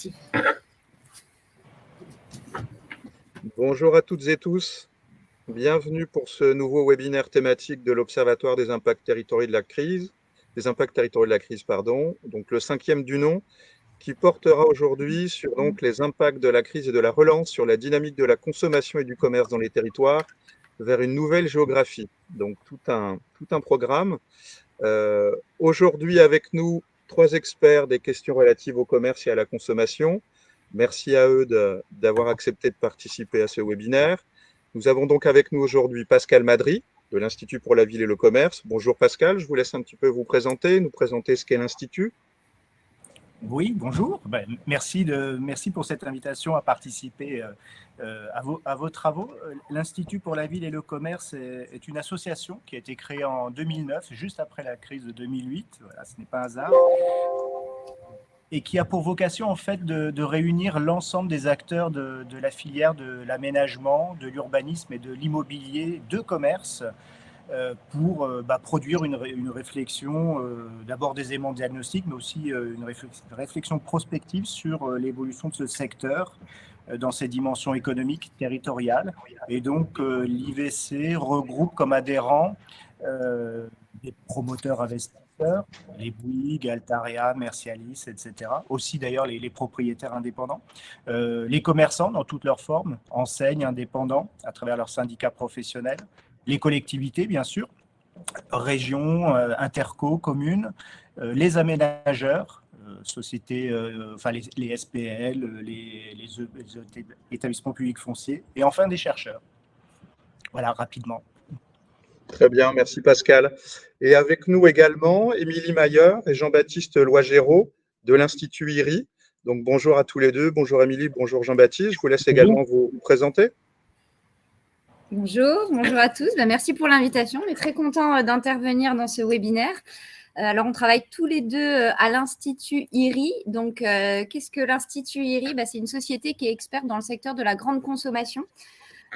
respectifs. Bonjour à toutes et tous. Bienvenue pour ce nouveau webinaire thématique de l'Observatoire des impacts territoriaux de la crise, donc le 5e du nom, qui portera aujourd'hui sur donc, les impacts de la crise et de la relance sur la dynamique de la consommation et du commerce dans les territoires vers une nouvelle géographie. Donc tout un programme. Aujourd'hui avec nous, 3 experts des questions relatives au commerce et à la consommation. Merci à eux d'avoir accepté de participer à ce webinaire. Nous avons donc avec nous aujourd'hui Pascal Madry, de l'Institut pour la ville et le commerce. Bonjour Pascal, je vous laisse un petit peu nous présenter ce qu'est l'Institut. Oui, bonjour. Merci pour cette invitation à participer à vos travaux. L'Institut pour la ville et le commerce est une association qui a été créée en 2009, juste après la crise de 2008. Voilà, ce n'est pas un hasard. Et qui a pour vocation en fait de réunir l'ensemble des acteurs de la filière de l'aménagement, de l'urbanisme et de l'immobilier de commerce pour produire une réflexion, d'abord des éléments diagnostiques, mais aussi une réflexion prospective sur l'évolution de ce secteur dans ses dimensions économiques, territoriales. Et donc, l'IVC regroupe comme adhérents des promoteurs investisseurs, les Bouygues, Altaria, Mercialis, etc. Aussi d'ailleurs les propriétaires indépendants, les commerçants dans toutes leurs formes, enseignes, indépendants à travers leurs syndicats professionnels, les collectivités bien sûr, régions, interco, communes, les aménageurs, sociétés, les SPL, les établissements publics fonciers, et enfin des chercheurs. Voilà, rapidement. Très bien, merci Pascal. Et avec nous également, Émilie Mayer et Jean-Baptiste Loigéraud de l'Institut IRI. Donc bonjour à tous les deux, bonjour Émilie, bonjour Jean-Baptiste. Je vous laisse également vous présenter. Bonjour à tous. Merci pour l'invitation. On est très contents d'intervenir dans ce webinaire. Alors, on travaille tous les deux à l'Institut IRI. Donc, qu'est-ce que l'Institut IRI ? C'est une société qui est experte dans le secteur de la grande consommation.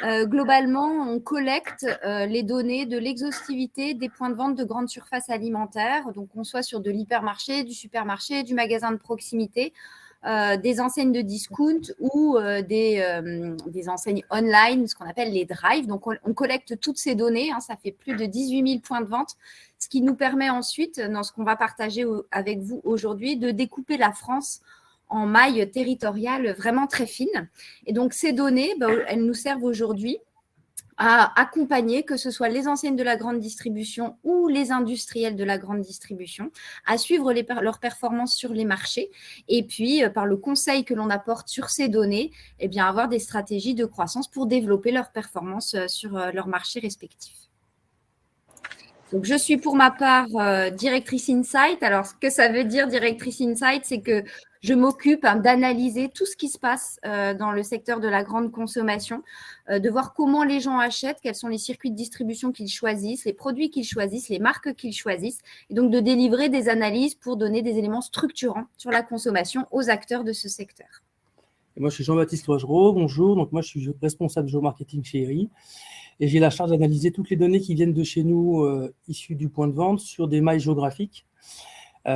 Globalement, on collecte les données de l'exhaustivité des points de vente de grandes surfaces alimentaires. Donc, qu'on soit sur de l'hypermarché, du supermarché, du magasin de proximité, des enseignes de discount ou des enseignes online, ce qu'on appelle les drives. Donc, on collecte toutes ces données. Ça fait plus de 18 000 points de vente, ce qui nous permet ensuite, dans ce qu'on va partager avec vous aujourd'hui, de découper la France en mailles territoriales vraiment très fines. Et donc, ces données, elles nous servent aujourd'hui à accompagner, que ce soit les enseignes de la grande distribution ou les industriels de la grande distribution, à suivre leurs performances sur les marchés et puis, par le conseil que l'on apporte sur ces données, avoir des stratégies de croissance pour développer leurs performances sur leurs marchés respectifs. Donc, je suis pour ma part directrice Insight. Alors, ce que ça veut dire, directrice Insight, c'est que je m'occupe d'analyser tout ce qui se passe dans le secteur de la grande consommation, de voir comment les gens achètent, quels sont les circuits de distribution qu'ils choisissent, les produits qu'ils choisissent, les marques qu'ils choisissent, et donc de délivrer des analyses pour donner des éléments structurants sur la consommation aux acteurs de ce secteur. Et moi, je suis Jean-Baptiste Loigéraud, bonjour. Donc, moi, je suis responsable géomarketing chez IRI. Et j'ai la charge d'analyser toutes les données qui viennent de chez nous, issues du point de vente, sur des mailles géographiques,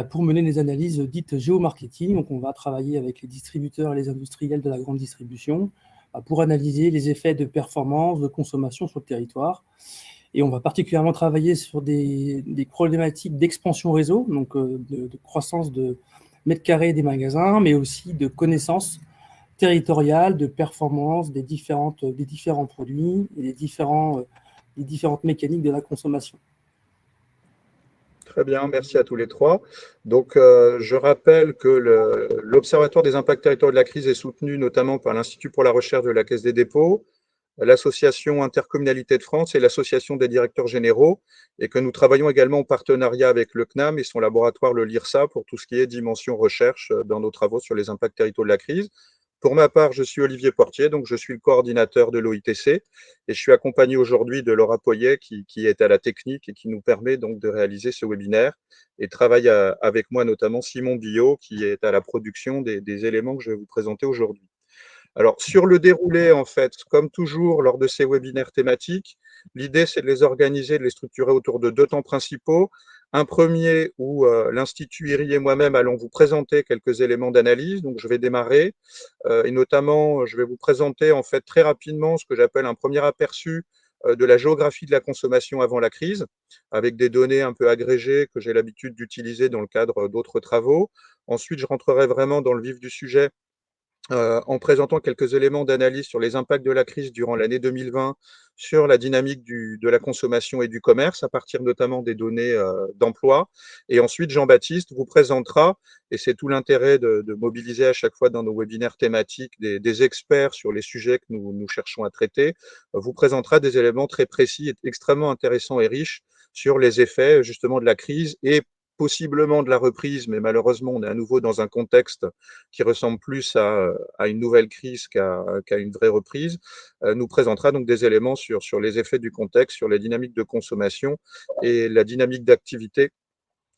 pour mener des analyses dites géomarketing. Donc, on va travailler avec les distributeurs et les industriels de la grande distribution pour analyser les effets de performance, de consommation sur le territoire. Et on va particulièrement travailler sur des problématiques d'expansion réseau, donc de croissance de mètres carrés des magasins, mais aussi de connaissances territoriale, de performance des différents produits et des différentes mécaniques de la consommation. Très bien, merci à tous les trois. Donc, je rappelle que l'Observatoire des impacts territoriaux de la crise est soutenu notamment par l'Institut pour la recherche de la Caisse des dépôts, l'Association Intercommunalité de France et l'Association des directeurs généraux, et que nous travaillons également en partenariat avec le CNAM et son laboratoire, le LIRSA, pour tout ce qui est dimension recherche dans nos travaux sur les impacts territoriaux de la crise. Pour ma part, je suis Olivier Portier, donc je suis le coordinateur de l'OITC et je suis accompagné aujourd'hui de Laura Poyet qui est à la technique et qui nous permet donc de réaliser ce webinaire, et travaille avec moi notamment Simon Billot qui est à la production des éléments que je vais vous présenter aujourd'hui. Alors, sur le déroulé, en fait, comme toujours lors de ces webinaires thématiques, l'idée c'est de les organiser, de les structurer autour de 2 temps principaux. Un premier où l'Institut IRI et moi-même allons vous présenter quelques éléments d'analyse. Donc, je vais démarrer et notamment, je vais vous présenter en fait très rapidement ce que j'appelle un premier aperçu de la géographie de la consommation avant la crise, avec des données un peu agrégées que j'ai l'habitude d'utiliser dans le cadre d'autres travaux. Ensuite, je rentrerai vraiment dans le vif du sujet en présentant quelques éléments d'analyse sur les impacts de la crise durant l'année 2020 sur la dynamique de la consommation et du commerce, à partir notamment des données d'emploi. Et ensuite, Jean-Baptiste vous présentera, et c'est tout l'intérêt de mobiliser à chaque fois dans nos webinaires thématiques des experts sur les sujets que nous cherchons à traiter, vous présentera des éléments très précis et extrêmement intéressants et riches sur les effets justement de la crise et possiblement de la reprise, mais malheureusement, on est à nouveau dans un contexte qui ressemble plus à une nouvelle crise qu'à une vraie reprise, nous présentera donc des éléments sur les effets du contexte, sur les dynamiques de consommation et la dynamique d'activité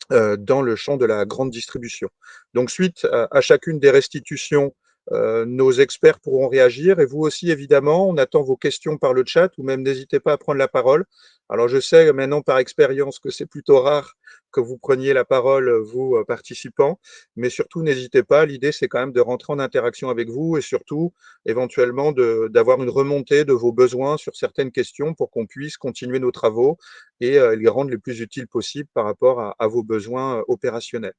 dans le champ de la grande distribution. Donc, suite à chacune des restitutions, nos experts pourront réagir et vous aussi, évidemment, on attend vos questions par le chat ou même n'hésitez pas à prendre la parole. Alors, je sais maintenant par expérience que c'est plutôt rare que vous preniez la parole, vous, participants, mais surtout, n'hésitez pas. L'idée, c'est quand même de rentrer en interaction avec vous et surtout, éventuellement, d'avoir une remontée de vos besoins sur certaines questions pour qu'on puisse continuer nos travaux et les rendre les plus utiles possibles par rapport à vos besoins opérationnels.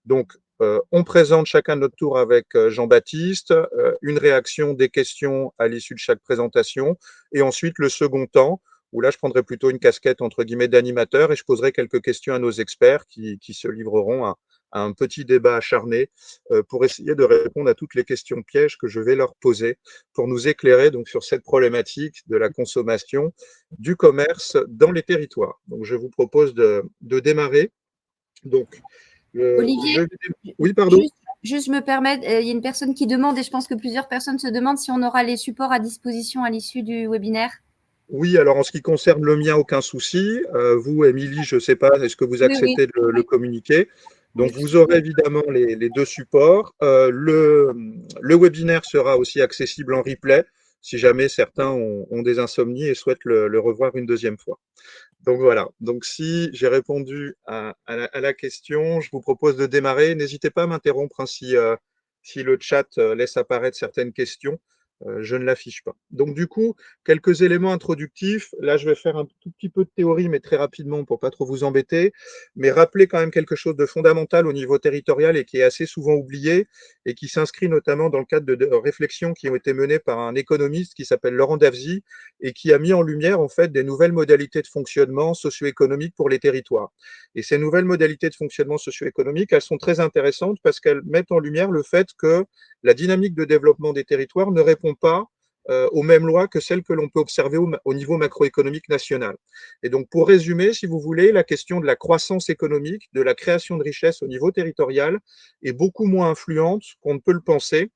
Donc, on présente chacun notre tour avec Jean-Baptiste, une réaction des questions à l'issue de chaque présentation, et ensuite le second temps, où là je prendrai plutôt une casquette entre guillemets d'animateur et je poserai quelques questions à nos experts qui se livreront à un petit débat acharné pour essayer de répondre à toutes les questions pièges que je vais leur poser pour nous éclairer donc sur cette problématique de la consommation du commerce dans les territoires. Donc je vous propose de démarrer. Donc, Olivier, oui, pardon. Juste me permettre, il y a une personne qui demande, et je pense que plusieurs personnes se demandent si on aura les supports à disposition à l'issue du webinaire. Oui, alors en ce qui concerne le mien, aucun souci. Vous, Émilie, je ne sais pas, est-ce que vous Oui, oui. acceptez de le communiquer? Donc, Oui. vous aurez évidemment les deux supports. Le webinaire sera aussi accessible en replay si jamais certains ont des insomnies et souhaitent le revoir une deuxième fois. Donc voilà, donc si j'ai répondu à la question, je vous propose de démarrer. N'hésitez pas à m'interrompre hein, si le chat laisse apparaître certaines questions. Je ne l'affiche pas. Donc du coup, quelques éléments introductifs. Là, je vais faire un tout petit peu de théorie, mais très rapidement pour pas trop vous embêter. Mais rappeler quand même quelque chose de fondamental au niveau territorial et qui est assez souvent oublié et qui s'inscrit notamment dans le cadre de réflexions qui ont été menées par un économiste qui s'appelle Laurent Davzy et qui a mis en lumière en fait des nouvelles modalités de fonctionnement socio-économique pour les territoires. Et ces nouvelles modalités de fonctionnement socio-économique, elles sont très intéressantes parce qu'elles mettent en lumière le fait que la dynamique de développement des territoires ne répond pas aux mêmes lois que celles que l'on peut observer au niveau macroéconomique national. Et donc, pour résumer, si vous voulez, la question de la croissance économique, de la création de richesses au niveau territorial est beaucoup moins influente qu'on ne peut le penser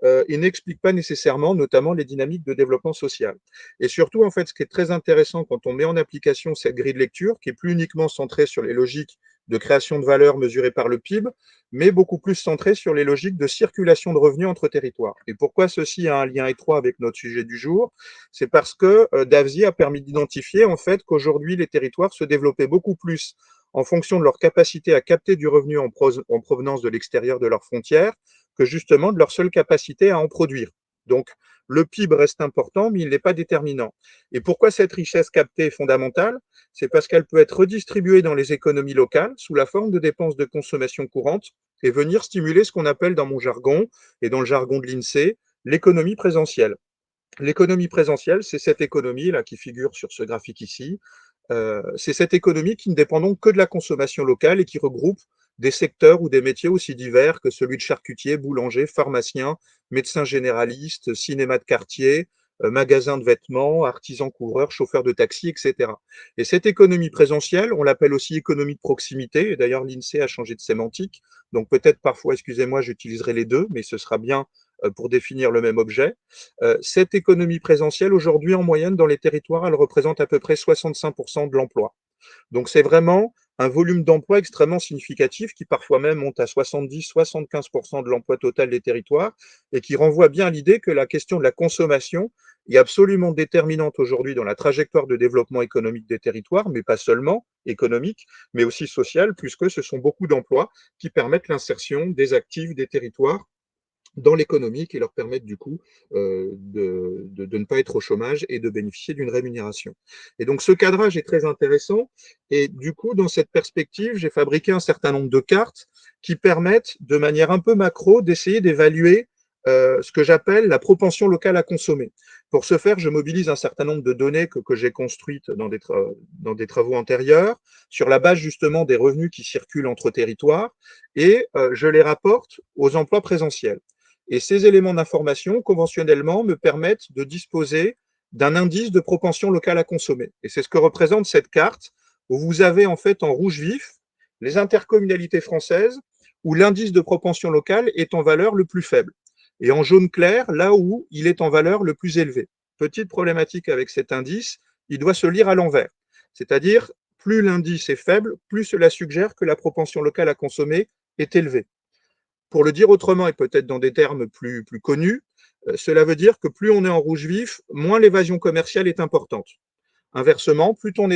et n'explique pas nécessairement, notamment, les dynamiques de développement social. Et surtout, en fait, ce qui est très intéressant quand on met en application cette grille de lecture, qui est plus uniquement centrée sur les logiques de création de valeur mesurée par le PIB, mais beaucoup plus centrée sur les logiques de circulation de revenus entre territoires. Et pourquoi ceci a un lien étroit avec notre sujet du jour? C'est parce que Davzy a permis d'identifier en fait qu'aujourd'hui les territoires se développaient beaucoup plus en fonction de leur capacité à capter du revenu en provenance de l'extérieur de leurs frontières que justement de leur seule capacité à en produire. Donc, le PIB reste important, mais il n'est pas déterminant. Et pourquoi cette richesse captée est fondamentale? C'est parce qu'elle peut être redistribuée dans les économies locales sous la forme de dépenses de consommation courante et venir stimuler ce qu'on appelle dans mon jargon et dans le jargon de l'INSEE, l'économie présentielle. L'économie présentielle, c'est cette économie-là qui figure sur ce graphique ici. C'est cette économie qui ne dépend donc que de la consommation locale et qui regroupe des secteurs ou des métiers aussi divers que celui de charcutier, boulanger, pharmacien, médecin généraliste, cinéma de quartier, magasin de vêtements, artisan couvreur, chauffeur de taxi, etc. Et cette économie présentielle, on l'appelle aussi économie de proximité, et d'ailleurs l'INSEE a changé de sémantique, donc peut-être parfois, excusez-moi, j'utiliserai les deux, mais ce sera bien pour définir le même objet. Cette économie présentielle, aujourd'hui, en moyenne, dans les territoires, elle représente à peu près 65% de l'emploi. Donc, c'est vraiment un volume d'emploi extrêmement significatif qui parfois même monte à 70-75% de l'emploi total des territoires et qui renvoie bien à l'idée que la question de la consommation est absolument déterminante aujourd'hui dans la trajectoire de développement économique des territoires, mais pas seulement économique, mais aussi social, puisque ce sont beaucoup d'emplois qui permettent l'insertion des actifs des territoires dans l'économie qui leur permettent du coup de ne pas être au chômage et de bénéficier d'une rémunération. Et donc ce cadrage est très intéressant et du coup dans cette perspective, j'ai fabriqué un certain nombre de cartes qui permettent de manière un peu macro d'essayer d'évaluer ce que j'appelle la propension locale à consommer. Pour ce faire, je mobilise un certain nombre de données que j'ai construites dans des travaux antérieurs sur la base justement des revenus qui circulent entre territoires et je les rapporte aux emplois présentiels. Et ces éléments d'information, conventionnellement, me permettent de disposer d'un indice de propension locale à consommer. Et c'est ce que représente cette carte, où vous avez en fait en rouge vif les intercommunalités françaises, où l'indice de propension locale est en valeur le plus faible. Et en jaune clair, là où il est en valeur le plus élevé. Petite problématique avec cet indice, il doit se lire à l'envers. C'est-à-dire, plus l'indice est faible, plus cela suggère que la propension locale à consommer est élevée. Pour le dire autrement et peut-être dans des termes plus connus, cela veut dire que plus on est en rouge vif, moins l'évasion commerciale est importante. Inversement, plus on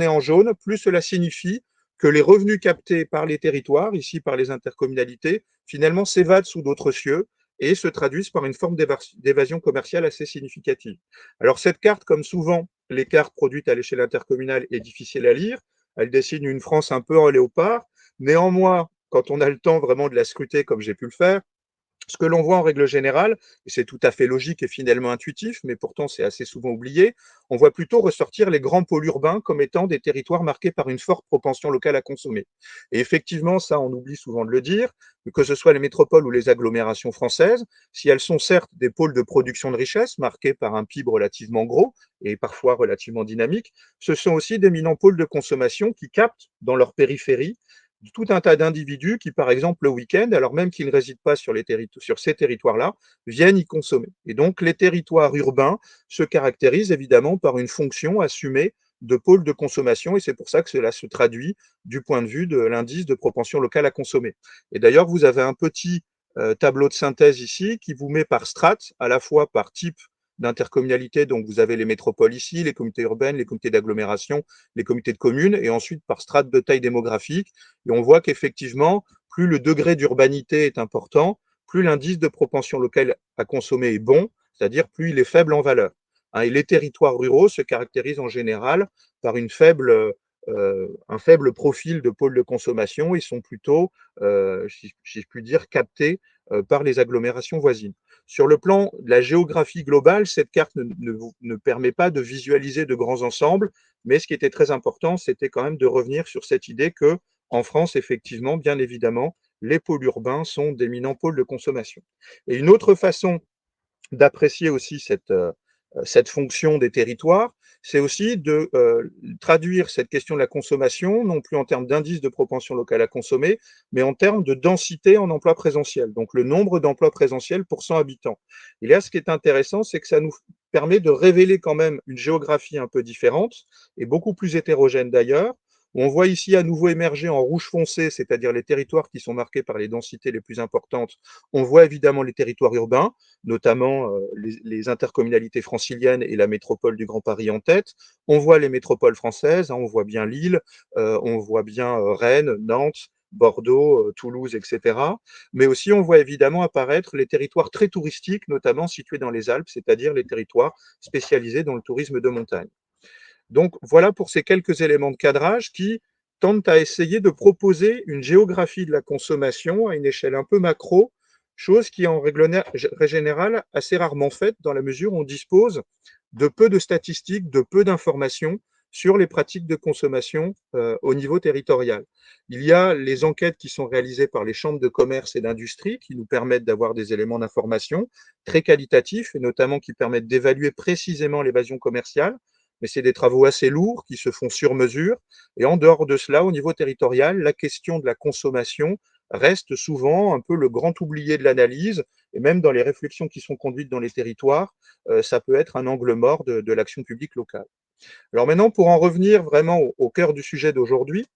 est en jaune, plus cela signifie que les revenus captés par les territoires, ici par les intercommunalités, finalement s'évadent sous d'autres cieux et se traduisent par une forme d'évasion commerciale assez significative. Alors cette carte, comme souvent les cartes produites à l'échelle intercommunale, est difficile à lire. Elle dessine une France un peu en léopard. Néanmoins, quand on a le temps vraiment de la scruter comme j'ai pu le faire, ce que l'on voit en règle générale, et c'est tout à fait logique et finalement intuitif, mais pourtant c'est assez souvent oublié, on voit plutôt ressortir les grands pôles urbains comme étant des territoires marqués par une forte propension locale à consommer. Et effectivement, ça on oublie souvent de le dire, que ce soit les métropoles ou les agglomérations françaises, si elles sont certes des pôles de production de richesse marqués par un PIB relativement gros et parfois relativement dynamique, ce sont aussi d'éminents pôles de consommation qui captent dans leur périphérie tout un tas d'individus qui, par exemple, le week-end, alors même qu'ils ne résident pas sur ces territoires-là, viennent y consommer. Et donc, les territoires urbains se caractérisent évidemment par une fonction assumée de pôle de consommation, et c'est pour ça que cela se traduit du point de vue de l'indice de propension locale à consommer. Et d'ailleurs, vous avez un petit tableau de synthèse ici qui vous met par strate, à la fois par type d'intercommunalité, donc vous avez les métropoles ici, les communautés urbaines, les comités d'agglomération, les comités de communes, et ensuite par strate de taille démographique. Et on voit qu'effectivement, plus le degré d'urbanité est important, plus l'indice de propension locale à consommer est bon, c'est-à-dire plus il est faible en valeur. Et les territoires ruraux se caractérisent en général par un faible profil de pôle de consommation et sont plutôt, si je puis dire, captés par les agglomérations voisines. Sur le plan de la géographie globale, cette carte ne permet pas de visualiser de grands ensembles, mais ce qui était très important, c'était quand même de revenir sur cette idée que, en France, effectivement, bien évidemment, les pôles urbains sont d'éminents pôles de consommation. Et une autre façon d'apprécier aussi cette fonction des territoires, c'est aussi de traduire cette question de la consommation, non plus en termes d'indice de propension locale à consommer, mais en termes de densité en emploi présentiel, donc le nombre d'emplois présentiels pour 100 habitants. Et là, ce qui est intéressant, c'est que ça nous permet de révéler quand même une géographie un peu différente, et beaucoup plus hétérogène d'ailleurs. On voit ici à nouveau émerger en rouge foncé, c'est-à-dire les territoires qui sont marqués par les densités les plus importantes. On voit évidemment les territoires urbains, notamment les intercommunalités franciliennes et la métropole du Grand Paris en tête. On voit les métropoles françaises, on voit bien Lille, on voit bien Rennes, Nantes, Bordeaux, Toulouse, etc. Mais aussi, on voit évidemment apparaître les territoires très touristiques, notamment situés dans les Alpes, c'est-à-dire les territoires spécialisés dans le tourisme de montagne. Donc, voilà pour ces quelques éléments de cadrage qui tentent à essayer de proposer une géographie de la consommation à une échelle un peu macro, chose qui est en règle générale assez rarement faite dans la mesure où on dispose de peu de statistiques, de peu d'informations sur les pratiques de consommation au niveau territorial. Il y a les enquêtes qui sont réalisées par les chambres de commerce et d'industrie qui nous permettent d'avoir des éléments d'information très qualitatifs et notamment qui permettent d'évaluer précisément l'évasion commerciale, mais c'est des travaux assez lourds qui se font sur mesure. Et en dehors de cela, au niveau territorial, la question de la consommation reste souvent un peu le grand oublié de l'analyse, et même dans les réflexions qui sont conduites dans les territoires, ça peut être un angle mort de l'action publique locale. Alors maintenant, pour en revenir vraiment au cœur du sujet d'aujourd'hui,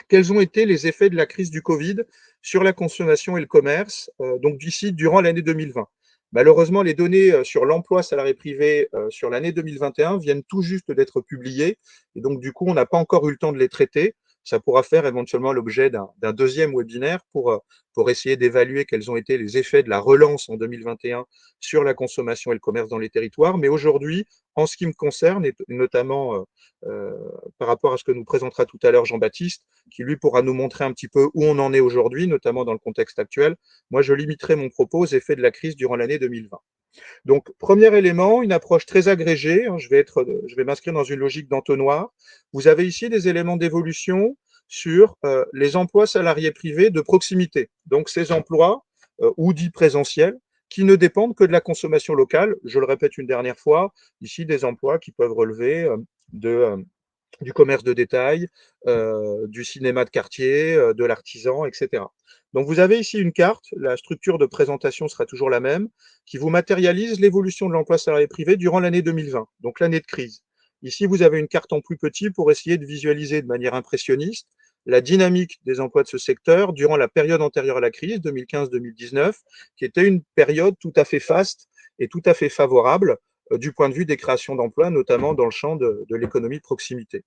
quels ont été les effets de la crise du Covid sur la consommation et le commerce, donc d'ici durant l'année 2020. Malheureusement, les données sur l'emploi salarié privé sur l'année 2021 viennent tout juste d'être publiées, et donc du coup, on n'a pas encore eu le temps de les traiter. Ça pourra faire éventuellement l'objet d'un deuxième webinaire pour essayer d'évaluer quels ont été les effets de la relance en 2021 sur la consommation et le commerce dans les territoires. Mais aujourd'hui, en ce qui me concerne, et notamment par rapport à ce que nous présentera tout à l'heure Jean-Baptiste, qui lui pourra nous montrer un petit peu où on en est aujourd'hui, notamment dans le contexte actuel, moi je limiterai mon propos aux effets de la crise durant l'année 2020. Donc, premier élément, une approche très agrégée. Je vais m'inscrire dans une logique d'entonnoir. Vous avez ici des éléments d'évolution sur les emplois salariés privés de proximité. Donc, ces emplois, ou dits présentiels, qui ne dépendent que de la consommation locale. Je le répète une dernière fois, ici des emplois qui peuvent relever du commerce de détail, du cinéma de quartier, de l'artisan, etc. Donc vous avez ici une carte, la structure de présentation sera toujours la même, qui vous matérialise l'évolution de l'emploi salarié privé durant l'année 2020, donc l'année de crise. Ici, vous avez une carte en plus petit pour essayer de visualiser de manière impressionniste la dynamique des emplois de ce secteur durant la période antérieure à la crise, 2015-2019, qui était une période tout à fait faste et tout à fait favorable du point de vue des créations d'emplois, notamment dans le champ de l'économie de proximité.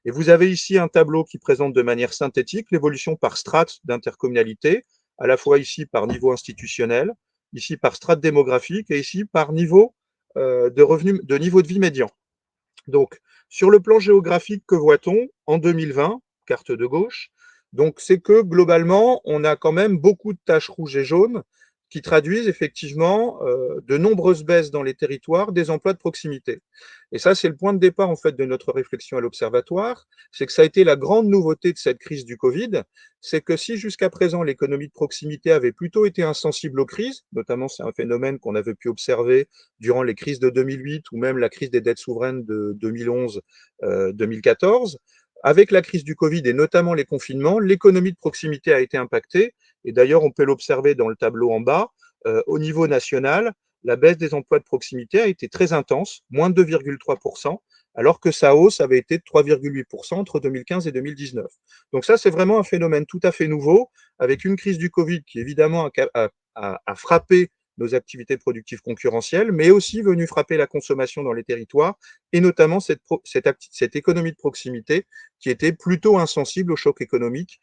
Et vous avez ici un tableau qui présente de manière synthétique l'évolution par strate d'intercommunalité, à la fois ici par niveau institutionnel, ici par strate démographique et ici par niveau de revenus, de niveau de vie médian. Donc, sur le plan géographique, que voit-on en 2020, carte de gauche? Donc, c'est que globalement, on a quand même beaucoup de taches rouges et jaunes qui traduisent effectivement de nombreuses baisses dans les territoires des emplois de proximité. Et ça, c'est le point de départ en fait de notre réflexion à l'Observatoire, c'est que ça a été la grande nouveauté de cette crise du Covid, c'est que si jusqu'à présent l'économie de proximité avait plutôt été insensible aux crises, notamment c'est un phénomène qu'on avait pu observer durant les crises de 2008 ou même la crise des dettes souveraines de 2011-2014, avec la crise du Covid et notamment les confinements, l'économie de proximité a été impactée. Et d'ailleurs, on peut l'observer dans le tableau en bas. Au niveau national, la baisse des emplois de proximité a été très intense, moins de 2,3%, alors que sa hausse avait été de 3,8% entre 2015 et 2019. Donc ça, c'est vraiment un phénomène tout à fait nouveau, avec une crise du Covid qui évidemment a frappé nos activités productives concurrentielles, mais aussi venu frapper la consommation dans les territoires, et notamment cette économie de proximité qui était plutôt insensible au choc économique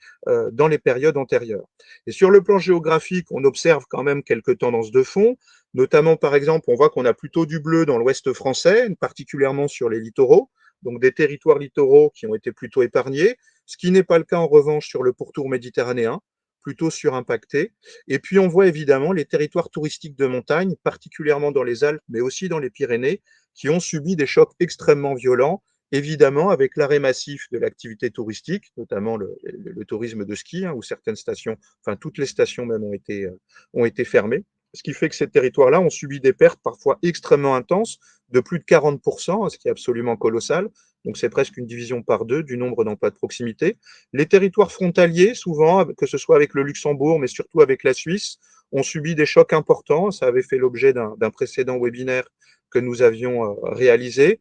dans les périodes antérieures. Et sur le plan géographique, on observe quand même quelques tendances de fond, notamment par exemple, on voit qu'on a plutôt du bleu dans l'ouest français, particulièrement sur les littoraux, donc des territoires littoraux qui ont été plutôt épargnés, ce qui n'est pas le cas en revanche sur le pourtour méditerranéen, plutôt surimpacté. Et puis on voit évidemment les territoires touristiques de montagne, particulièrement dans les Alpes, mais aussi dans les Pyrénées, qui ont subi des chocs extrêmement violents, évidemment avec l'arrêt massif de l'activité touristique, notamment le tourisme de ski, où certaines stations, enfin toutes les stations même ont été fermées. Ce qui fait que ces territoires-là ont subi des pertes parfois extrêmement intenses, de plus de 40%, ce qui est absolument colossal. Donc c'est presque une division par deux du nombre d'emplois de proximité. Les territoires frontaliers, souvent, que ce soit avec le Luxembourg, mais surtout avec la Suisse, ont subi des chocs importants. Ça avait fait l'objet d'un précédent webinaire que nous avions réalisé,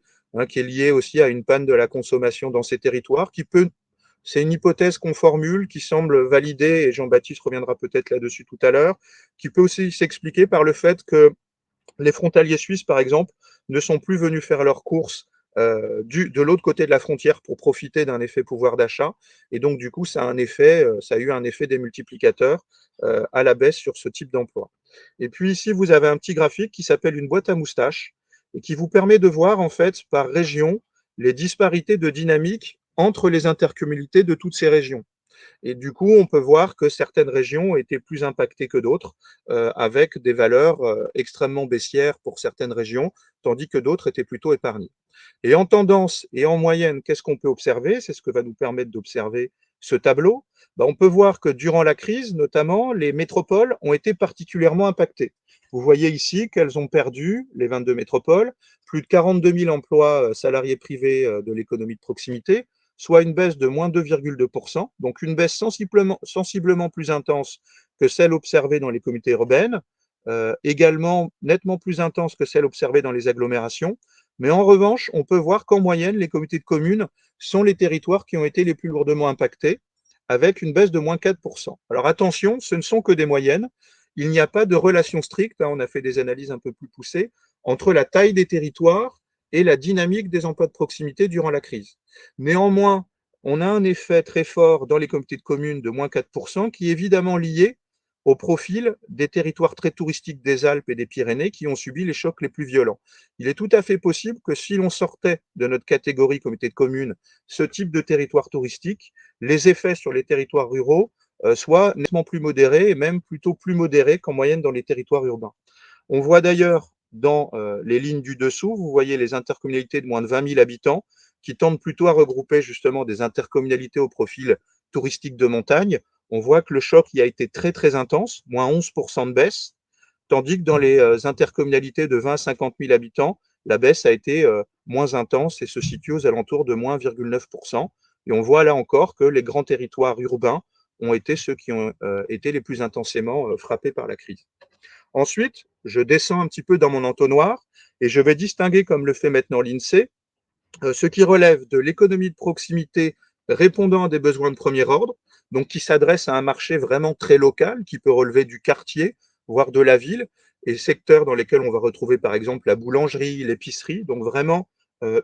qui est lié aussi à une panne de la consommation dans ces territoires, c'est une hypothèse qu'on formule qui semble validée, et Jean-Baptiste reviendra peut-être là-dessus tout à l'heure, qui peut aussi s'expliquer par le fait que les frontaliers suisses, par exemple, ne sont plus venus faire leurs courses de l'autre côté de la frontière pour profiter d'un effet pouvoir d'achat. Et donc, du coup, ça a eu un effet démultiplicateur à la baisse sur ce type d'emploi. Et puis ici, vous avez un petit graphique qui s'appelle une boîte à moustaches et qui vous permet de voir, en fait, par région, les disparités de dynamique entre les intercommunalités de toutes ces régions. Et du coup, on peut voir que certaines régions ont été plus impactées que d'autres, avec des valeurs extrêmement baissières pour certaines régions, tandis que d'autres étaient plutôt épargnées. Et en tendance et en moyenne, qu'est-ce qu'on peut observer? C'est ce que va nous permettre d'observer ce tableau. On peut voir que durant la crise, notamment, les métropoles ont été particulièrement impactées. Vous voyez ici qu'elles ont perdu, les 22 métropoles, plus de 42 000 emplois salariés privés de l'économie de proximité, soit une baisse de moins 2,2%, donc une baisse sensiblement plus intense que celle observée dans les communautés urbaines, également nettement plus intense que celle observée dans les agglomérations. Mais en revanche, on peut voir qu'en moyenne, les communautés de communes sont les territoires qui ont été les plus lourdement impactés, avec une baisse de moins 4%. Alors attention, ce ne sont que des moyennes. Il n'y a pas de relation stricte, on a fait des analyses un peu plus poussées, entre la taille des territoires et la dynamique des emplois de proximité durant la crise. Néanmoins, on a un effet très fort dans les comités de communes de moins 4% qui est évidemment lié au profil des territoires très touristiques des Alpes et des Pyrénées qui ont subi les chocs les plus violents. Il est tout à fait possible que si l'on sortait de notre catégorie comité de communes ce type de territoire touristique, les effets sur les territoires ruraux soient nettement plus modérés et même plutôt plus modérés qu'en moyenne dans les territoires urbains. On voit d'ailleurs dans les lignes du dessous, vous voyez les intercommunalités de moins de 20 000 habitants qui tendent plutôt à regrouper justement des intercommunalités au profil touristique de montagne. On voit que le choc y a été très très intense, moins 11% de baisse, tandis que dans les intercommunalités de 20 à 50 000 habitants, la baisse a été moins intense et se situe aux alentours de moins 1,9%. Et on voit là encore que les grands territoires urbains ont été ceux qui ont été les plus intensément frappés par la crise. Ensuite, je descends un petit peu dans mon entonnoir et je vais distinguer, comme le fait maintenant l'INSEE, ce qui relève de l'économie de proximité répondant à des besoins de premier ordre, donc qui s'adresse à un marché vraiment très local, qui peut relever du quartier, voire de la ville, et secteurs dans lesquels on va retrouver par exemple la boulangerie, l'épicerie, donc vraiment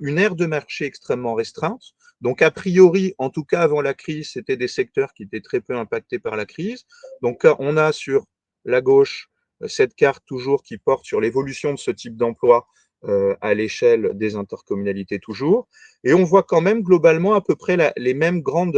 une aire de marché extrêmement restreinte. Donc a priori, en tout cas avant la crise, c'était des secteurs qui étaient très peu impactés par la crise. Donc on a sur la gauche cette carte toujours qui porte sur l'évolution de ce type d'emploi à l'échelle des intercommunalités toujours. Et on voit quand même globalement à peu près les mêmes grands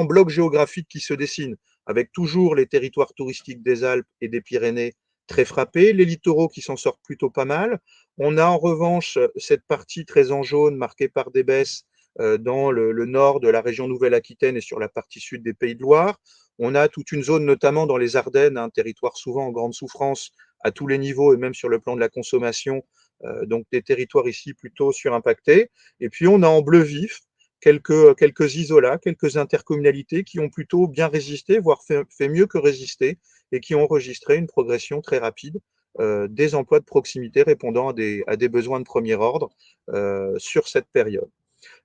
blocs géographiques qui se dessinent, avec toujours les territoires touristiques des Alpes et des Pyrénées très frappés, les littoraux qui s'en sortent plutôt pas mal. On a en revanche cette partie très en jaune marquée par des baisses dans le nord de la région Nouvelle-Aquitaine et sur la partie sud des Pays de Loire. On a toute une zone, notamment dans les Ardennes, un territoire souvent en grande souffrance à tous les niveaux et même sur le plan de la consommation, donc des territoires ici plutôt surimpactés. Et puis on a en bleu vif quelques isolats, quelques intercommunalités qui ont plutôt bien résisté, voire fait mieux que résister, et qui ont enregistré une progression très rapide des emplois de proximité répondant à des besoins de premier ordre sur cette période.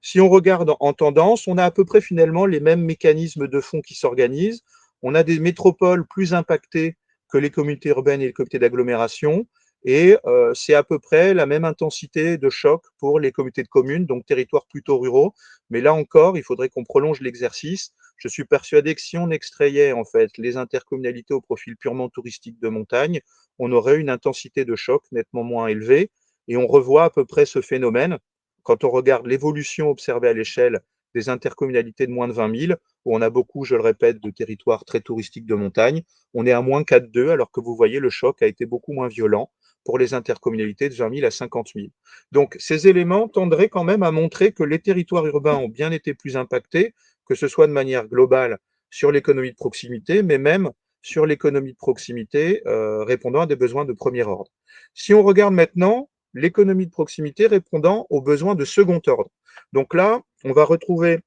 Si on regarde en tendance, on a à peu près finalement les mêmes mécanismes de fond qui s'organisent. On a des métropoles plus impactées que les communautés urbaines et les comités d'agglomération, et c'est à peu près la même intensité de choc pour les comités de communes, donc territoires plutôt ruraux. Mais là encore, il faudrait qu'on prolonge l'exercice. Je suis persuadé que si on extrayait en fait les intercommunalités au profil purement touristique de montagne, on aurait une intensité de choc nettement moins élevée, et on revoit à peu près ce phénomène quand on regarde l'évolution observée à l'échelle des intercommunalités de moins de 20 000, où on a beaucoup, je le répète, de territoires très touristiques de montagne, on est à moins 4,2, alors que vous voyez, le choc a été beaucoup moins violent pour les intercommunalités de 20 000 à 50 000. Donc, ces éléments tendraient quand même à montrer que les territoires urbains ont bien été plus impactés, que ce soit de manière globale sur l'économie de proximité, mais même sur l'économie de proximité répondant à des besoins de premier ordre. Si on regarde maintenant l'économie de proximité répondant aux besoins de second ordre. Donc là, on va retrouver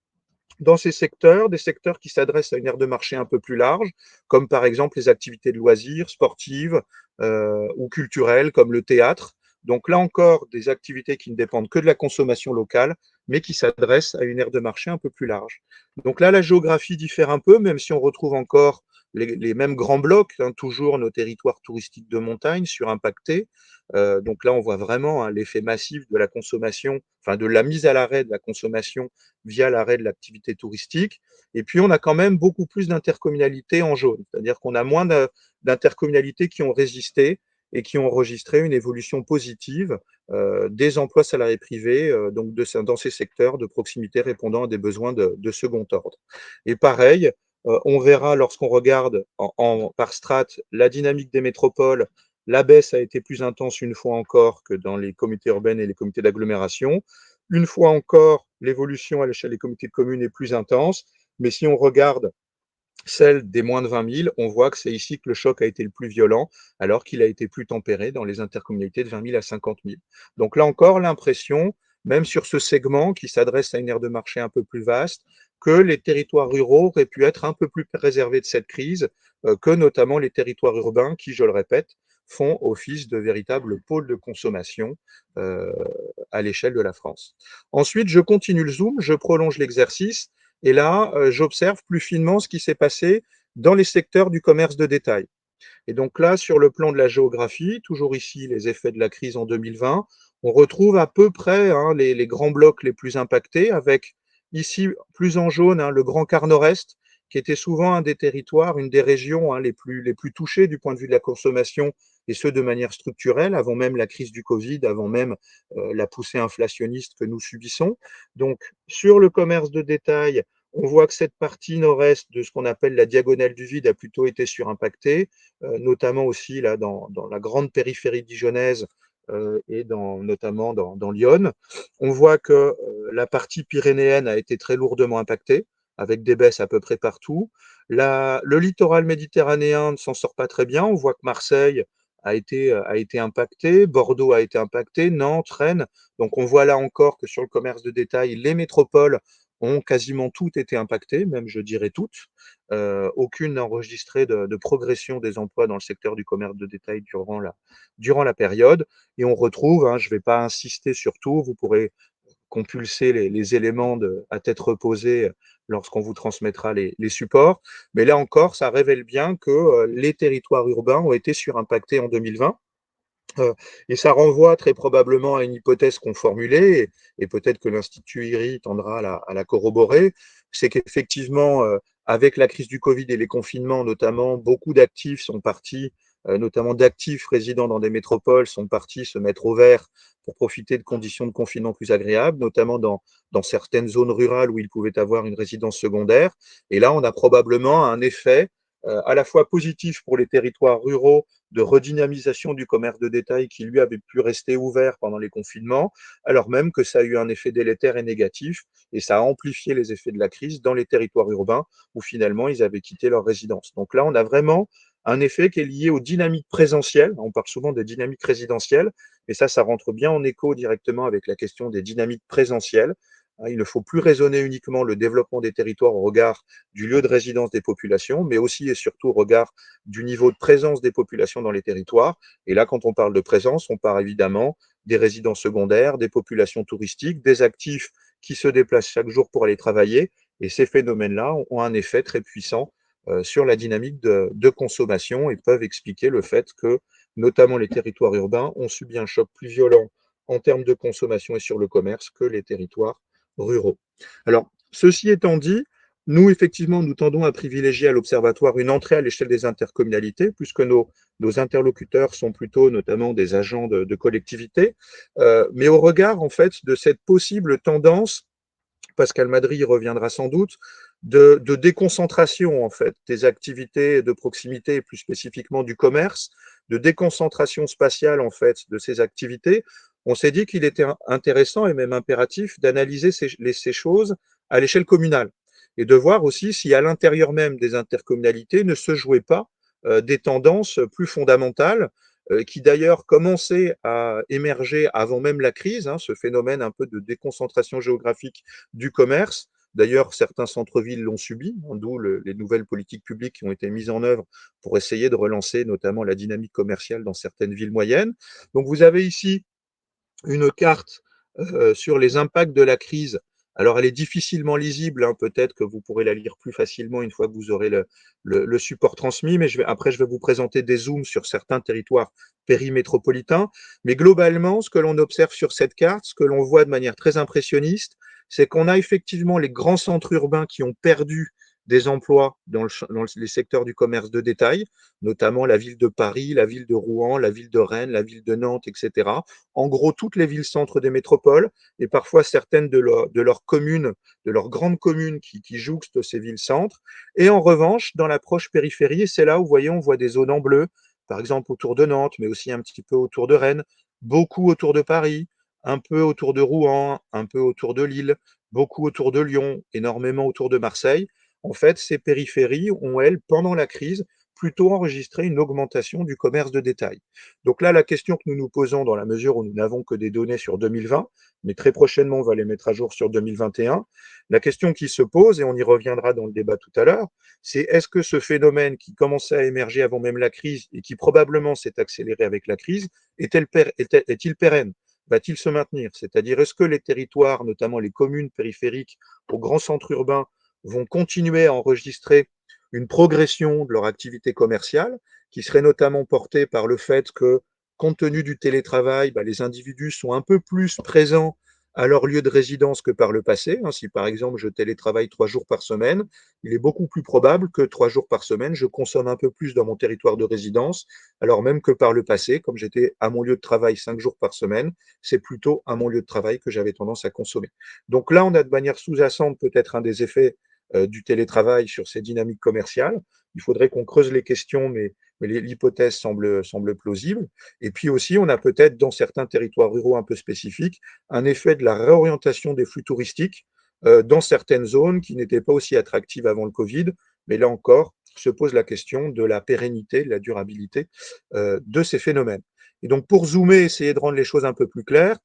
dans ces secteurs des secteurs qui s'adressent à une aire de marché un peu plus large, comme par exemple les activités de loisirs, sportives ou culturelles, comme le théâtre. Donc là encore, des activités qui ne dépendent que de la consommation locale, mais qui s'adressent à une aire de marché un peu plus large. Donc là, la géographie diffère un peu, même si on retrouve encore les mêmes grands blocs, toujours nos territoires touristiques de montagne surimpactés. Donc là, on voit vraiment l'effet massif de la consommation, enfin de la mise à l'arrêt de la consommation via l'arrêt de l'activité touristique. Et puis, on a quand même beaucoup plus d'intercommunalités en jaune, c'est-à-dire qu'on a moins d'intercommunalités qui ont résisté et qui ont enregistré une évolution positive des emplois salariés privés donc dans ces secteurs de proximité répondant à des besoins de second ordre. Et pareil, on verra lorsqu'on regarde par strate la dynamique des métropoles. La baisse a été plus intense une fois encore que dans les comités urbaines et les comités d'agglomération. Une fois encore, l'évolution à l'échelle des comités de communes est plus intense. Mais si on regarde celle des moins de 20 000, on voit que c'est ici que le choc a été le plus violent, alors qu'il a été plus tempéré dans les intercommunalités de 20 000 à 50 000. Donc là encore, l'impression, même sur ce segment qui s'adresse à une aire de marché un peu plus vaste, que les territoires ruraux auraient pu être un peu plus préservés de cette crise que notamment les territoires urbains qui, je le répète, font office de véritables pôles de consommation à l'échelle de la France. Ensuite, je continue le zoom, je prolonge l'exercice Et là, j'observe plus finement ce qui s'est passé dans les secteurs du commerce de détail. Et donc là, sur le plan de la géographie, toujours ici les effets de la crise en 2020, on retrouve à peu près les grands blocs les plus impactés, avec ici plus en jaune le grand quart nord-est, qui était souvent un des territoires, une des régions les plus touchées du point de vue de la consommation, et ce de manière structurelle, avant même la crise du Covid, avant même la poussée inflationniste que nous subissons. Donc sur le commerce de détail, on voit que cette partie nord-est de ce qu'on appelle la diagonale du vide a plutôt été surimpactée, notamment aussi là, dans la grande périphérie dijonnaise et notamment dans Lyon. On voit que la partie pyrénéenne a été très lourdement impactée, avec des baisses à peu près partout. Le littoral méditerranéen ne s'en sort pas très bien. On voit que Marseille a été impacté, Bordeaux a été impacté, Nantes, Rennes. Donc on voit là encore que sur le commerce de détail, les métropoles ont quasiment toutes été impactées, même je dirais toutes. Aucune n'a enregistré de progression des emplois dans le secteur du commerce de détail durant la période. Et on retrouve, je ne vais pas insister sur tout, vous pourrez compulser les éléments à tête reposée lorsqu'on vous transmettra les supports. Mais là encore, ça révèle bien que les territoires urbains ont été surimpactés en 2020. Et ça renvoie très probablement à une hypothèse qu'on formulait, et peut-être que l'Institut IRI tendra à la corroborer, c'est qu'effectivement, avec la crise du Covid et les confinements notamment, beaucoup d'actifs sont partis, notamment d'actifs résidant dans des métropoles, sont partis se mettre au vert pour profiter de conditions de confinement plus agréables, notamment dans certaines zones rurales où ils pouvaient avoir une résidence secondaire. Et là, on a probablement un effet à la fois positif pour les territoires ruraux, de redynamisation du commerce de détail qui, lui, avait pu rester ouvert pendant les confinements, alors même que ça a eu un effet délétère et négatif, et ça a amplifié les effets de la crise dans les territoires urbains où finalement ils avaient quitté leur résidence. Donc là, on a vraiment un effet qui est lié aux dynamiques présentielles. On parle souvent des dynamiques résidentielles, mais ça rentre bien en écho directement avec la question des dynamiques présentielles. Il ne faut plus raisonner uniquement le développement des territoires au regard du lieu de résidence des populations, mais aussi et surtout au regard du niveau de présence des populations dans les territoires. Et là, quand on parle de présence, on parle évidemment des résidences secondaires, des populations touristiques, des actifs qui se déplacent chaque jour pour aller travailler. Et ces phénomènes-là ont un effet très puissant sur la dynamique de consommation et peuvent expliquer le fait que, notamment les territoires urbains, ont subi un choc plus violent en termes de consommation et sur le commerce que les territoires ruraux. Alors, ceci étant dit, nous, effectivement, nous tendons à privilégier à l'Observatoire une entrée à l'échelle des intercommunalités, puisque nos interlocuteurs sont plutôt notamment des agents de collectivités, mais au regard, en fait, de cette possible tendance, Pascal Madry y reviendra sans doute, de déconcentration, en fait, des activités de proximité, et plus spécifiquement du commerce, de déconcentration spatiale, en fait, de ces activités. On s'est dit qu'il était intéressant et même impératif d'analyser ces choses à l'échelle communale et de voir aussi si à l'intérieur même des intercommunalités ne se jouaient pas des tendances plus fondamentales qui d'ailleurs commençaient à émerger avant même la crise, ce phénomène un peu de déconcentration géographique du commerce. D'ailleurs, certains centres-villes l'ont subi, d'où les nouvelles politiques publiques qui ont été mises en œuvre pour essayer de relancer notamment la dynamique commerciale dans certaines villes moyennes. Donc vous avez ici une carte sur les impacts de la crise. Alors, elle est difficilement lisible, peut-être que vous pourrez la lire plus facilement une fois que vous aurez le support transmis, mais après, je vais vous présenter des zooms sur certains territoires périmétropolitains. Mais globalement, ce que l'on observe sur cette carte, ce que l'on voit de manière très impressionniste, c'est qu'on a effectivement les grands centres urbains qui ont perdu des emplois dans les secteurs du commerce de détail, notamment la ville de Paris, la ville de Rouen, la ville de Rennes, la ville de Nantes, etc. En gros, toutes les villes-centres des métropoles et parfois certaines de leurs communes, de leurs grandes communes qui jouxtent ces villes-centres. Et en revanche, dans la proche périphérie, c'est là où, vous voyez, on voit des zones en bleu, par exemple autour de Nantes, mais aussi un petit peu autour de Rennes, beaucoup autour de Paris, un peu autour de Rouen, un peu autour de Lille, beaucoup autour de Lyon, énormément autour de Marseille. En fait, ces périphéries ont, elles, pendant la crise, plutôt enregistré une augmentation du commerce de détail. Donc là, la question que nous nous posons, dans la mesure où nous n'avons que des données sur 2020, mais très prochainement, on va les mettre à jour sur 2021, la question qui se pose, et on y reviendra dans le débat tout à l'heure, c'est est-ce que ce phénomène qui commençait à émerger avant même la crise et qui probablement s'est accéléré avec la crise, est-il pérenne? Va-t-il se maintenir? C'est-à-dire, est-ce que les territoires, notamment les communes périphériques aux grands centres urbains, vont continuer à enregistrer une progression de leur activité commerciale, qui serait notamment portée par le fait que, compte tenu du télétravail, les individus sont un peu plus présents à leur lieu de résidence que par le passé. Si par exemple je télétravaille 3 jours par semaine, il est beaucoup plus probable que 3 jours par semaine, je consomme un peu plus dans mon territoire de résidence, alors même que par le passé, comme j'étais à mon lieu de travail 5 jours par semaine, c'est plutôt à mon lieu de travail que j'avais tendance à consommer. Donc là, on a de manière sous-jacente peut-être un des effets du télétravail sur ces dynamiques commerciales. Il faudrait qu'on creuse les questions, mais l'hypothèse semble plausible. Et puis aussi, on a peut-être dans certains territoires ruraux un peu spécifiques un effet de la réorientation des flux touristiques dans certaines zones qui n'étaient pas aussi attractives avant le Covid. Mais là encore, se pose la question de la pérennité, de la durabilité de ces phénomènes. Et donc, pour zoomer, essayer de rendre les choses un peu plus claires,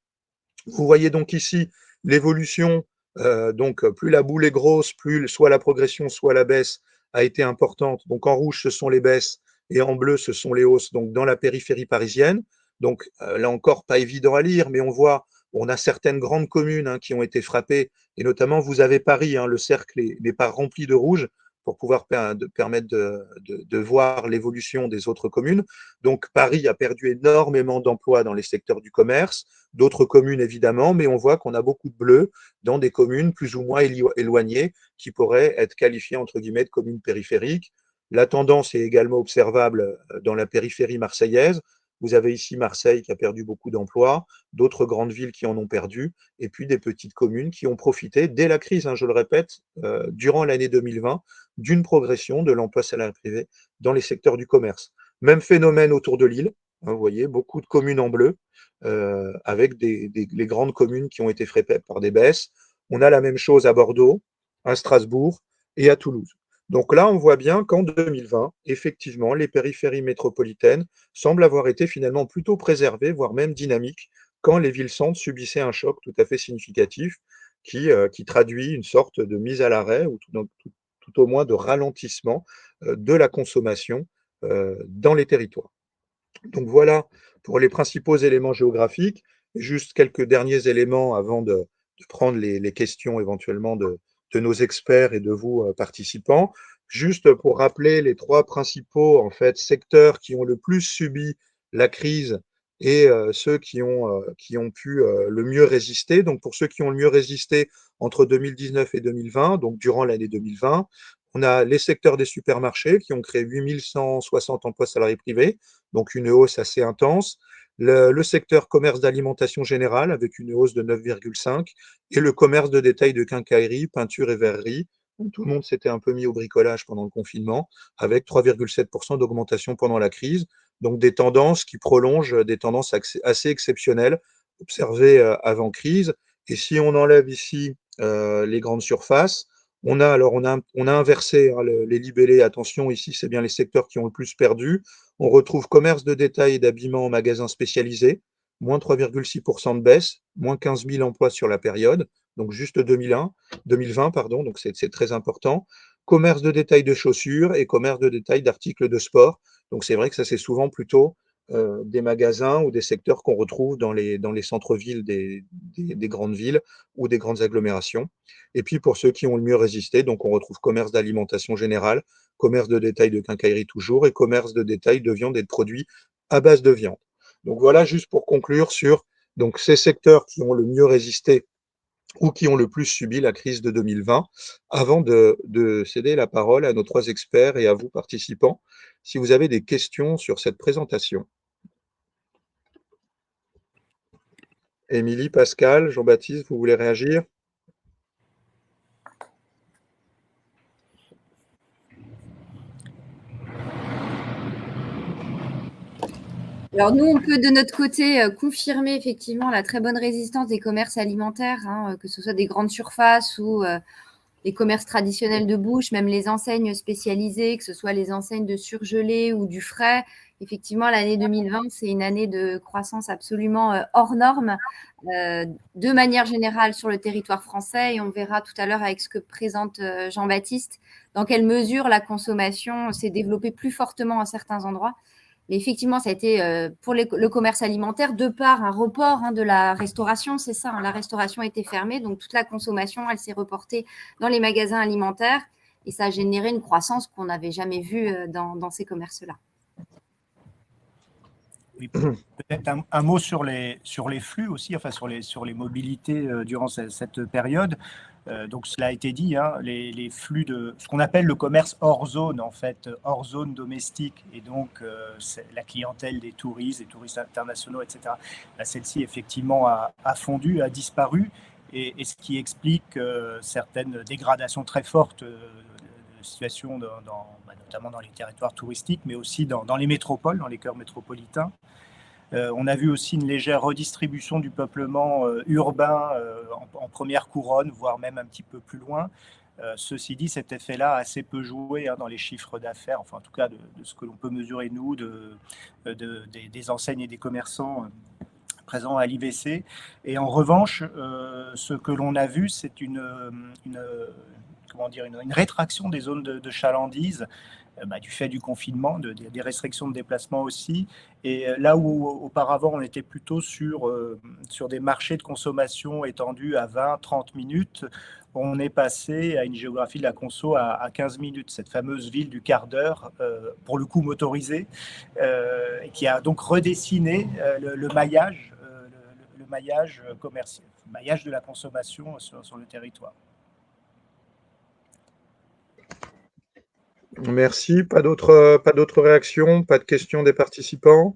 vous voyez donc ici l'évolution, donc plus la boule est grosse, plus soit la progression, soit la baisse a été importante. Donc en rouge, ce sont les baisses et en bleu, ce sont les hausses, donc dans la périphérie parisienne. Donc là encore, pas évident à lire, mais on voit, on a certaines grandes communes qui ont été frappées, et notamment vous avez Paris, le cercle n'est pas rempli de rouge pour pouvoir permettre de voir l'évolution des autres communes. Donc Paris a perdu énormément d'emplois dans les secteurs du commerce, d'autres communes évidemment, mais on voit qu'on a beaucoup de bleus dans des communes plus ou moins éloignées qui pourraient être qualifiées entre guillemets de communes périphériques. La tendance est également observable dans la périphérie marseillaise. Vous avez ici Marseille qui a perdu beaucoup d'emplois, d'autres grandes villes qui en ont perdu, et puis des petites communes qui ont profité, dès la crise, je le répète, durant l'année 2020, d'une progression de l'emploi salarié privé dans les secteurs du commerce. Même phénomène autour de Lille, vous voyez, beaucoup de communes en bleu, avec les grandes communes qui ont été frappées par des baisses. On a la même chose à Bordeaux, à Strasbourg et à Toulouse. Donc là, on voit bien qu'en 2020, effectivement, les périphéries métropolitaines semblent avoir été finalement plutôt préservées, voire même dynamiques, quand les villes-centres subissaient un choc tout à fait significatif qui traduit une sorte de mise à l'arrêt ou tout au moins de ralentissement de la consommation dans les territoires. Donc voilà pour les principaux éléments géographiques. Juste quelques derniers éléments avant de prendre les questions éventuellement de nos experts et de vous participants. Juste pour rappeler les 3 principaux en fait, secteurs qui ont le plus subi la crise et ceux qui ont pu le mieux résister. Donc pour ceux qui ont le mieux résisté entre 2019 et 2020, donc durant l'année 2020, on a les secteurs des supermarchés qui ont créé 8160 emplois salariés privés, donc une hausse assez intense. Le secteur commerce d'alimentation générale avec une hausse de 9,5 et le commerce de détail de quincaillerie, peinture et verrerie. Tout le monde s'était un peu mis au bricolage pendant le confinement avec 3,7% d'augmentation pendant la crise. Donc des tendances qui prolongent des tendances assez exceptionnelles observées avant crise. Et si on enlève ici les grandes surfaces, on a inversé les libellés. Attention, ici, c'est bien les secteurs qui ont le plus perdu. On retrouve commerce de détail et d'habillement en magasins spécialisés, moins 3,6% de baisse, moins 15 000 emplois sur la période, donc juste 2020, pardon, donc c'est très important. Commerce de détail de chaussures et commerce de détail d'articles de sport. Donc c'est vrai que ça, c'est souvent plutôt des magasins ou des secteurs qu'on retrouve dans les centres-villes des grandes villes ou des grandes agglomérations. Et puis pour ceux qui ont le mieux résisté, donc on retrouve commerce d'alimentation générale, commerce de détail de quincaillerie toujours et commerce de détail de viande et de produits à base de viande. Donc voilà, juste pour conclure sur donc, ces secteurs qui ont le mieux résisté ou qui ont le plus subi la crise de 2020, avant de céder la parole à nos 3 experts et à vous participants, si vous avez des questions sur cette présentation. Émilie, Pascal, Jean-Baptiste, vous voulez réagir? Alors nous, on peut de notre côté confirmer effectivement la très bonne résistance des commerces alimentaires, que ce soit des grandes surfaces ou les commerces traditionnels de bouche, même les enseignes spécialisées, que ce soit les enseignes de surgelé ou du frais. Effectivement, l'année 2020, c'est une année de croissance absolument hors norme, de manière générale sur le territoire français. Et on verra tout à l'heure avec ce que présente Jean-Baptiste, dans quelle mesure la consommation s'est développée plus fortement à certains endroits. Mais effectivement, ça a été pour le commerce alimentaire, de par un report de la restauration, c'est ça, la restauration a été fermée, donc toute la consommation, elle s'est reportée dans les magasins alimentaires et ça a généré une croissance qu'on n'avait jamais vue dans ces commerces-là. Oui, peut-être un mot sur les flux aussi, enfin sur les mobilités durant cette période. Donc cela a été dit, les flux de ce qu'on appelle le commerce hors zone, en fait, hors zone domestique, et donc la clientèle des touristes internationaux, etc. Celle-ci effectivement a fondu, a disparu, et ce qui explique certaines dégradations très fortes de situation notamment dans les territoires touristiques, mais aussi dans les métropoles, dans les cœurs métropolitains. On a vu aussi une légère redistribution du peuplement urbain en première couronne, voire même un petit peu plus loin. Ceci dit, cet effet-là a assez peu joué dans les chiffres d'affaires, enfin en tout cas de ce que l'on peut mesurer nous, des enseignes et des commerçants présents à l'IVC. Et en revanche, ce que l'on a vu, c'est une rétraction des zones de chalandise du fait du confinement, des restrictions de déplacement aussi. Et là où auparavant on était plutôt sur des marchés de consommation étendus à 20-30 minutes, on est passé à une géographie de la conso à 15 minutes, cette fameuse ville du quart d'heure, pour le coup motorisée, qui a donc redessiné le maillage, le maillage commercial, le maillage de la consommation sur le territoire. Merci. Pas d'autres réactions, pas de questions des participants?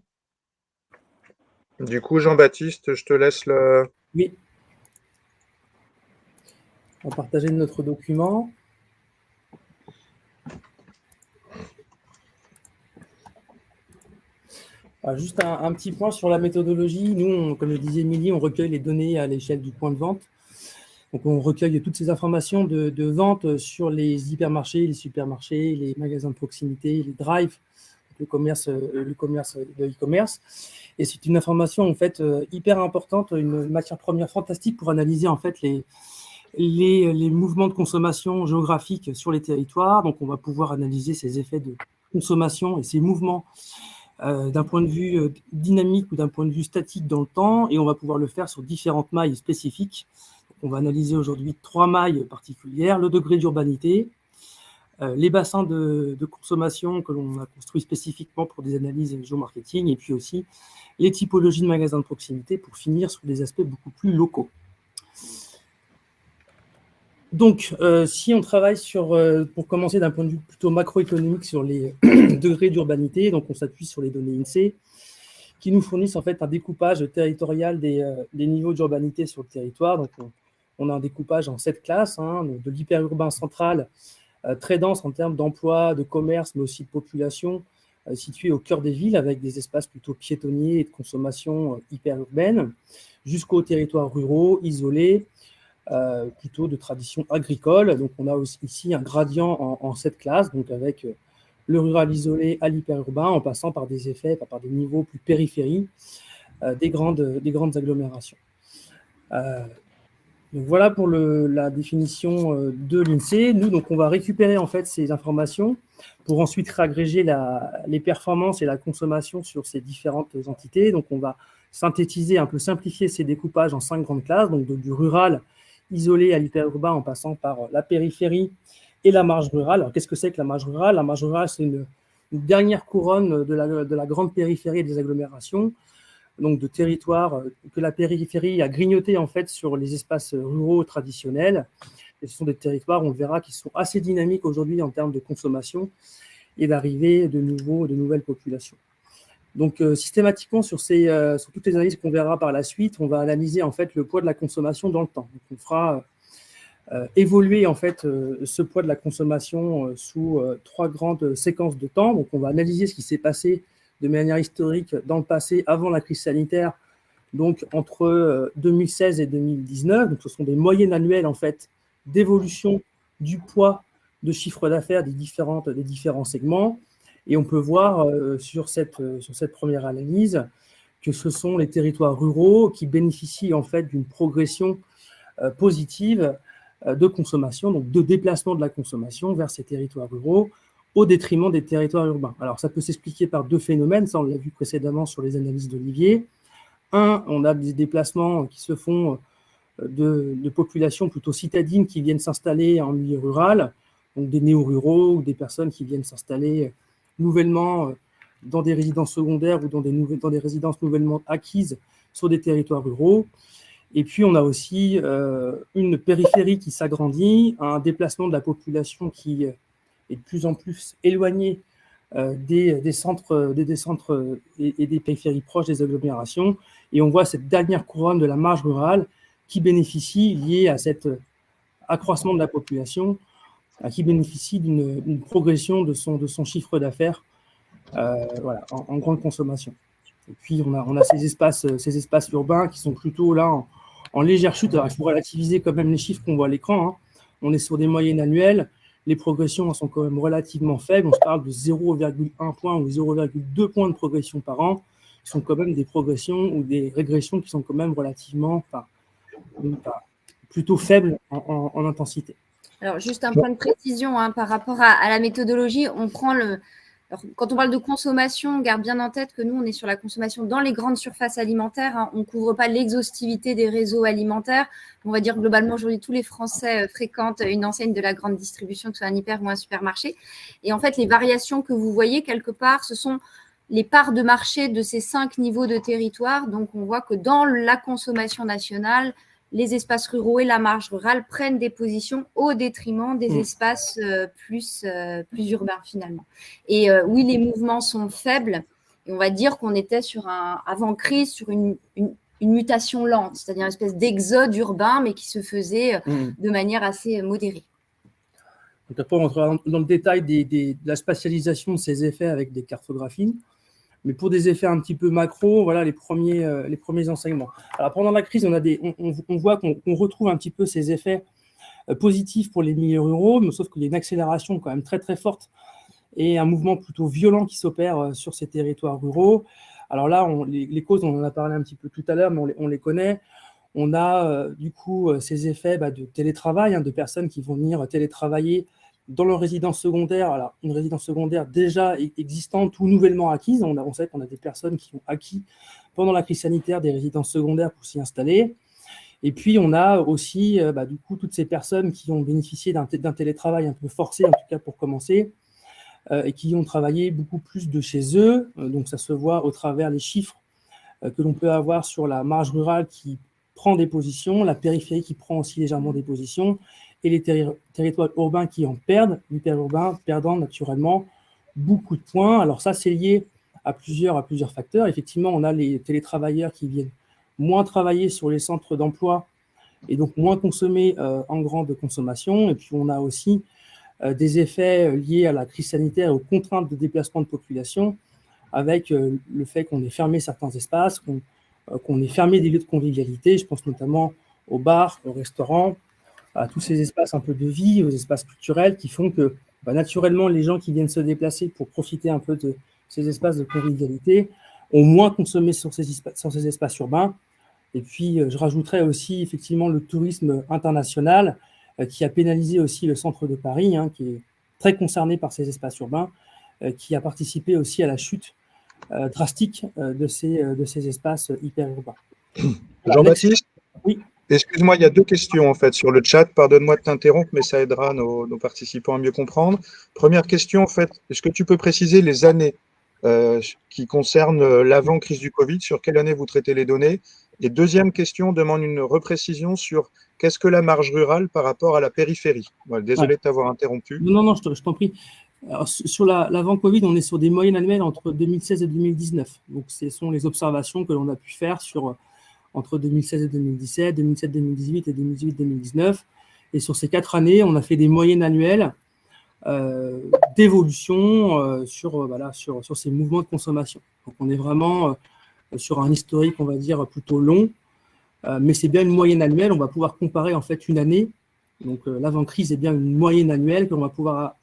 Du coup, Jean-Baptiste, je te laisse le... Oui. On va partager notre document. Juste un petit point sur la méthodologie. Nous, comme le disait Émilie, on recueille les données à l'échelle du point de vente. Donc, on recueille toutes ces informations de vente sur les hypermarchés, les supermarchés, les magasins de proximité, les drives, le commerce de e-commerce. Et c'est une information en fait hyper importante, une matière première fantastique pour analyser en fait les mouvements de consommation géographiques sur les territoires. Donc, on va pouvoir analyser ces effets de consommation et ces mouvements d'un point de vue dynamique ou d'un point de vue statique dans le temps, et on va pouvoir le faire sur différentes mailles spécifiques. On va analyser aujourd'hui 3 mailles particulières: le degré d'urbanité, les bassins de consommation que l'on a construits spécifiquement pour des analyses géomarketing, et puis aussi les typologies de magasins de proximité pour finir sur des aspects beaucoup plus locaux. Donc, si on travaille pour commencer d'un point de vue plutôt macroéconomique sur les degrés d'urbanité, donc on s'appuie sur les données INSEE qui nous fournissent en fait un découpage territorial des niveaux d'urbanité sur le territoire. Donc, on a un découpage en 7 classes, de l'hyperurbain central, très dense en termes d'emploi, de commerce, mais aussi de population, situé au cœur des villes, avec des espaces plutôt piétonniers et de consommation hyperurbaine, jusqu'aux territoires ruraux, isolés, plutôt de tradition agricole. Donc, on a aussi ici un gradient en 7 classes, donc avec le rural isolé à l'hyperurbain, en passant par des effets, par des niveaux plus périphériques des grandes agglomérations. Donc voilà pour la définition de l'INSEE. Nous, donc, on va récupérer en fait ces informations pour ensuite réagréger les performances et la consommation sur ces différentes entités. Donc, on va synthétiser, un peu simplifier ces découpages en 5 grandes classes, donc du rural isolé à l'hyperurbain en passant par la périphérie et la marge rurale. Alors, qu'est-ce que c'est que la marge rurale? La marge rurale, c'est une dernière couronne de la grande périphérie des agglomérations, donc de territoires que la périphérie a grignoté en fait sur les espaces ruraux traditionnels. Et ce sont des territoires, on le verra, qui sont assez dynamiques aujourd'hui en termes de consommation et d'arrivée de nouvelles populations. Donc, systématiquement, sur toutes les analyses qu'on verra par la suite, on va analyser en fait le poids de la consommation dans le temps. Donc, on fera évoluer en fait ce poids de la consommation sous 3 grandes séquences de temps. Donc, on va analyser ce qui s'est passé de manière historique dans le passé, avant la crise sanitaire, donc entre 2016 et 2019. Donc, ce sont des moyennes annuelles en fait d'évolution du poids de chiffre d'affaires des différents segments. Et on peut voir sur cette première analyse que ce sont les territoires ruraux qui bénéficient en fait d'une progression positive de consommation, donc de déplacement de la consommation vers ces territoires ruraux, au détriment des territoires urbains. Alors, ça peut s'expliquer par deux phénomènes, ça on l'a vu précédemment sur les analyses d'Olivier. Un, on a des déplacements qui se font de populations plutôt citadines qui viennent s'installer en milieu rural, donc des néo-ruraux ou des personnes qui viennent s'installer nouvellement dans des résidences secondaires ou dans des résidences nouvellement acquises sur des territoires ruraux. Et puis, on a aussi une périphérie qui s'agrandit, un déplacement de la population qui est de plus en plus éloigné des centres et des périphéries proches des agglomérations. Et on voit cette dernière couronne de la marge rurale qui bénéficie, liée à cet accroissement de la population, qui bénéficie d'une progression de son chiffre d'affaires en grande consommation. Et puis, on a ces espaces urbains qui sont plutôt là en légère chute. Alors, il faut relativiser quand même les chiffres qu'on voit à l'écran, hein. On est sur des moyennes annuelles. Les progressions sont quand même relativement faibles. On se parle de 0,1 point ou 0,2 points de progression par an. Ce sont quand même des progressions ou des régressions qui sont quand même relativement, plutôt faibles en intensité. Alors, juste un point de précision par rapport à la méthodologie. On prend Alors, quand on parle de consommation, on garde bien en tête que nous, on est sur la consommation dans les grandes surfaces alimentaires, hein. On ne couvre pas l'exhaustivité des réseaux alimentaires. On va dire globalement, aujourd'hui, tous les Français fréquentent une enseigne de la grande distribution, que ce soit un hyper ou un supermarché. Et en fait, les variations que vous voyez quelque part, ce sont les parts de marché de ces 5 niveaux de territoire. Donc, on voit que dans la consommation nationale, les espaces ruraux et la marge rurale prennent des positions au détriment des espaces plus urbains finalement. Et oui, les mouvements sont faibles. Et on va dire qu'on était avant crise sur une mutation lente, c'est-à-dire une espèce d'exode urbain, mais qui se faisait de manière assez modérée. Donc après, on rentre dans le détail de la spatialisation de ces effets avec des cartographies. Mais pour des effets un petit peu macro, voilà les premiers enseignements. Alors pendant la crise, on voit qu'on retrouve un petit peu ces effets positifs pour les milieux ruraux, mais sauf qu'il y a une accélération quand même très très forte et un mouvement plutôt violent qui s'opère sur ces territoires ruraux. Alors là, les causes, on en a parlé un petit peu tout à l'heure, mais on les connaît. On a du coup ces effets de télétravail, de personnes qui vont venir télétravailler dans leur résidence secondaire, alors une résidence secondaire déjà existante ou nouvellement acquise. On sait qu'on a des personnes qui ont acquis pendant la crise sanitaire des résidences secondaires pour s'y installer. Et puis, on a aussi du coup toutes ces personnes qui ont bénéficié d'un télétravail un peu forcé, en tout cas pour commencer, et qui ont travaillé beaucoup plus de chez eux. Donc, ça se voit au travers des chiffres que l'on peut avoir sur la marge rurale qui prend des positions, la périphérie qui prend aussi légèrement des positions, et les territoires urbains qui en perdent, l'hyperurbain perdant naturellement beaucoup de points. Alors ça, c'est lié à plusieurs facteurs. Effectivement, on a les télétravailleurs qui viennent moins travailler sur les centres d'emploi et donc moins consommer en grande consommation. Et puis, on a aussi des effets liés à la crise sanitaire et aux contraintes de déplacement de population, avec le fait qu'on ait fermé certains espaces, qu'on ait fermé des lieux de convivialité. Je pense notamment aux bars, aux restaurants, à tous ces espaces un peu de vie, aux espaces culturels qui font que naturellement, les gens qui viennent se déplacer pour profiter un peu de ces espaces de convivialité ont moins consommé sur ces espaces urbains. Et puis, je rajouterais aussi effectivement le tourisme international qui a pénalisé aussi le centre de Paris, qui est très concerné par ces espaces urbains, qui a participé aussi à la chute drastique de ces espaces hyper urbains. Jean-Baptiste ? Oui. Excuse-moi, il y a 2 questions en fait sur le chat. Pardonne-moi de t'interrompre, mais ça aidera nos participants à mieux comprendre. Première question, en fait, est-ce que tu peux préciser les années qui concernent l'avant-crise du Covid, sur quelle année vous traitez les données? Et deuxième question, demande une reprécision sur qu'est-ce que la marge rurale par rapport à la périphérie. Voilà, désolé de t'avoir interrompu. Non, je t'en prie. Alors, sur l'avant-Covid, on est sur des moyennes annuelles entre 2016 et 2019. Donc, ce sont les observations que l'on a pu faire entre 2016 et 2017, 2017-2018 et 2018-2019. Et sur ces 4 années, on a fait des moyennes annuelles d'évolution sur ces mouvements de consommation. Donc, on est vraiment sur un historique, on va dire, plutôt long, mais c'est bien une moyenne annuelle. On va pouvoir comparer en fait une année. Donc, l'avant-crise est bien une moyenne annuelle qu'on va pouvoir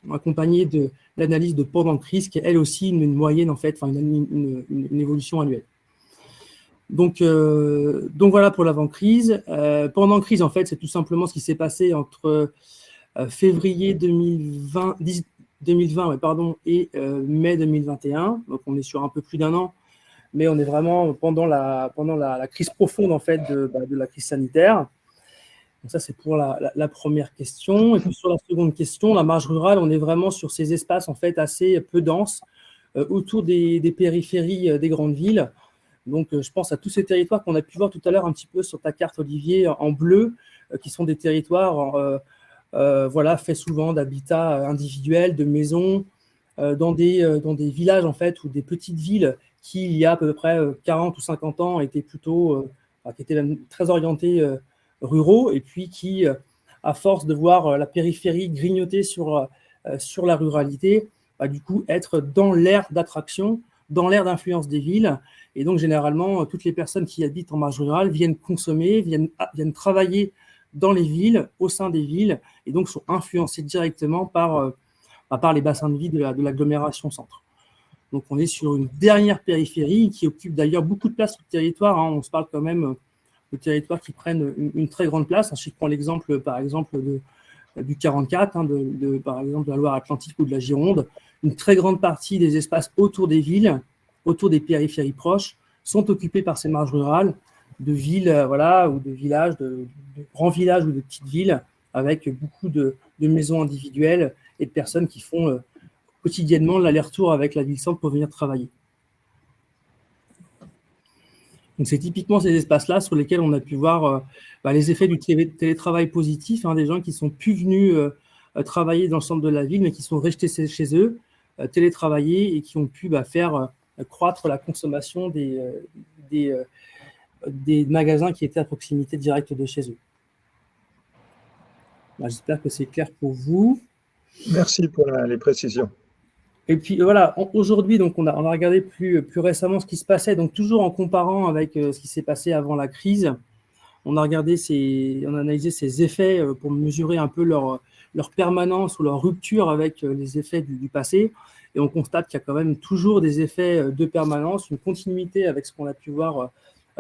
accompagner de l'analyse de pendant-crise, qui est elle aussi une moyenne, en fait, une évolution annuelle. Donc voilà pour l'avant-crise. Pendant crise, en fait, c'est tout simplement ce qui s'est passé entre février 2020 et mai 2021. Donc, on est sur un peu plus d'un an, mais on est vraiment pendant la crise profonde en fait de la crise sanitaire. Donc ça, c'est pour la première question. Et puis sur la seconde question, la marge rurale, on est vraiment sur ces espaces en fait assez peu denses autour des périphéries des grandes villes. Donc, je pense à tous ces territoires qu'on a pu voir tout à l'heure un petit peu sur ta carte, Olivier, en bleu, qui sont des territoires faits souvent d'habitats individuels, de maisons, dans des villages en fait, ou des petites villes qui, il y a à peu près 40 ou 50 ans, étaient qui étaient même très orientés ruraux, et puis qui, à force de voir la périphérie grignoter sur la ruralité, du coup, être dans l'aire d'attraction, dans l'aire d'influence des villes. Et donc, généralement, toutes les personnes qui habitent en marge rurale viennent consommer, viennent travailler dans les villes, au sein des villes, et donc sont influencées directement par les bassins de vie de l'agglomération centre. Donc, on est sur une dernière périphérie qui occupe d'ailleurs beaucoup de place sur le territoire. On se parle quand même de territoires qui prennent une très grande place. Si je prends l'exemple, par exemple, du 44, par exemple de la Loire-Atlantique ou de la Gironde, une très grande partie des espaces autour des villes, autour des périphéries proches, sont occupés par ces marges rurales de villes, ou de villages, de grands villages ou de petites villes, avec beaucoup de maisons individuelles et de personnes qui font quotidiennement l'aller-retour avec la ville-centre pour venir travailler. Donc, c'est typiquement ces espaces-là sur lesquels on a pu voir les effets du télétravail positif, des gens qui sont plus venus travailler dans le centre de la ville, mais qui sont restés chez eux, télétravailler, et qui ont pu faire croître la consommation des magasins qui étaient à proximité directe de chez eux. J'espère que c'est clair pour vous. Merci pour les précisions. Et puis voilà, aujourd'hui, donc on a regardé plus récemment ce qui se passait, donc toujours en comparant avec ce qui s'est passé avant la crise. On a analysé ces effets pour mesurer un peu leur permanence ou leur rupture avec les effets du passé. Et on constate qu'il y a quand même toujours des effets de permanence, une continuité avec ce qu'on a pu voir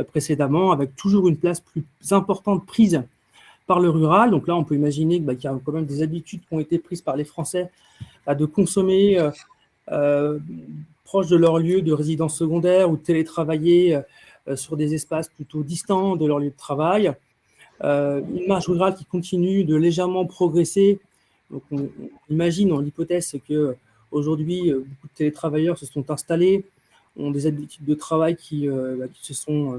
précédemment, avec toujours une place plus importante prise par le rural. Donc là, on peut imaginer qu'il y a quand même des habitudes qui ont été prises par les Français de consommer proche de leur lieu de résidence secondaire ou de télétravailler sur des espaces plutôt distants de leur lieu de travail. Une marge rurale qui continue de légèrement progresser. Donc on imagine, en l'hypothèse, qu'aujourd'hui, beaucoup de télétravailleurs se sont installés, ont des habitudes de travail qui se sont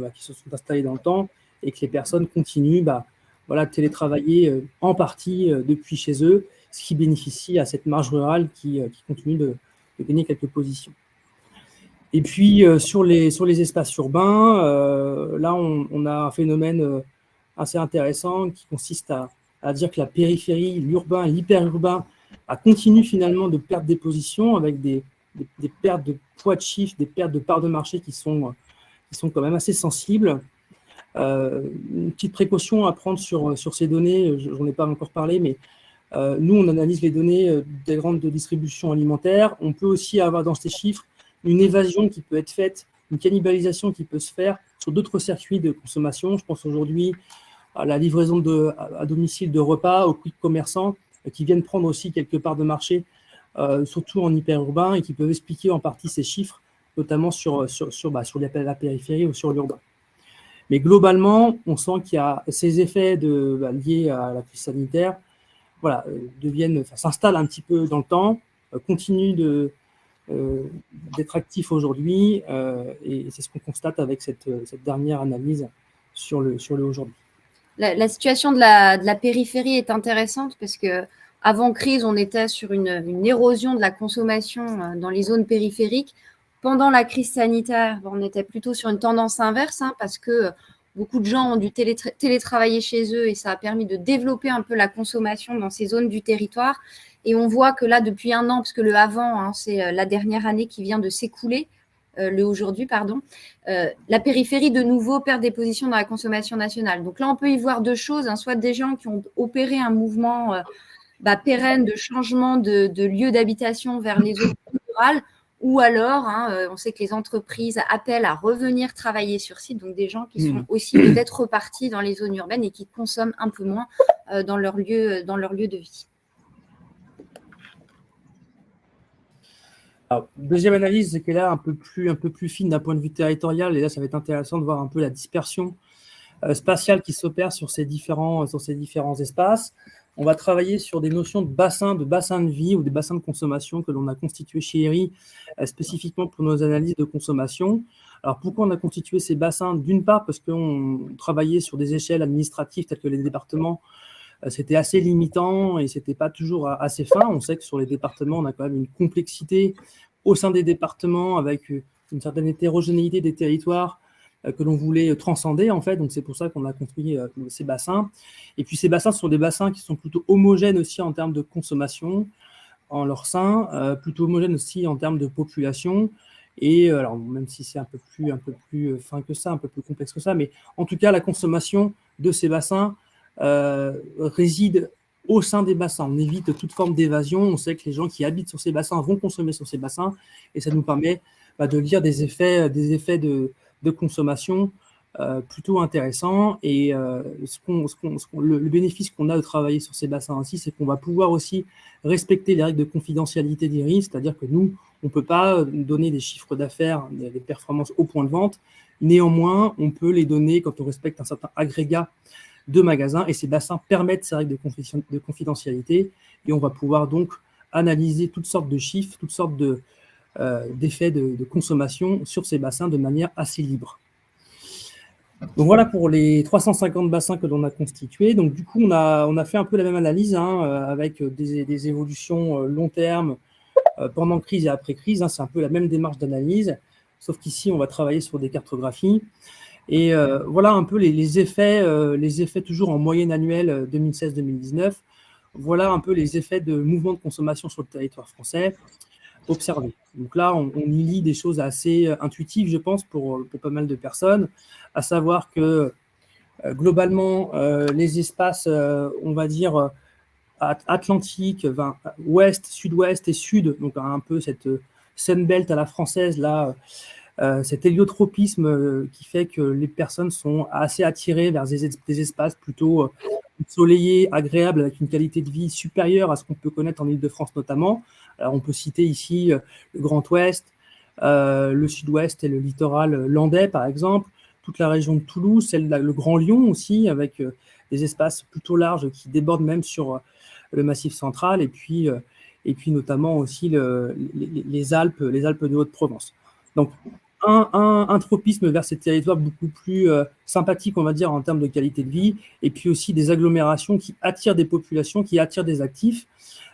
installées dans le temps, et que les personnes continuent de télétravailler en partie depuis chez eux, ce qui bénéficie à cette marge rurale qui continue de gagner quelques positions. Et puis, sur les espaces urbains, là, on a un phénomène assez intéressant qui consiste à dire que la périphérie, l'urbain, l'hyperurbain continue finalement de perdre des positions avec des pertes de poids de chiffre, des pertes de parts de marché qui sont quand même assez sensibles. Une petite précaution à prendre sur ces données, j'en ai pas encore parlé, mais nous, on analyse les données des grandes de distribution alimentaire. On peut aussi avoir dans ces chiffres une évasion qui peut être faite, une cannibalisation qui peut se faire sur d'autres circuits de consommation. Je pense aujourd'hui à la livraison à domicile de repas, aux quick commerçants qui viennent prendre aussi quelques parts de marché, surtout en hyperurbain, et qui peuvent expliquer en partie ces chiffres, notamment sur la périphérie ou sur l'urbain. Mais globalement, on sent qu'il y a ces effets liés à la crise sanitaire s'installent un petit peu dans le temps, continuent d'être actifs aujourd'hui, et c'est ce qu'on constate avec cette dernière analyse sur le aujourd'hui. La situation de la périphérie est intéressante parce que avant crise, on était sur une érosion de la consommation dans les zones périphériques. Pendant la crise sanitaire, on était plutôt sur une tendance inverse, parce que beaucoup de gens ont dû télétravailler chez eux, et ça a permis de développer un peu la consommation dans ces zones du territoire. Et on voit que là, depuis un an, parce que le avant, c'est la dernière année qui vient de s'écouler, le aujourd'hui, pardon, la périphérie de nouveau perd des positions dans la consommation nationale. Donc là, on peut y voir deux choses, soit des gens qui ont opéré un mouvement pérenne de changement de lieu d'habitation vers les zones rurales, ou alors, on sait que les entreprises appellent à revenir travailler sur site, donc des gens qui sont aussi peut-être repartis dans les zones urbaines et qui consomment un peu moins dans leur lieu de vie. Alors, deuxième analyse, c'est qu'elle est là un peu plus fine d'un point de vue territorial, et là, ça va être intéressant de voir un peu la dispersion spatiale qui s'opère sur ces différents espaces. On va travailler sur des notions de bassins de vie ou des bassins de consommation que l'on a constitués chez ERI spécifiquement pour nos analyses de consommation. Alors, pourquoi on a constitué ces bassins? D'une part, parce qu'on travaillait sur des échelles administratives telles que les départements. C'était assez limitant et ce n'était pas toujours assez fin. On sait que sur les départements, on a quand même une complexité au sein des départements avec une certaine hétérogénéité des territoires que l'on voulait transcender, en fait. Donc, c'est pour ça qu'on a construit ces bassins. Et puis, ces bassins sont des bassins qui sont plutôt homogènes aussi en termes de consommation en leur sein, plutôt homogènes aussi en termes de population. Et alors, même si c'est un peu plus fin que ça, un peu plus complexe que ça, mais en tout cas, la consommation de ces bassins réside au sein des bassins. On évite toute forme d'évasion. On sait que les gens qui habitent sur ces bassins vont consommer sur ces bassins et ça nous permet de lire des effets de consommation plutôt intéressants. Et le bénéfice qu'on a de travailler sur ces bassins ainsi, c'est qu'on va pouvoir aussi respecter les règles de confidentialité d'IRI, c'est-à-dire que nous, on ne peut pas donner des chiffres d'affaires, des performances au point de vente. Néanmoins, on peut les donner quand on respecte un certain agrégat de magasins et ces bassins permettent ces règles de confidentialité et on va pouvoir donc analyser toutes sortes de chiffres, toutes sortes d'effets de consommation sur ces bassins de manière assez libre. Donc voilà pour les 350 bassins que l'on a constitués. Donc du coup, on a fait un peu la même analyse avec des évolutions long terme pendant crise et après crise. C'est un peu la même démarche d'analyse, sauf qu'ici, on va travailler sur des cartographies. Et voilà un peu les effets toujours en moyenne annuelle 2016-2019. Voilà un peu les effets de mouvement de consommation sur le territoire français observés. Donc là, on y lit des choses assez intuitives, je pense, pour pas mal de personnes, à savoir que globalement, les espaces, on va dire, Atlantique, ouest, sud-ouest et sud, donc un peu cette Sunbelt à la française, là, cet héliotropisme qui fait que les personnes sont assez attirées vers des espaces plutôt ensoleillés, agréables, avec une qualité de vie supérieure à ce qu'on peut connaître en Île-de-France notamment. Alors, on peut citer ici le Grand Ouest, le Sud-Ouest et le littoral landais, par exemple, toute la région de Toulouse, le Grand Lyon aussi, avec des espaces plutôt larges qui débordent même sur le Massif central, et puis notamment aussi les Alpes de Haute-Provence. Donc, un tropisme vers ces territoires beaucoup plus sympathiques, on va dire, en termes de qualité de vie, et puis aussi des agglomérations qui attirent des populations, qui attirent des actifs.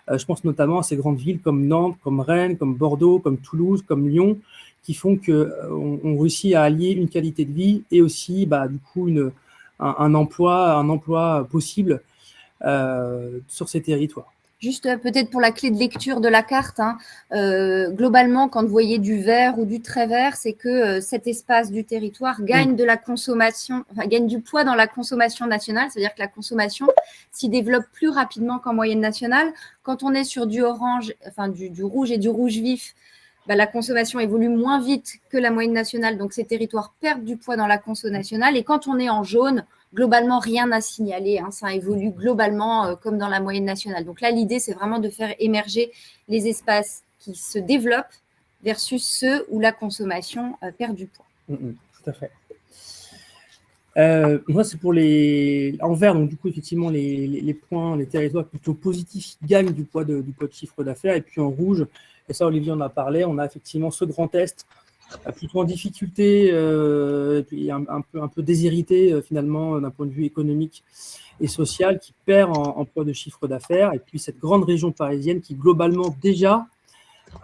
Je pense notamment à ces grandes villes comme Nantes, comme Rennes, comme Bordeaux, comme Toulouse, comme Lyon, qui font qu'on réussit à allier une qualité de vie et aussi, du coup, un emploi possible sur ces territoires. Juste peut-être pour la clé de lecture de la carte, globalement, quand vous voyez du vert ou du très vert, c'est que cet espace du territoire gagne de la consommation, gagne du poids dans la consommation nationale, c'est-à-dire que la consommation s'y développe plus rapidement qu'en moyenne nationale. Quand on est sur du orange, du rouge et du rouge vif, la consommation évolue moins vite que la moyenne nationale, donc ces territoires perdent du poids dans la conso nationale. Et quand on est en jaune, globalement, rien à signaler. Ça évolue globalement comme dans la moyenne nationale. Donc là, l'idée, c'est vraiment de faire émerger les espaces qui se développent versus ceux où la consommation perd du poids. Tout à fait. Moi, c'est pour les en vert, donc du coup, effectivement, les points, les territoires plutôt positifs gagnent du poids de chiffre d'affaires. Et puis en rouge, et ça, Olivier en a parlé, on a effectivement ce Grand Est plutôt en difficulté, et puis un peu déshérité finalement d'un point de vue économique et social, qui perd en poids de chiffre d'affaires, et puis cette grande région parisienne qui globalement déjà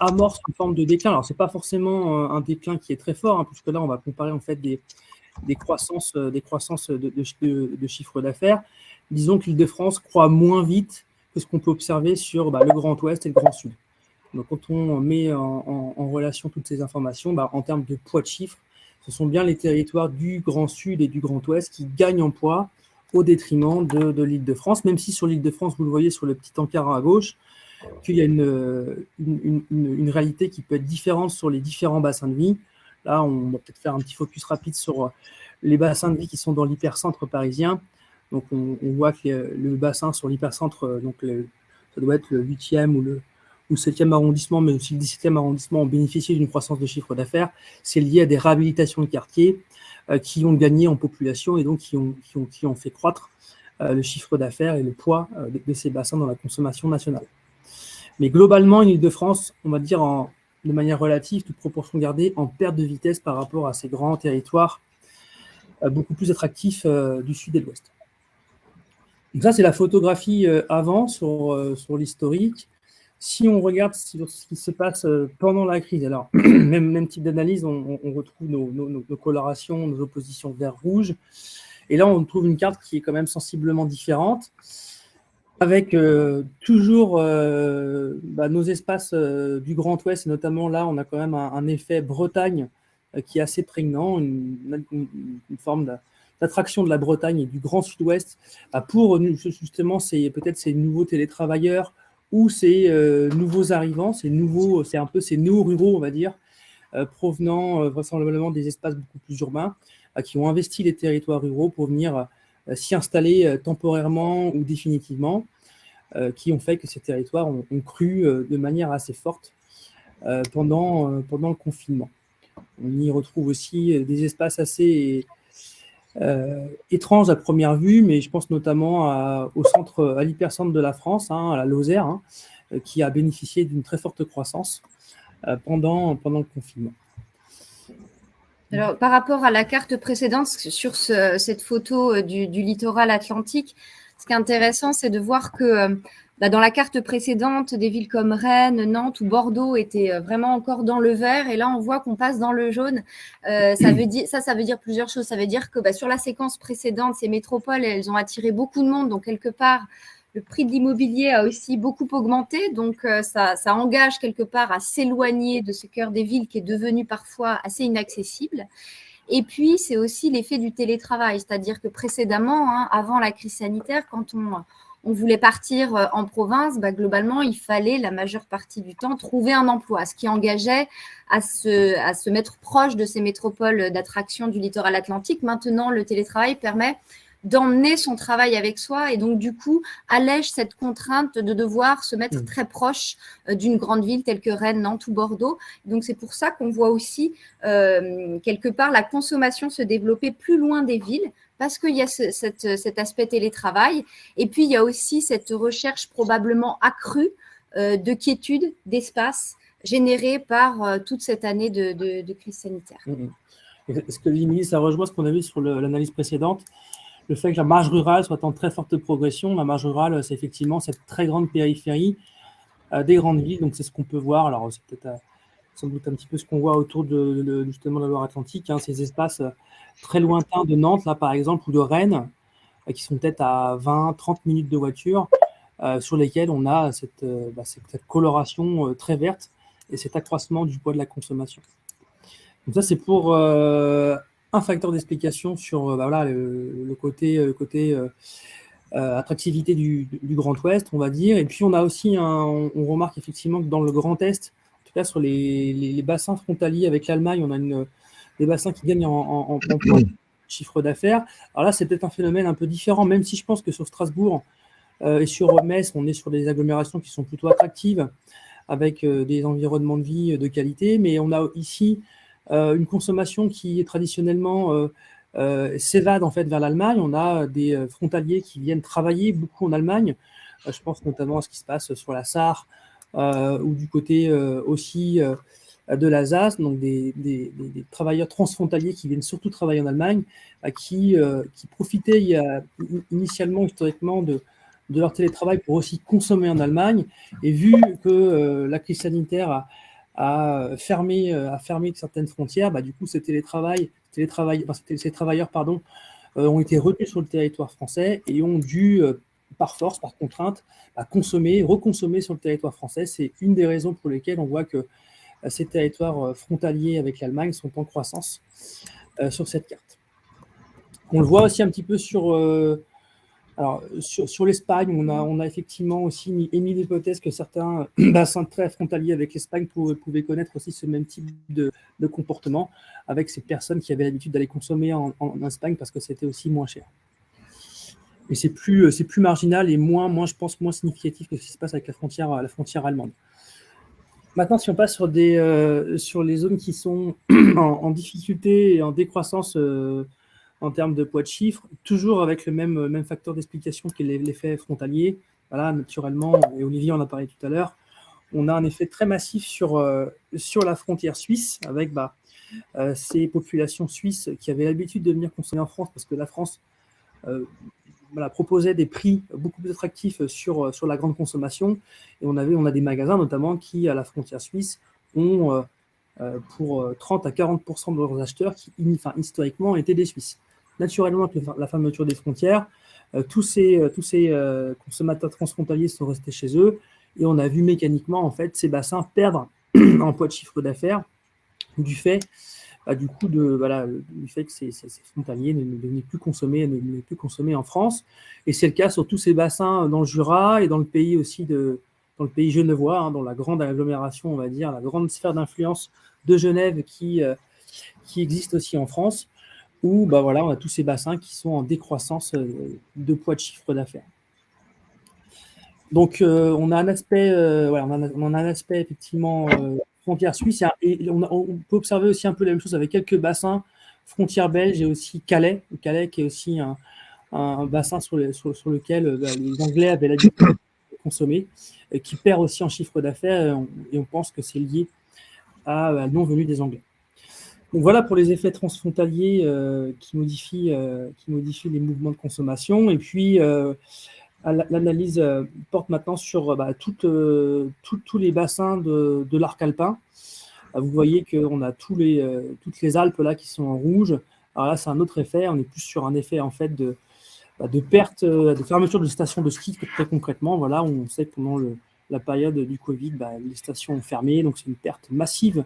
amorce une forme de déclin. Alors c'est pas forcément un déclin qui est très fort, puisque là on va comparer en fait des croissances de chiffre d'affaires. Disons que l'Île-de-France croît moins vite que ce qu'on peut observer sur le Grand Ouest et le Grand Sud. Donc, quand on met en relation toutes ces informations, en termes de poids de chiffre, ce sont bien les territoires du Grand Sud et du Grand Ouest qui gagnent en poids au détriment de l'Île-de-France, même si sur l'Île-de-France, vous le voyez sur le petit encart à gauche, qu'il y a une réalité qui peut être différente sur les différents bassins de vie. Là, on va peut-être faire un petit focus rapide sur les bassins de vie qui sont dans l'hypercentre parisien. Donc, on voit que le bassin sur l'hypercentre, ça doit être le 8e ou le 7e arrondissement, mais aussi le 17e arrondissement ont bénéficié d'une croissance de chiffre d'affaires, c'est lié à des réhabilitations de quartiers qui ont gagné en population et donc qui ont fait croître le chiffre d'affaires et le poids de ces bassins dans la consommation nationale. Mais globalement, en Île-de-France, on va dire de manière relative, toute proportion gardée, en perte de vitesse par rapport à ces grands territoires beaucoup plus attractifs du sud et de l'ouest. Donc ça, c'est la photographie avant sur l'historique. Si on regarde sur ce qui se passe pendant la crise, alors même type d'analyse, on retrouve nos colorations, nos oppositions vert-rouge. Et là, on trouve une carte qui est quand même sensiblement différente, avec toujours nos espaces du Grand Ouest, et notamment là, on a quand même un effet Bretagne qui est assez prégnant, une forme d'attraction de la Bretagne et du Grand Sud-Ouest pour justement peut-être ces nouveaux télétravailleurs ou ces nouveaux arrivants, c'est un peu ces néo-ruraux, on va dire, provenant vraisemblablement des espaces beaucoup plus urbains, qui ont investi les territoires ruraux pour venir s'y installer temporairement ou définitivement, qui ont fait que ces territoires ont cru de manière assez forte pendant le confinement. On y retrouve aussi des espaces assez étranges à première vue, mais je pense notamment à l'hypercentre de la France, à la Lozère, qui a bénéficié d'une très forte croissance pendant le confinement. Alors, par rapport à la carte précédente, sur cette photo du littoral atlantique, ce qui est intéressant, c'est de voir que dans la carte précédente, des villes comme Rennes, Nantes ou Bordeaux étaient vraiment encore dans le vert. Et là, on voit qu'on passe dans le jaune. Ça veut dire plusieurs choses. Ça veut dire que sur la séquence précédente, ces métropoles, elles ont attiré beaucoup de monde. Donc, quelque part, le prix de l'immobilier a aussi beaucoup augmenté. Donc, ça engage quelque part à s'éloigner de ce cœur des villes qui est devenu parfois assez inaccessible. Et puis, c'est aussi l'effet du télétravail. C'est-à-dire que précédemment, avant la crise sanitaire, quand on voulait partir en province, globalement, il fallait la majeure partie du temps trouver un emploi, ce qui engageait à se mettre proche de ces métropoles d'attraction du littoral atlantique. Maintenant, le télétravail permet d'emmener son travail avec soi et donc, du coup, allège cette contrainte de devoir se mettre très proche d'une grande ville telle que Rennes, Nantes ou Bordeaux. Donc, c'est pour ça qu'on voit aussi, quelque part, la consommation se développer plus loin des villes, parce qu'il y a cet aspect télétravail. Et puis, il y a aussi cette recherche probablement accrue de quiétude, d'espace, générée par toute cette année de crise sanitaire. Ce que dit Émilie, ça rejoint ce qu'on a vu sur l'analyse précédente. Le fait que la marge rurale soit en très forte progression. La marge rurale, c'est effectivement cette très grande périphérie des grandes villes. Donc, c'est ce qu'on peut voir. Alors, c'est peut-être sans doute un petit peu ce qu'on voit autour justement de la Loire-Atlantique, ces espaces très lointains de Nantes, là, par exemple, ou de Rennes, qui sont peut-être à 20-30 minutes de voiture, sur lesquels on a cette coloration très verte et cet accroissement du poids de la consommation. Donc ça, c'est pour un facteur d'explication sur le côté attractivité du Grand Ouest, on va dire. Et puis, on a aussi, on remarque effectivement que dans le Grand Est, en tout cas sur les bassins frontaliers avec l'Allemagne, on a des bassins qui gagnent en chiffre d'affaires. Alors là, c'est peut-être un phénomène un peu différent, même si je pense que sur Strasbourg et sur Metz, on est sur des agglomérations qui sont plutôt attractives, avec des environnements de vie de qualité. Mais on a ici une consommation qui traditionnellement s'évade en fait vers l'Allemagne. On a des frontaliers qui viennent travailler beaucoup en Allemagne. Je pense notamment à ce qui se passe sur la Sarre ou du côté aussi de l'Alsace, donc des travailleurs transfrontaliers qui viennent surtout travailler en Allemagne, qui profitaient initialement, historiquement, de leur télétravail pour aussi consommer en Allemagne. Et vu que la crise sanitaire a fermé certaines frontières, du coup, ces travailleurs ont été retenus sur le territoire français et ont dû, par force, par contrainte, reconsommer sur le territoire français. C'est une des raisons pour lesquelles on voit que ces territoires frontaliers avec l'Allemagne sont en croissance sur cette carte. On le voit aussi un petit peu sur l'Espagne. On a effectivement aussi émis l'hypothèse que certains bassins très frontaliers avec l'Espagne pouvaient connaître aussi ce même type de comportement, avec ces personnes qui avaient l'habitude d'aller consommer en Espagne parce que c'était aussi moins cher. Mais c'est plus marginal et moins, je pense, moins significatif que ce qui se passe avec la frontière allemande. Maintenant, si on passe sur les zones qui sont en difficulté et en décroissance en termes de poids de chiffre, toujours avec le même facteur d'explication qui est l'effet frontalier. Voilà, naturellement, et Olivier en a parlé tout à l'heure, on a un effet très massif sur la frontière suisse, avec ces populations suisses qui avaient l'habitude de venir consommer en France, parce que la France proposait des prix beaucoup plus attractifs sur la grande consommation. Et on a des magasins, notamment, qui, à la frontière suisse, ont pour 30 à 40% de leurs acheteurs qui, historiquement, étaient des Suisses. Naturellement, avec la fermeture des frontières, tous ces consommateurs transfrontaliers sont restés chez eux, et on a vu mécaniquement, en fait, ces bassins perdre en poids de chiffre d'affaires du fait du fait que ces frontaliers ne venaient plus consommer en France. Et c'est le cas sur tous ces bassins dans le Jura et dans le pays aussi dans le pays genevois, dans la grande agglomération, on va dire, la grande sphère d'influence de Genève qui existe aussi en France, où on a tous ces bassins qui sont en décroissance de poids de chiffre d'affaires. Donc, on a un aspect, effectivement frontière suisse, et on peut observer aussi un peu la même chose avec quelques bassins frontières belges et aussi Calais qui est aussi un bassin sur lequel les Anglais avaient l'habitude de consommer, qui perd aussi en chiffre d'affaires, et on pense que c'est lié à la non-venue des Anglais. Donc voilà pour les effets transfrontaliers qui modifient les mouvements de consommation. Et puis, l'analyse porte maintenant sur tous les bassins de l'arc alpin. Vous voyez qu'on a toutes les Alpes là qui sont en rouge. Alors là, c'est un autre effet. On est plus sur un effet en fait de perte, de fermeture de stations de ski très concrètement. Voilà, on sait que pendant la période du Covid, les stations ont fermé, donc c'est une perte massive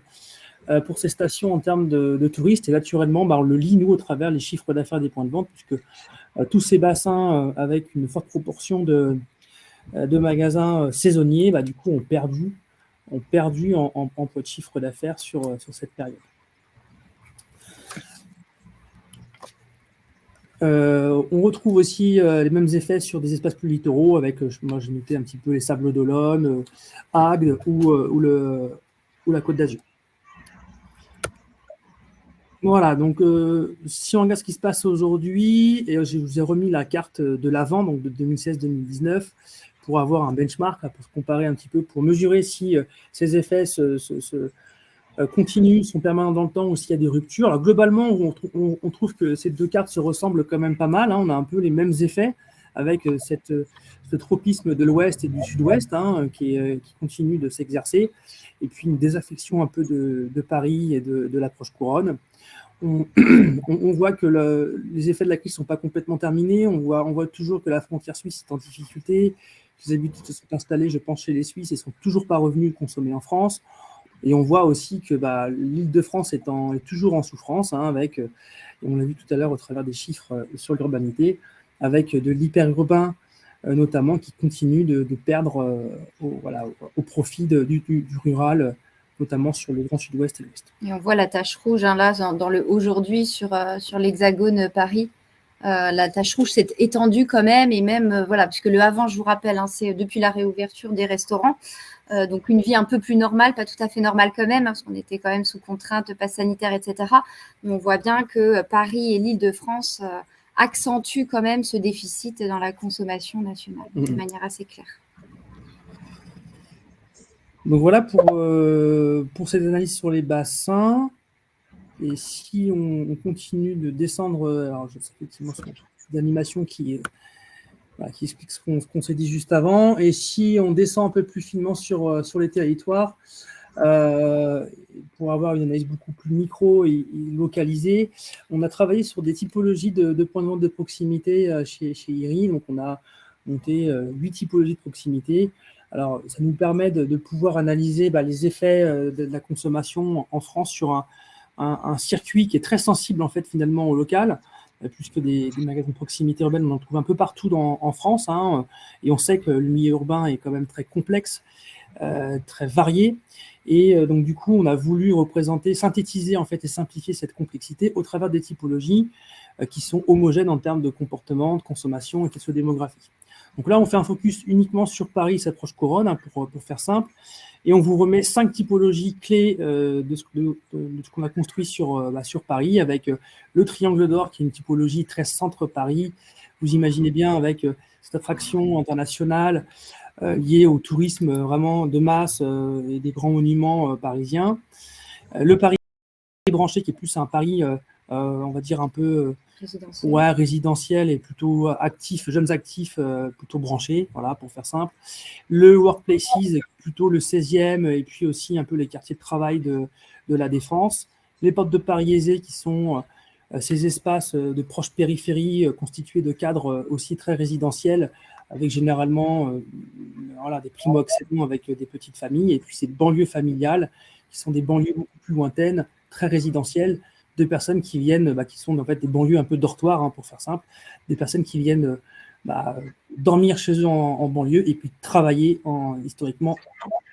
pour ces stations en termes de touristes. Et naturellement, on le lit, nous, au travers les chiffres d'affaires des points de vente, puisque tous ces bassins avec une forte proportion de magasins saisonniers, du coup, ont perdu en poids de chiffre d'affaires sur cette période. On retrouve aussi les mêmes effets sur des espaces plus littoraux, avec, moi j'ai noté un petit peu les Sables d'Olonne, Agde ou la Côte d'Azur. Voilà, donc si on regarde ce qui se passe aujourd'hui, et je vous ai remis la carte de l'avant, donc de 2016-2019, pour avoir un benchmark, pour se comparer un petit peu, pour mesurer si ces effets continuent, sont permanents dans le temps ou s'il y a des ruptures. Alors globalement, on trouve que ces deux cartes se ressemblent quand même pas mal. On a un peu les mêmes effets avec ce tropisme de l'ouest et du sud-ouest qui continue de s'exercer, et puis une désaffection un peu de Paris et de l'approche couronne. On voit que les effets de la crise ne sont pas complètement terminés. On voit toujours que la frontière suisse est en difficulté. Les habitudes se sont installées, je pense, chez les Suisses et ne sont toujours pas revenus consommer en France. Et on voit aussi que l'Île-de-France est toujours en souffrance, avec, on l'a vu tout à l'heure au travers des chiffres sur l'urbanité, avec de l'hyperurbain notamment qui continue de perdre au profit du rural, notamment sur le Grand Sud-Ouest et l'Ouest. Et on voit la tache rouge là dans le aujourd'hui sur l'hexagone Paris. La tache rouge s'est étendue quand même, et même puisque le avant, je vous rappelle, c'est depuis la réouverture des restaurants, donc une vie un peu plus normale, pas tout à fait normale quand même, parce qu'on était quand même sous contrainte, passe sanitaire, etc. Mais on voit bien que Paris et l'Île-de-France accentuent quand même ce déficit dans la consommation nationale de manière assez claire. Donc voilà pour cette analyse sur les bassins. Et si on continue de descendre, alors je sais effectivement c'est une animation qui explique ce qu'on s'est dit juste avant, et si on descend un peu plus finement sur les territoires, pour avoir une analyse beaucoup plus micro et localisée, on a travaillé sur des typologies de points de vente de proximité chez IRI. Donc on a monté 8 typologies de proximité. Alors ça nous permet de pouvoir analyser les effets de la consommation en France sur un circuit qui est très sensible en fait finalement au local, puisque des magasins de proximité urbaine, on en trouve un peu partout en France, et on sait que le milieu urbain est quand même très complexe, très varié, et donc du coup on a voulu synthétiser en fait et simplifier cette complexité au travers des typologies qui sont homogènes en termes de comportement, de consommation et de socio-démographie. Donc là, on fait un focus uniquement sur Paris, cette proche couronne, hein, pour faire simple. Et on vous remet 5 typologies clés de ce qu'on a construit sur Paris, avec le Triangle d'Or, qui est une typologie très centre-Paris. Vous imaginez bien avec cette attraction internationale liée au tourisme vraiment de masse et des grands monuments parisiens. Le Paris branché, qui est plus un Paris, on va dire un peu résidentiel et plutôt actif, jeunes actifs, plutôt branchés, voilà, pour faire simple. Le Workplaces, plutôt le 16e, et puis aussi un peu les quartiers de travail de la Défense. Les portes de Paris aisés, qui sont ces espaces de proche périphérie constitués de cadres aussi très résidentiels, avec généralement des primo-accédants avec des petites familles, et puis ces banlieues familiales, qui sont des banlieues beaucoup plus lointaines, très résidentielles, de personnes qui viennent, qui sont en fait des banlieues un peu dortoirs, hein, pour faire simple, des personnes qui viennent dormir chez eux en banlieue et puis travailler historiquement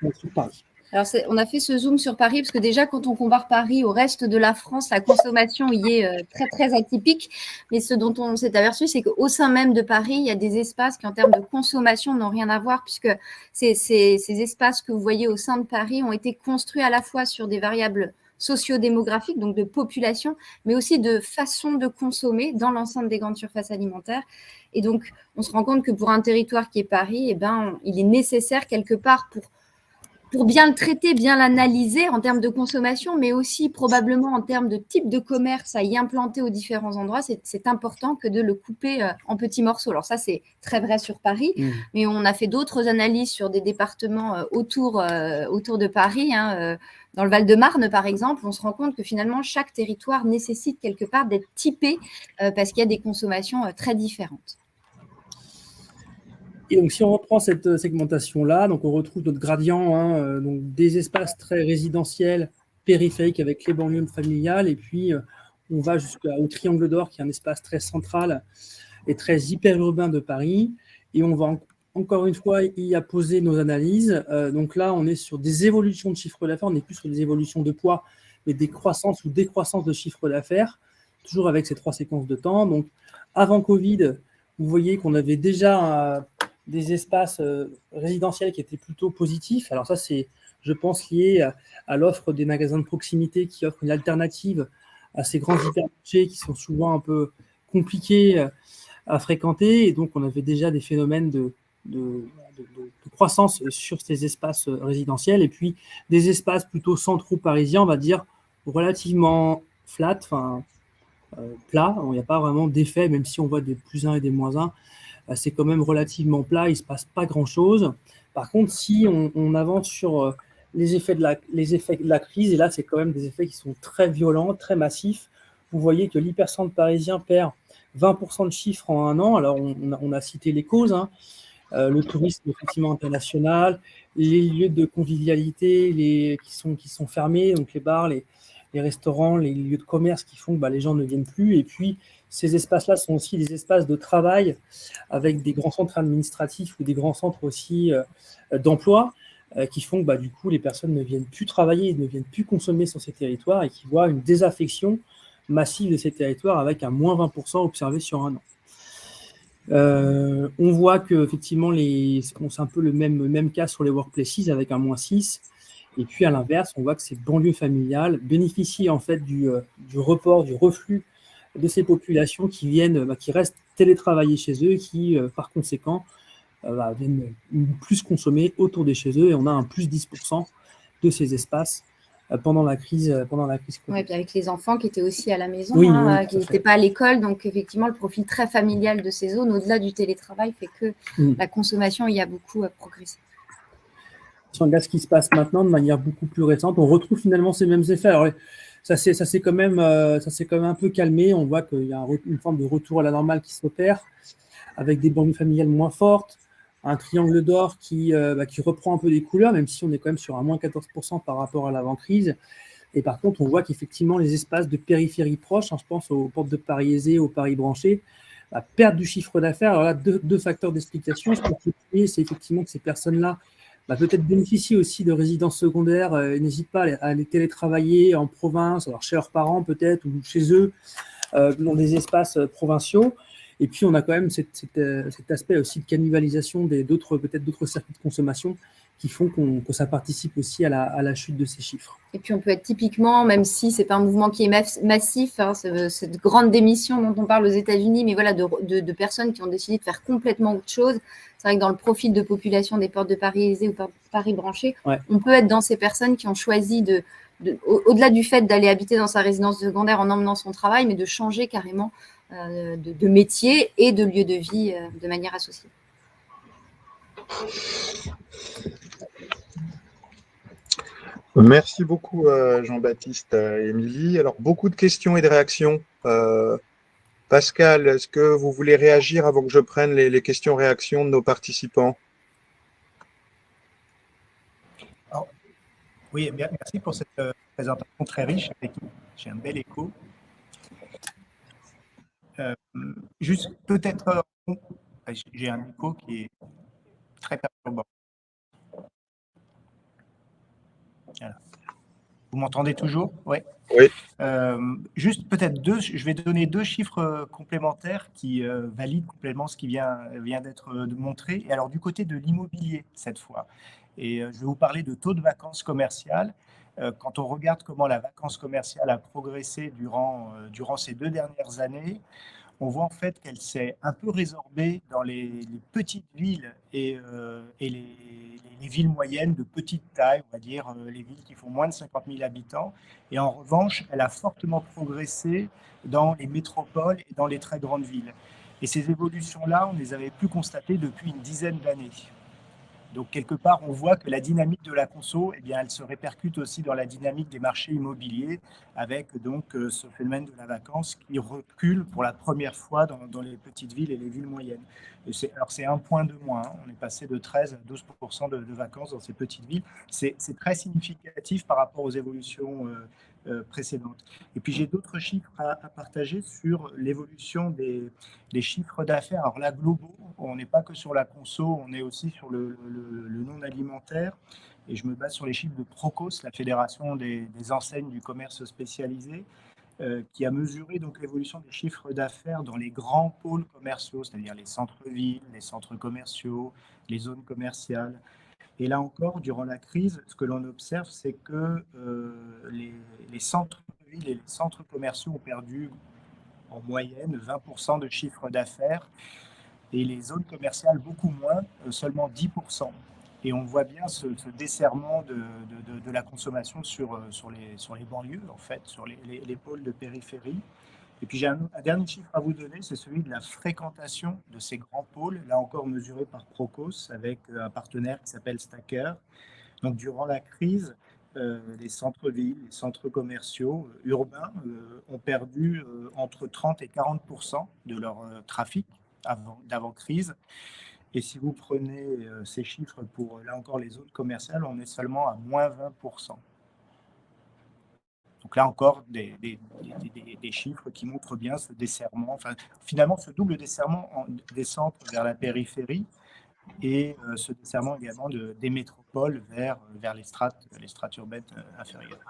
sur Paris. Alors, on a fait ce zoom sur Paris parce que déjà, quand on compare Paris au reste de la France, la consommation y est très, très atypique. Mais ce dont on s'est aperçu, c'est qu'au sein même de Paris, il y a des espaces qui, en termes de consommation, n'ont rien à voir, puisque ces espaces que vous voyez au sein de Paris ont été construits à la fois sur des variables socio-démographiques, donc de population, mais aussi de façon de consommer dans l'ensemble des grandes surfaces alimentaires. Et donc, on se rend compte que pour un territoire qui est Paris, il est nécessaire quelque part pour bien le traiter, bien l'analyser en termes de consommation, mais aussi probablement en termes de type de commerce à y implanter aux différents endroits, c'est important que de le couper en petits morceaux. Alors ça, c'est très vrai sur Paris, mais on a fait d'autres analyses sur des départements autour de Paris, dans le Val-de-Marne, par exemple. On se rend compte que finalement, chaque territoire nécessite quelque part d'être typé parce qu'il y a des consommations très différentes. Et donc, si on reprend cette segmentation-là, donc on retrouve notre gradient, donc des espaces très résidentiels, périphériques avec les banlieues familiales, et puis on va jusqu'au Triangle d'Or, qui est un espace très central et très hyper-urbain de Paris, et on va encore une fois y apposer nos analyses. Donc là, on est sur des évolutions de chiffre d'affaires, on n'est plus sur des évolutions de poids, mais des croissances ou décroissances de chiffre d'affaires, toujours avec ces 3 séquences de temps. Donc, avant Covid, vous voyez qu'on avait déjà des espaces résidentiels qui étaient plutôt positifs. Alors ça, c'est, je pense, lié à l'offre des magasins de proximité qui offrent une alternative à ces grands hypermarchés qui sont souvent un peu compliqués à fréquenter. Et donc, on avait déjà des phénomènes de croissance sur ces espaces résidentiels. Et puis, des espaces plutôt centraux parisiens, on va dire, relativement flat, plat. Il n'y a pas vraiment d'effet, même si on voit des plus 1 et des moins 1. C'est quand même relativement plat, il ne se passe pas grand-chose. Par contre, si on avance sur les effets de la crise, et là, c'est quand même des effets qui sont très violents, très massifs. Vous voyez que l'hypercentre parisien perd 20% de chiffres en 1 an. Alors, on a cité les causes, le tourisme effectivement international, les lieux de convivialité qui sont fermés, donc les bars, les restaurants, les lieux de commerce qui font que les gens ne viennent plus. Et puis, ces espaces-là sont aussi des espaces de travail avec des grands centres administratifs ou des grands centres aussi d'emploi qui font que du coup, les personnes ne viennent plus travailler, ne viennent plus consommer sur ces territoires et qui voient une désaffection massive de ces territoires avec un moins 20% observé sur 1 an. On voit qu'effectivement, c'est un peu le même cas sur les workplaces avec un moins 6. Et puis, à l'inverse, on voit que ces banlieues familiales bénéficient en fait du report, du reflux de ces populations qui viennent, qui restent télétravailler chez eux et qui, par conséquent, viennent plus consommer autour de chez eux. Et on a un plus 10% de ces espaces pendant la crise. Oui, puis avec les enfants qui étaient aussi à la maison, oui, qui n'étaient pas à l'école. Donc, effectivement, le profil très familial de ces zones, au-delà du télétravail, fait que la consommation y a beaucoup progressé. Si on regarde ce qui se passe maintenant de manière beaucoup plus récente, on retrouve finalement ces mêmes effets. Alors, ça s'est quand même un peu calmé. On voit qu'il y a une forme de retour à la normale qui s'opère, avec des banlieues familiales moins fortes, un triangle d'or qui reprend un peu des couleurs, même si on est quand même sur un moins 14% par rapport à l'avant-crise. Et par contre, on voit qu'effectivement, les espaces de périphérie proches, je pense aux portes de Paris aisés, aux Paris branchés, perdent du chiffre d'affaires. Alors là, deux facteurs d'explication. Le premier, c'est effectivement que ces personnes-là peut-être bénéficient aussi de résidences secondaires, n'hésitent pas à aller télétravailler en province, alors chez leurs parents peut-être, ou chez eux, dans des espaces provinciaux. Et puis, on a quand même cet aspect aussi de cannibalisation peut-être d'autres circuits de consommation qui font que ça participe aussi à la chute de ces chiffres. Et puis, on peut être typiquement, même si ce n'est pas un mouvement qui est massif, hein, cette grande démission dont on parle aux États-Unis, mais voilà, de personnes qui ont décidé de faire complètement autre chose. C'est vrai que dans le profil de population des portes de Paris-Élysée ou Paris branché, on peut être dans ces personnes qui ont choisi au-delà du fait d'aller habiter dans sa résidence secondaire en emmenant son travail, mais de changer carrément de métier et de lieu de vie de manière associée. Merci beaucoup Jean-Baptiste et Émilie. Alors, beaucoup de questions et de réactions. Pascal, est-ce que vous voulez réagir avant que je prenne les questions-réactions de nos participants? Oui, merci pour cette présentation très riche. J'ai un bel écho. Juste peut-être, j'ai un écho qui est très perturbant. Voilà. Vous m'entendez toujours? Oui. Oui. Juste peut-être je vais donner 2 chiffres complémentaires qui valident complètement ce qui vient d'être montré. Et alors du côté de l'immobilier cette fois. Et je vais vous parler de taux de vacances commerciales. Quand on regarde comment la vacance commerciale a progressé durant ces 2 dernières années, on voit en fait qu'elle s'est un peu résorbée dans les petites villes et les villes moyennes de petite taille, on va dire les villes qui font moins de 50 000 habitants. Et en revanche, elle a fortement progressé dans les métropoles et dans les très grandes villes. Et ces évolutions-là, on les avait pu constater depuis une dizaine d'années. Donc, quelque part, on voit que la dynamique de la conso, eh bien, elle se répercute aussi dans la dynamique des marchés immobiliers, avec donc ce phénomène de la vacance qui recule pour la première fois dans les petites villes et les villes moyennes. Alors, c'est un point de moins. On est passé de 13 à 12% de vacances dans ces petites villes. C'est très significatif par rapport aux évolutions précédentes. Et puis, j'ai d'autres chiffres à partager sur l'évolution des chiffres d'affaires. Alors là, globaux, on n'est pas que sur la conso, on est aussi sur le non alimentaire. Et je me base sur les chiffres de Procos, la fédération des enseignes du commerce spécialisé, qui a mesuré donc l'évolution des chiffres d'affaires dans les grands pôles commerciaux, c'est-à-dire les centres-villes, les centres commerciaux, les zones commerciales. Et là encore, durant la crise, ce que l'on observe, c'est que les centres-villes et les centres commerciaux ont perdu en moyenne 20% de chiffre d'affaires et les zones commerciales beaucoup moins, seulement 10%. Et on voit bien ce desserrement de la consommation sur les banlieues, en fait, sur les pôles de périphérie. Et puis j'ai un dernier chiffre à vous donner, c'est celui de la fréquentation de ces grands pôles, là encore mesuré par Procos avec un partenaire qui s'appelle Stacker. Donc durant la crise, les centres-villes, les centres commerciaux urbains ont perdu entre 30 et 40% de leur trafic d'avant-crise. Et si vous prenez ces chiffres pour, là encore, les zones commerciales, on est seulement à moins 20%. Donc là encore, des chiffres qui montrent bien ce desserrement, enfin, finalement ce double desserrement des centres vers la périphérie et ce desserrement également des métropoles vers les strates urbaines inférieures.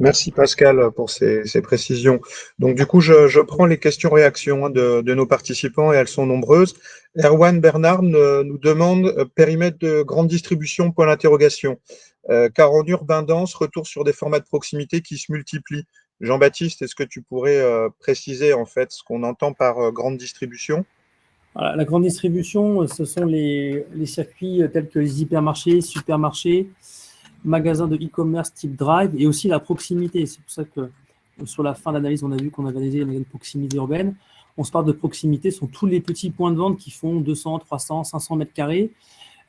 Merci Pascal pour ces précisions. Donc du coup, je prends les questions-réactions de nos participants et elles sont nombreuses. Erwan Bernard nous demande périmètre de grande distribution, point d'interrogation. Car en urbain dense, retour sur des formats de proximité qui se multiplient. Jean-Baptiste, est-ce que tu pourrais préciser en fait ce qu'on entend par grande distribution? Voilà, la grande distribution, ce sont les circuits tels que les hypermarchés, supermarchés, magasins de e-commerce type drive et aussi la proximité. C'est pour ça que sur la fin de l'analyse, on a vu qu'on avait analysé les magasins de proximité urbaine. On se parle de proximité, ce sont tous les petits points de vente qui font 200, 300, 500 mètres carrés,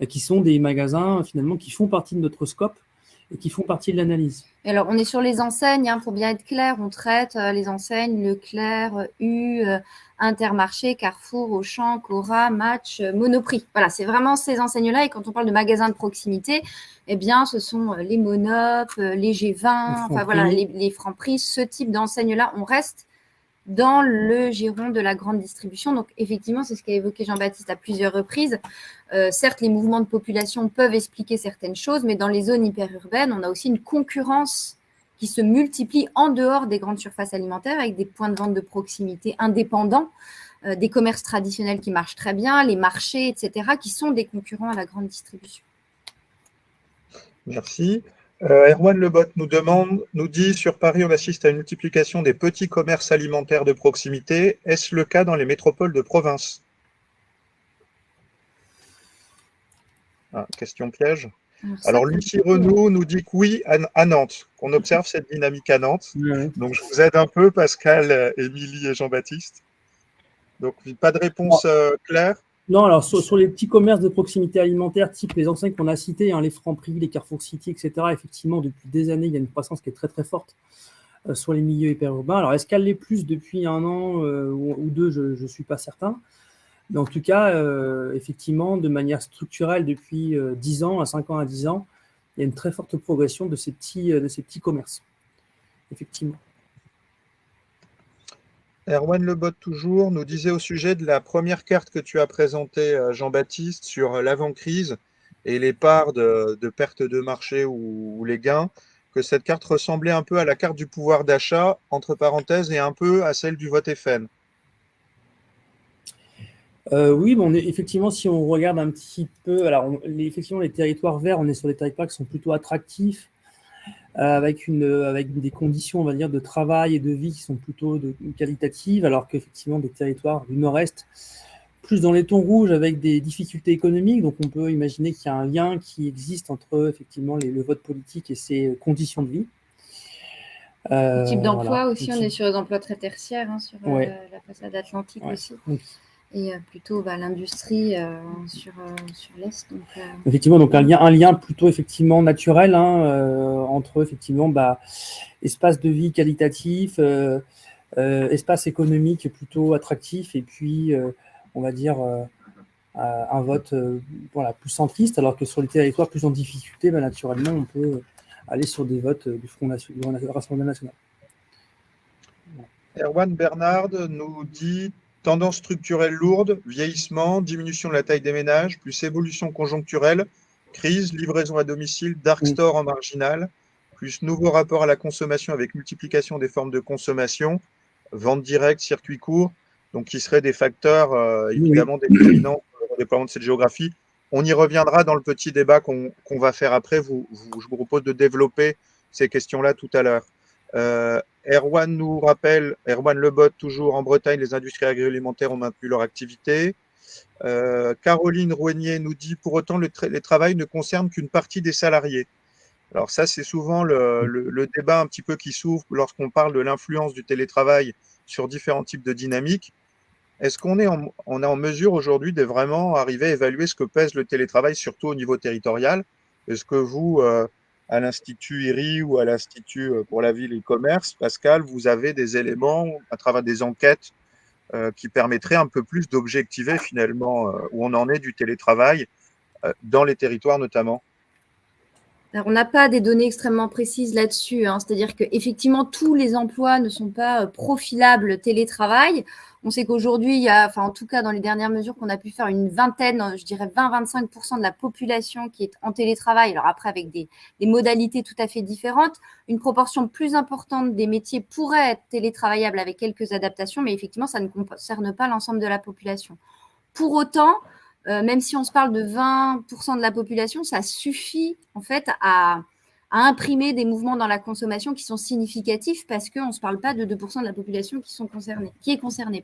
qui sont des magasins finalement qui font partie de notre scope et qui font partie de l'analyse. Alors, on est sur les enseignes, hein, pour bien être clair, on traite les enseignes Leclerc, U, Intermarché, Carrefour, Auchan, Cora, Match, Monoprix. Voilà, c'est vraiment ces enseignes-là. Et quand on parle de magasins de proximité, eh bien, ce sont les Monop, les G20, enfin voilà, les Franprix, ce type d'enseignes-là. On reste dans le giron de la grande distribution. Donc, effectivement, c'est ce qu'a évoqué Jean-Baptiste à plusieurs reprises. Certes, les mouvements de population peuvent expliquer certaines choses, mais dans les zones hyperurbaines, on a aussi une concurrence qui se multiplient en dehors des grandes surfaces alimentaires avec des points de vente de proximité indépendants, des commerces traditionnels qui marchent très bien, les marchés, etc., qui sont des concurrents à la grande distribution. Merci. Erwan Lebot nous dit, sur Paris, on assiste à une multiplication des petits commerces alimentaires de proximité. Est-ce le cas dans les métropoles de province? Question piège. Alors, Lucie Renaud nous dit que oui, à Nantes, qu'on observe cette dynamique à Nantes. Ouais. Donc, je vous aide un peu, Pascal, Émilie et Jean-Baptiste. Donc, pas de réponse claire. Non, alors sur les petits commerces de proximité alimentaire, type les enseignes qu'on a citées, les Franprix, les Carrefour City, etc., effectivement, depuis des années, il y a une croissance qui est très, très forte sur les milieux hyper-urbains. Alors, est-ce qu'elle l'est plus depuis un an ou deux? Je ne suis pas certain. Mais en tout cas, effectivement, de manière structurelle, depuis 10 ans, à 5 ans à 10 ans, il y a une très forte progression de ces petits commerces. Effectivement. Erwan Lebot, toujours, nous disait au sujet de la première carte que tu as présentée, Jean-Baptiste, sur l'avant-crise et les parts de perte de marché ou les gains, que cette carte ressemblait un peu à la carte du pouvoir d'achat, entre parenthèses, et un peu à celle du vote FN. Oui, bon, effectivement, si on regarde un petit peu, alors effectivement, les territoires verts, on est sur des territoires qui sont plutôt attractifs, avec des conditions, on va dire, de travail et de vie qui sont plutôt qualitatives, alors qu'effectivement, des territoires du nord-est, plus dans les tons rouges, avec des difficultés économiques. Donc, on peut imaginer qu'il y a un lien qui existe entre, effectivement, le vote politique et ses conditions de vie. Le type d'emploi voilà. aussi, on est sur les emplois très tertiaires, sur la façade atlantique aussi. Donc, et plutôt l'industrie sur l'Est. Effectivement, donc un lien plutôt effectivement naturel entre effectivement espace de vie qualitatif, espace économique plutôt attractif et puis on va dire un vote plus centriste, alors que sur les territoires plus en difficulté, naturellement on peut aller sur des votes du Front National, du Rassemblement National. Erwan Bernard nous dit tendance structurelle lourde, vieillissement, diminution de la taille des ménages, plus évolution conjoncturelle, crise, livraison à domicile, dark store en marginal, plus nouveau rapport à la consommation avec multiplication des formes de consommation, vente directe, circuit court, donc qui seraient des facteurs évidemment déterminants pour le déploiement de cette géographie. On y reviendra dans le petit débat qu'on va faire après. Je vous propose de développer ces questions-là tout à l'heure. Erwan nous rappelle, Erwan Lebot, toujours en Bretagne, les industries agroalimentaires ont maintenu leur activité. Caroline Rouenier nous dit, pour autant, le travail ne concerne qu'une partie des salariés. Alors ça, c'est souvent le débat un petit peu qui s'ouvre lorsqu'on parle de l'influence du télétravail sur différents types de dynamiques. Est-ce qu'on est en mesure aujourd'hui de vraiment arriver à évaluer ce que pèse le télétravail, surtout au niveau territorial? Est-ce que vous, à l'Institut IRI ou à l'Institut pour la ville et le commerce, Pascal, vous avez des éléments à travers des enquêtes qui permettraient un peu plus d'objectiver finalement où on en est du télétravail dans les territoires notamment? Alors, on n'a pas des données extrêmement précises là-dessus, c'est-à-dire qu'effectivement, tous les emplois ne sont pas profilables télétravail. On sait qu'aujourd'hui, il y a, en tout cas dans les dernières mesures qu'on a pu faire, une vingtaine, je dirais 20-25% de la population qui est en télétravail, alors après avec des modalités tout à fait différentes. Une proportion plus importante des métiers pourrait être télétravaillables avec quelques adaptations, mais effectivement, ça ne concerne pas l'ensemble de la population. Pour autant, même si on se parle de 20% de la population, ça suffit en fait à imprimer des mouvements dans la consommation qui sont significatifs parce qu'on ne se parle pas de 2% de la population qui est concernée.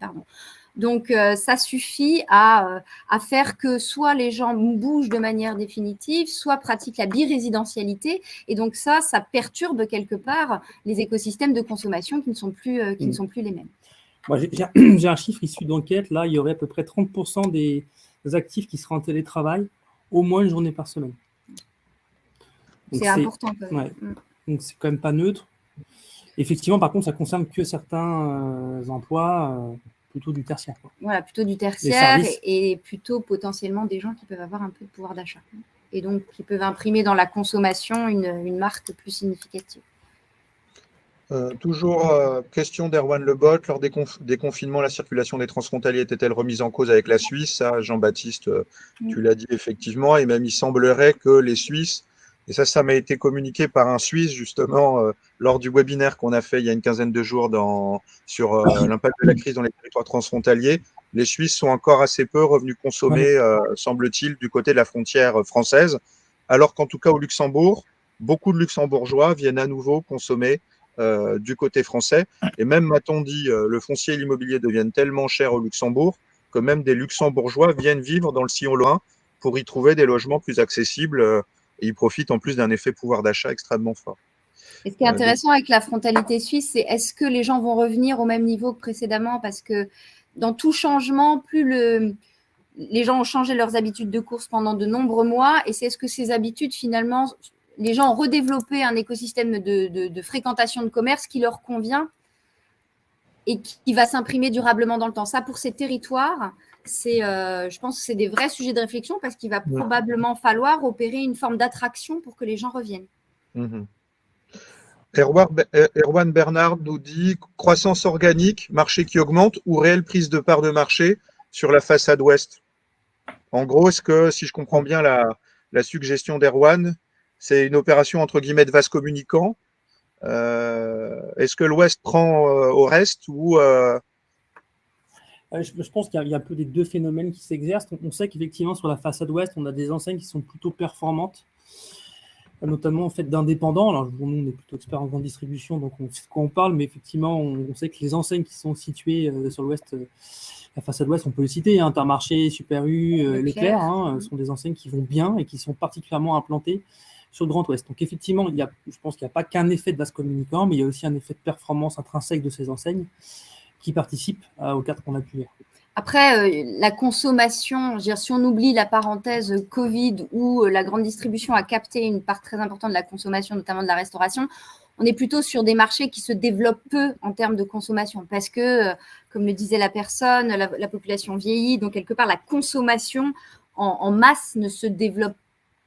Donc, ça suffit à faire que soit les gens bougent de manière définitive, soit pratiquent la birésidentialité. Et donc, ça perturbe quelque part les écosystèmes de consommation qui ne sont plus les mêmes. Moi, j'ai un chiffre issu d'enquête. Là, il y aurait à peu près 30% des actifs qui seraient en télétravail au moins une journée par semaine. C'est important. Ouais. Donc, c'est quand même pas neutre. Effectivement, par contre, ça concerne que certains emplois plutôt du tertiaire. Voilà, plutôt du tertiaire et plutôt potentiellement des gens qui peuvent avoir un peu de pouvoir d'achat. Et donc, qui peuvent imprimer dans la consommation une marque plus significative. Toujours question d'Erwan Lebot. Lors des confinements, la circulation des transfrontaliers était-elle remise en cause avec la Suisse? Ça, Jean-Baptiste, tu l'as dit effectivement. Et même il semblerait que les Suisses Et ça m'a été communiqué par un Suisse, justement, lors du webinaire qu'on a fait il y a une quinzaine de jours sur l'impact de la crise dans les territoires transfrontaliers. Les Suisses sont encore assez peu revenus consommer, semble-t-il, du côté de la frontière française, alors qu'en tout cas au Luxembourg, beaucoup de Luxembourgeois viennent à nouveau consommer du côté français. Et même, m'a-t-on dit, le foncier et l'immobilier deviennent tellement chers au Luxembourg que même des Luxembourgeois viennent vivre dans le sillon lorrain pour y trouver des logements plus accessibles. Et ils profitent en plus d'un effet pouvoir d'achat extrêmement fort. Et ce qui est intéressant avec la frontalité suisse, c'est est-ce que les gens vont revenir au même niveau que précédemment? Parce que dans tout changement, les gens ont changé leurs habitudes de course pendant de nombreux mois. Et c'est est-ce que ces habitudes, finalement, les gens ont redéveloppé un écosystème de fréquentation de commerce qui leur convient et qui va s'imprimer durablement dans le temps. Ça, pour ces territoires, je pense que c'est des vrais sujets de réflexion parce qu'il va probablement falloir opérer une forme d'attraction pour que les gens reviennent. Erwan Bernard nous dit croissance organique, marché qui augmente ou réelle prise de part de marché sur la façade ouest. En gros, est-ce que, si je comprends bien la suggestion d'Erwan, c'est une opération entre guillemets de vase communicant? Est-ce que l'ouest prend au reste ou Je pense qu'il y a un peu les deux phénomènes qui s'exercent. On sait qu'effectivement, sur la façade ouest, on a des enseignes qui sont plutôt performantes, notamment en fait d'indépendants. Alors, nous, on est plutôt experts en grande distribution, donc on sait de quoi on parle, mais effectivement, on sait que les enseignes qui sont situées sur l'ouest, la façade ouest, on peut le citer, Intermarché, Super U, Leclerc, sont des enseignes qui vont bien et qui sont particulièrement implantées sur le Grand Ouest. Donc, effectivement, je pense qu'il n'y a pas qu'un effet de vase communicant, mais il y a aussi un effet de performance intrinsèque de ces enseignes qui participent au cadre qu'on a pu lire. Après, la consommation, je veux dire, si on oublie la parenthèse Covid où la grande distribution a capté une part très importante de la consommation, notamment de la restauration, on est plutôt sur des marchés qui se développent peu en termes de consommation parce que, comme le disait la personne, la population vieillit, donc quelque part la consommation en masse ne se développe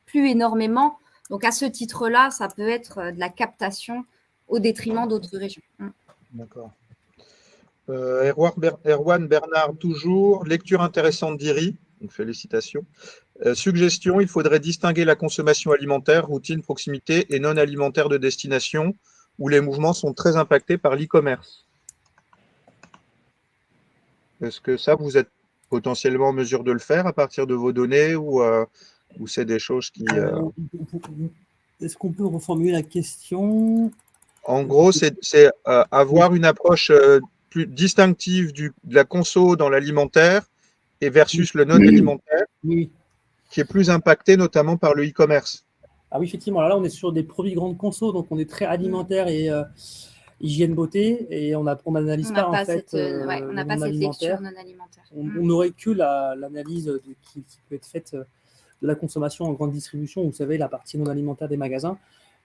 plus énormément. Donc à ce titre-là, ça peut être de la captation au détriment d'autres régions. D'accord. Erwan Bernard, toujours. Lecture intéressante d'IRI, donc félicitations. Suggestion, il faudrait distinguer la consommation alimentaire, routine, proximité et non alimentaire de destination, où les mouvements sont très impactés par l'e-commerce. Est-ce que ça, vous êtes potentiellement en mesure de le faire à partir de vos données ou c'est des choses qui… Est-ce qu'on peut reformuler la question? En gros, c'est avoir une approche plus distinctive de la conso dans l'alimentaire et versus le non-alimentaire, qui est plus impacté notamment par le e-commerce. Ah oui, effectivement. Là, on est sur des produits grande conso, donc on est très alimentaire et hygiène beauté, et on n'analyse pas en fait. On n'a pas cette lecture non alimentaire. On n'aurait que l'analyse qui peut être faite de la consommation en grande distribution, vous savez, la partie non alimentaire des magasins.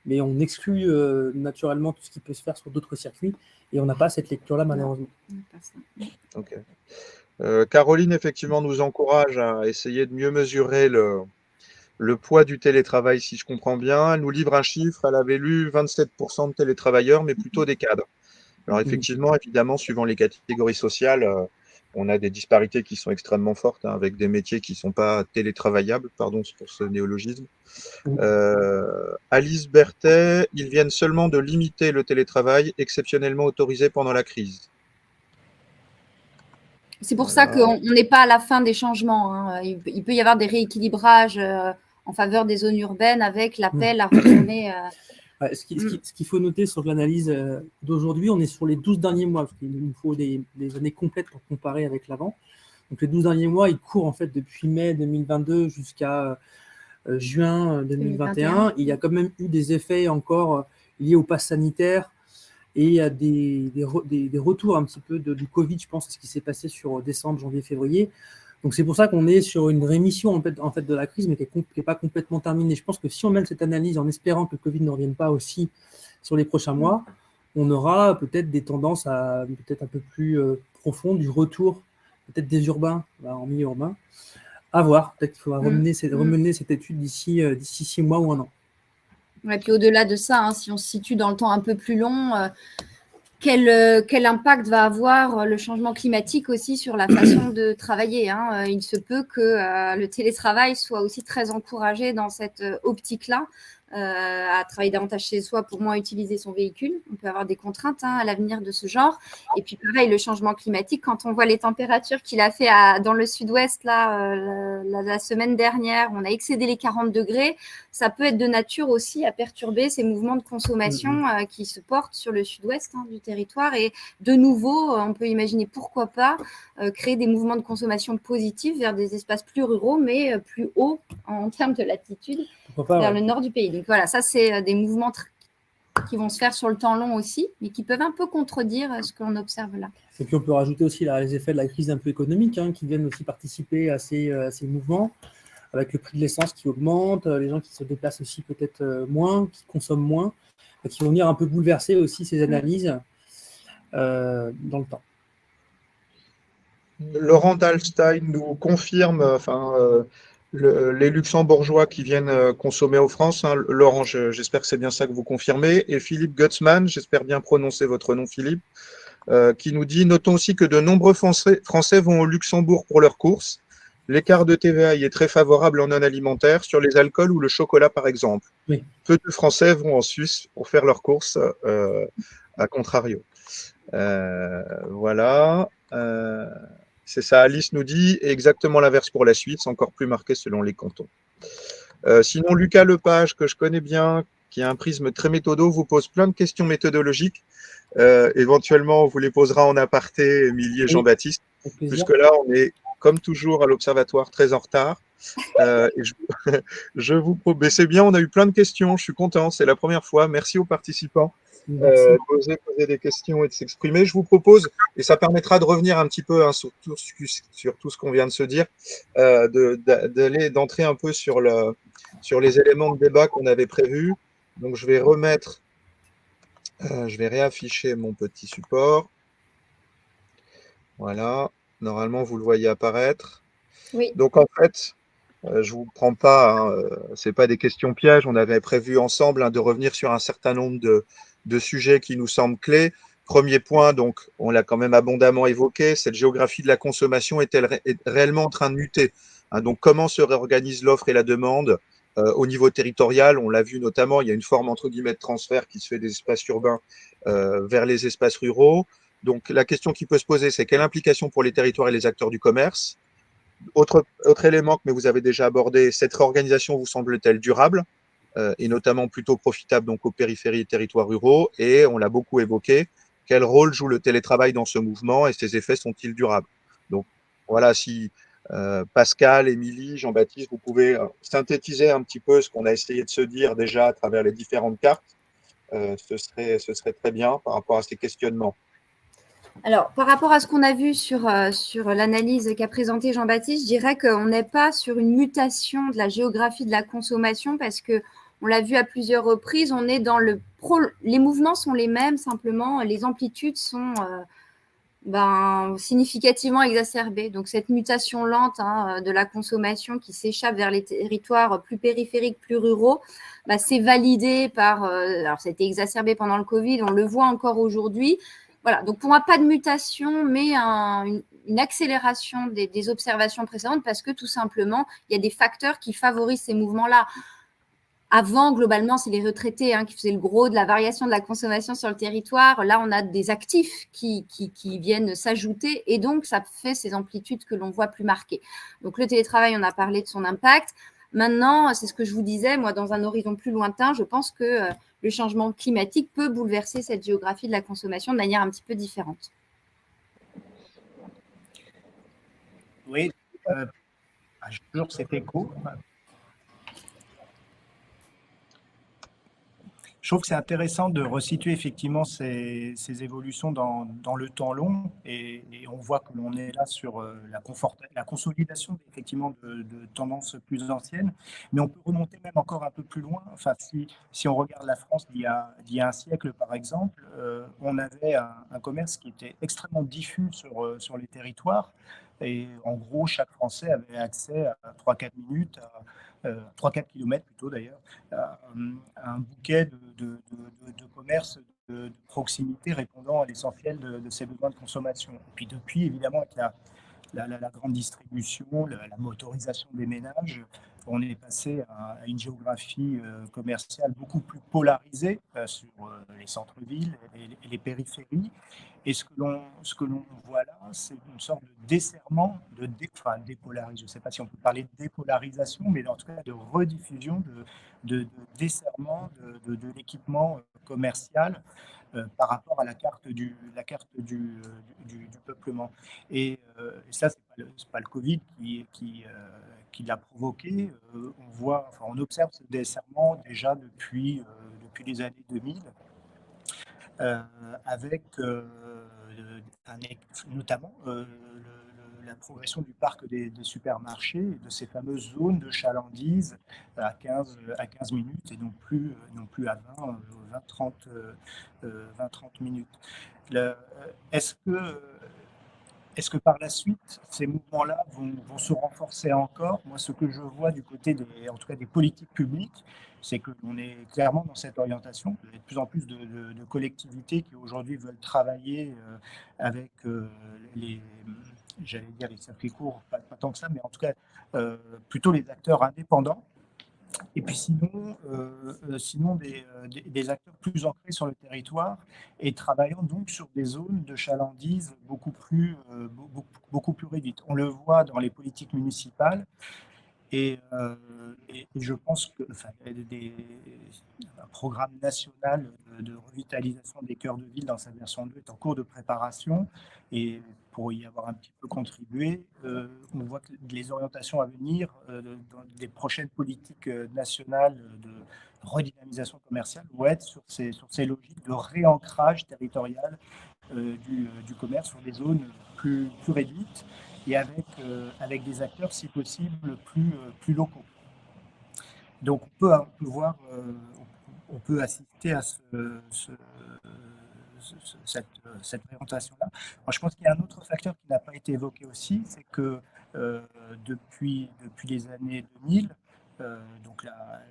Mais on exclut naturellement tout ce qui peut se faire sur d'autres circuits et on n'a pas cette lecture-là, malheureusement. Ok. Caroline, effectivement, nous encourage à essayer de mieux mesurer le poids du télétravail, si je comprends bien. Elle nous livre un chiffre, elle avait lu 27% de télétravailleurs, mais plutôt des cadres. Alors effectivement, évidemment, suivant les catégories sociales, on a des disparités qui sont extrêmement fortes, avec des métiers qui ne sont pas télétravaillables, pardon pour ce néologisme. Alice Berthet, ils viennent seulement de limiter le télétravail exceptionnellement autorisé pendant la crise. C'est pour ça qu'on n'est pas à la fin des changements. Il peut y avoir des rééquilibrages en faveur des zones urbaines avec l'appel à retourner… Ce qu'il faut noter sur l'analyse d'aujourd'hui, on est sur les 12 derniers mois, parce qu'il nous faut des années complètes pour comparer avec l'avant. Donc les 12 derniers mois, ils courent en fait depuis mai 2022 jusqu'à juin 2021. Il y a quand même eu des effets encore liés au pass sanitaire et à des retours un petit peu du Covid, je pense, à ce qui s'est passé sur décembre, janvier, février. Donc c'est pour ça qu'on est sur une rémission en fait de la crise, mais qui n'est pas complètement terminée. Je pense que si on mène cette analyse en espérant que le Covid ne revienne pas aussi sur les prochains mois, on aura peut-être des tendances peut-être un peu plus profondes, du retour peut-être des urbains en milieu urbain. À voir, peut-être qu'il faudra remener cette étude d'ici 6 mois ou 1 an. Et puis au-delà de ça, si on se situe dans le temps un peu plus long, quel impact va avoir le changement climatique aussi sur la façon de travailler. Il se peut que le télétravail soit aussi très encouragé dans cette optique-là, à travailler davantage chez soi pour moins utiliser son véhicule. On peut avoir des contraintes à l'avenir de ce genre. Et puis pareil, le changement climatique, quand on voit les températures qu'il a fait dans le sud-ouest la semaine dernière, on a excédé les 40 degrés, ça peut être de nature aussi à perturber ces mouvements de consommation qui se portent sur le sud-ouest du territoire. Et de nouveau, on peut imaginer pourquoi pas créer des mouvements de consommation positifs vers des espaces plus ruraux, mais plus hauts en termes de latitude, vers le nord du pays. Donc voilà, ça c'est des mouvements qui vont se faire sur le temps long aussi, mais qui peuvent un peu contredire ce qu'on observe là. Et puis on peut rajouter aussi les effets de la crise un peu économique qui viennent aussi participer à ces mouvements, avec le prix de l'essence qui augmente, les gens qui se déplacent aussi peut-être moins, qui consomment moins, qui vont venir un peu bouleverser aussi ces analyses dans le temps. Laurent Dalstein nous confirme, les Luxembourgeois qui viennent consommer en France. Laurent, j'espère que c'est bien ça que vous confirmez. Et Philippe Gutzmann, j'espère bien prononcer votre nom, Philippe, qui nous dit: notons aussi que de nombreux Français vont au Luxembourg pour leurs courses. L'écart de TVA y est très favorable en non alimentaire, sur les alcools ou le chocolat, par exemple. Oui. Peu de Français vont en Suisse pour faire leurs courses, à contrario. Voilà. C'est ça, Alice nous dit, et exactement l'inverse pour la Suisse, encore plus marqué selon les cantons. Sinon, Lucas Lepage, que je connais bien, qui a un prisme très méthodo, vous pose plein de questions méthodologiques. Éventuellement, on vous les posera en aparté, Émilie et Jean-Baptiste. Jusque-là, on est, comme toujours, à l'Observatoire, très en retard. Et je vous propose, mais c'est bien, on a eu plein de questions, je suis content, c'est la première fois. Merci aux participants d'oser poser des questions et de s'exprimer. Je vous propose, et ça permettra de revenir un petit peu sur tout ce qu'on vient de se dire, d'entrer un peu sur les éléments de débat qu'on avait prévus. Donc, je vais réafficher mon petit support. Voilà, normalement, vous le voyez apparaître. Oui. Donc, en fait, je ne vous prends pas, ce n'est pas des questions pièges. On avait prévu ensemble de revenir sur un certain nombre de sujets qui nous semblent clés. Premier point, donc, on l'a quand même abondamment évoqué, cette géographie de la consommation est-elle réellement en train de muter? Donc, comment se réorganise l'offre et la demande au niveau territorial? On l'a vu notamment, il y a une forme entre guillemets de transfert qui se fait des espaces urbains vers les espaces ruraux. Donc, la question qui peut se poser, c'est quelle implication pour les territoires et les acteurs du commerce? Autre élément que vous avez déjà abordé, cette réorganisation vous semble-t-elle durable et notamment plutôt profitable donc aux périphéries et territoires ruraux? Et on l'a beaucoup évoqué, quel rôle joue le télétravail dans ce mouvement et ses effets sont-ils durables? Donc voilà, si Pascal, Émilie, Jean-Baptiste, vous pouvez synthétiser un petit peu ce qu'on a essayé de se dire déjà à travers les différentes cartes, ce serait très bien par rapport à ces questionnements. Alors, par rapport à ce qu'on a vu sur l'analyse qu'a présentée Jean-Baptiste, je dirais qu'on n'est pas sur une mutation de la géographie de la consommation parce qu'on l'a vu à plusieurs reprises, on est dans les mouvements sont les mêmes, simplement les amplitudes sont significativement exacerbées. Donc, cette mutation lente de la consommation qui s'échappe vers les territoires plus périphériques, plus ruraux, c'est validé par… alors, ça a été exacerbé pendant le Covid, on le voit encore aujourd'hui. Voilà, donc pour moi, pas de mutation, mais une accélération des observations précédentes parce que tout simplement, il y a des facteurs qui favorisent ces mouvements-là. Avant, globalement, c'est les retraités qui faisaient le gros de la variation de la consommation sur le territoire. Là, on a des actifs qui viennent s'ajouter et donc, ça fait ces amplitudes que l'on voit plus marquées. Donc, le télétravail, on a parlé de son impact. Maintenant, c'est ce que je vous disais, moi, dans un horizon plus lointain, je pense que le changement climatique peut bouleverser cette géographie de la consommation de manière un petit peu différente. Oui, toujours cet écho. Je trouve que c'est intéressant de resituer effectivement ces évolutions dans le temps long et on voit que l'on est là sur la consolidation effectivement de tendances plus anciennes, mais on peut remonter même encore un peu plus loin. Enfin, si on regarde la France d'il y a un siècle par exemple, on avait un commerce qui était extrêmement diffus sur les territoires et en gros chaque Français avait accès à 3-4 minutes, 3-4 kilomètres plutôt d'ailleurs, un bouquet de commerce de proximité répondant à l'essentiel de ses besoins de consommation. Et puis depuis, évidemment, avec la grande distribution, la motorisation des ménages, on est passé à une géographie commerciale beaucoup plus polarisée sur les centres-villes et les périphéries. Et ce que l'on voit là, c'est une sorte de desserrement, enfin, je ne sais pas si on peut parler de dépolarisation, mais en tout cas de rediffusion, de desserrement de l'équipement commercial par rapport à la carte du peuplement. Et ça, c'est pas le Covid qui l'a provoqué. On observe ce desserrement déjà depuis les années 2000, avec notamment la progression du parc des supermarchés, et de ces fameuses zones de chalandise à 15 minutes et non plus à 20-30 minutes. Est-ce que est-ce que par la suite, ces mouvements-là vont se renforcer encore? Moi, ce que je vois du côté en tout cas des politiques publiques, c'est que l'on est clairement dans cette orientation. Il y a de plus en plus de collectivités qui aujourd'hui veulent travailler avec j'allais dire les circuits courts, pas tant que ça, mais en tout cas plutôt les acteurs indépendants. Et puis sinon des acteurs plus ancrés sur le territoire et travaillant donc sur des zones de chalandise beaucoup plus réduites. On le voit dans les politiques municipales et je pense que un programme national de revitalisation des cœurs de ville dans sa version 2 est en cours de préparation et pour y avoir un petit peu contribué, on voit que les orientations à venir dans les prochaines politiques nationales de redynamisation commerciale vont être sur ces logiques de réancrage territorial du commerce sur des zones plus réduites et avec des acteurs, si possible, plus locaux. Donc on peut assister à cette présentation-là. Moi, je pense qu'il y a un autre facteur qui n'a pas été évoqué aussi, c'est que depuis les années 2000, donc la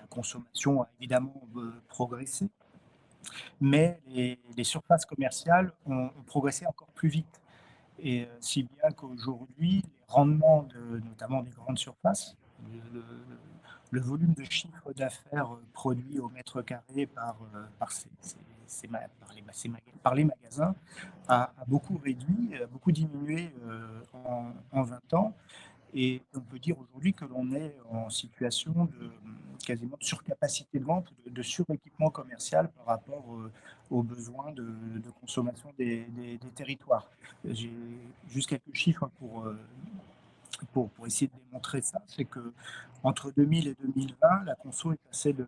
consommation a évidemment progressé, mais les surfaces commerciales ont progressé encore plus vite. Et si bien qu'aujourd'hui, les rendements notamment des grandes surfaces, le volume de chiffre d'affaires produit au mètre carré par les magasins a beaucoup réduit, a beaucoup diminué en 20 ans. Et on peut dire aujourd'hui que l'on est en situation quasiment de surcapacité de vente, de suréquipement commercial par rapport aux besoins de consommation des territoires. J'ai juste quelques chiffres pour essayer de démontrer ça. C'est que entre 2000 et 2020, la conso est passée de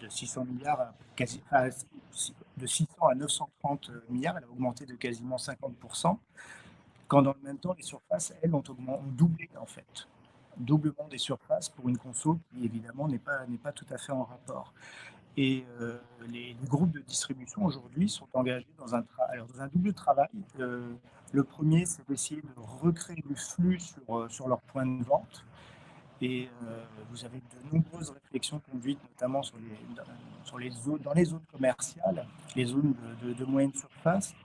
600 milliards de 600 à 930 milliards. Elle a augmenté de quasiment 50%. Quand dans le même temps, les surfaces, elles, ont doublé en fait. Doublement des surfaces pour une conso qui, évidemment, n'est pas tout à fait en rapport. Et les groupes de distribution, aujourd'hui, sont engagés dans un double travail. Le premier, c'est d'essayer de recréer du flux sur leurs points de vente. Et vous avez de nombreuses réflexions conduites, notamment dans les zones commerciales, les zones de moyenne surface,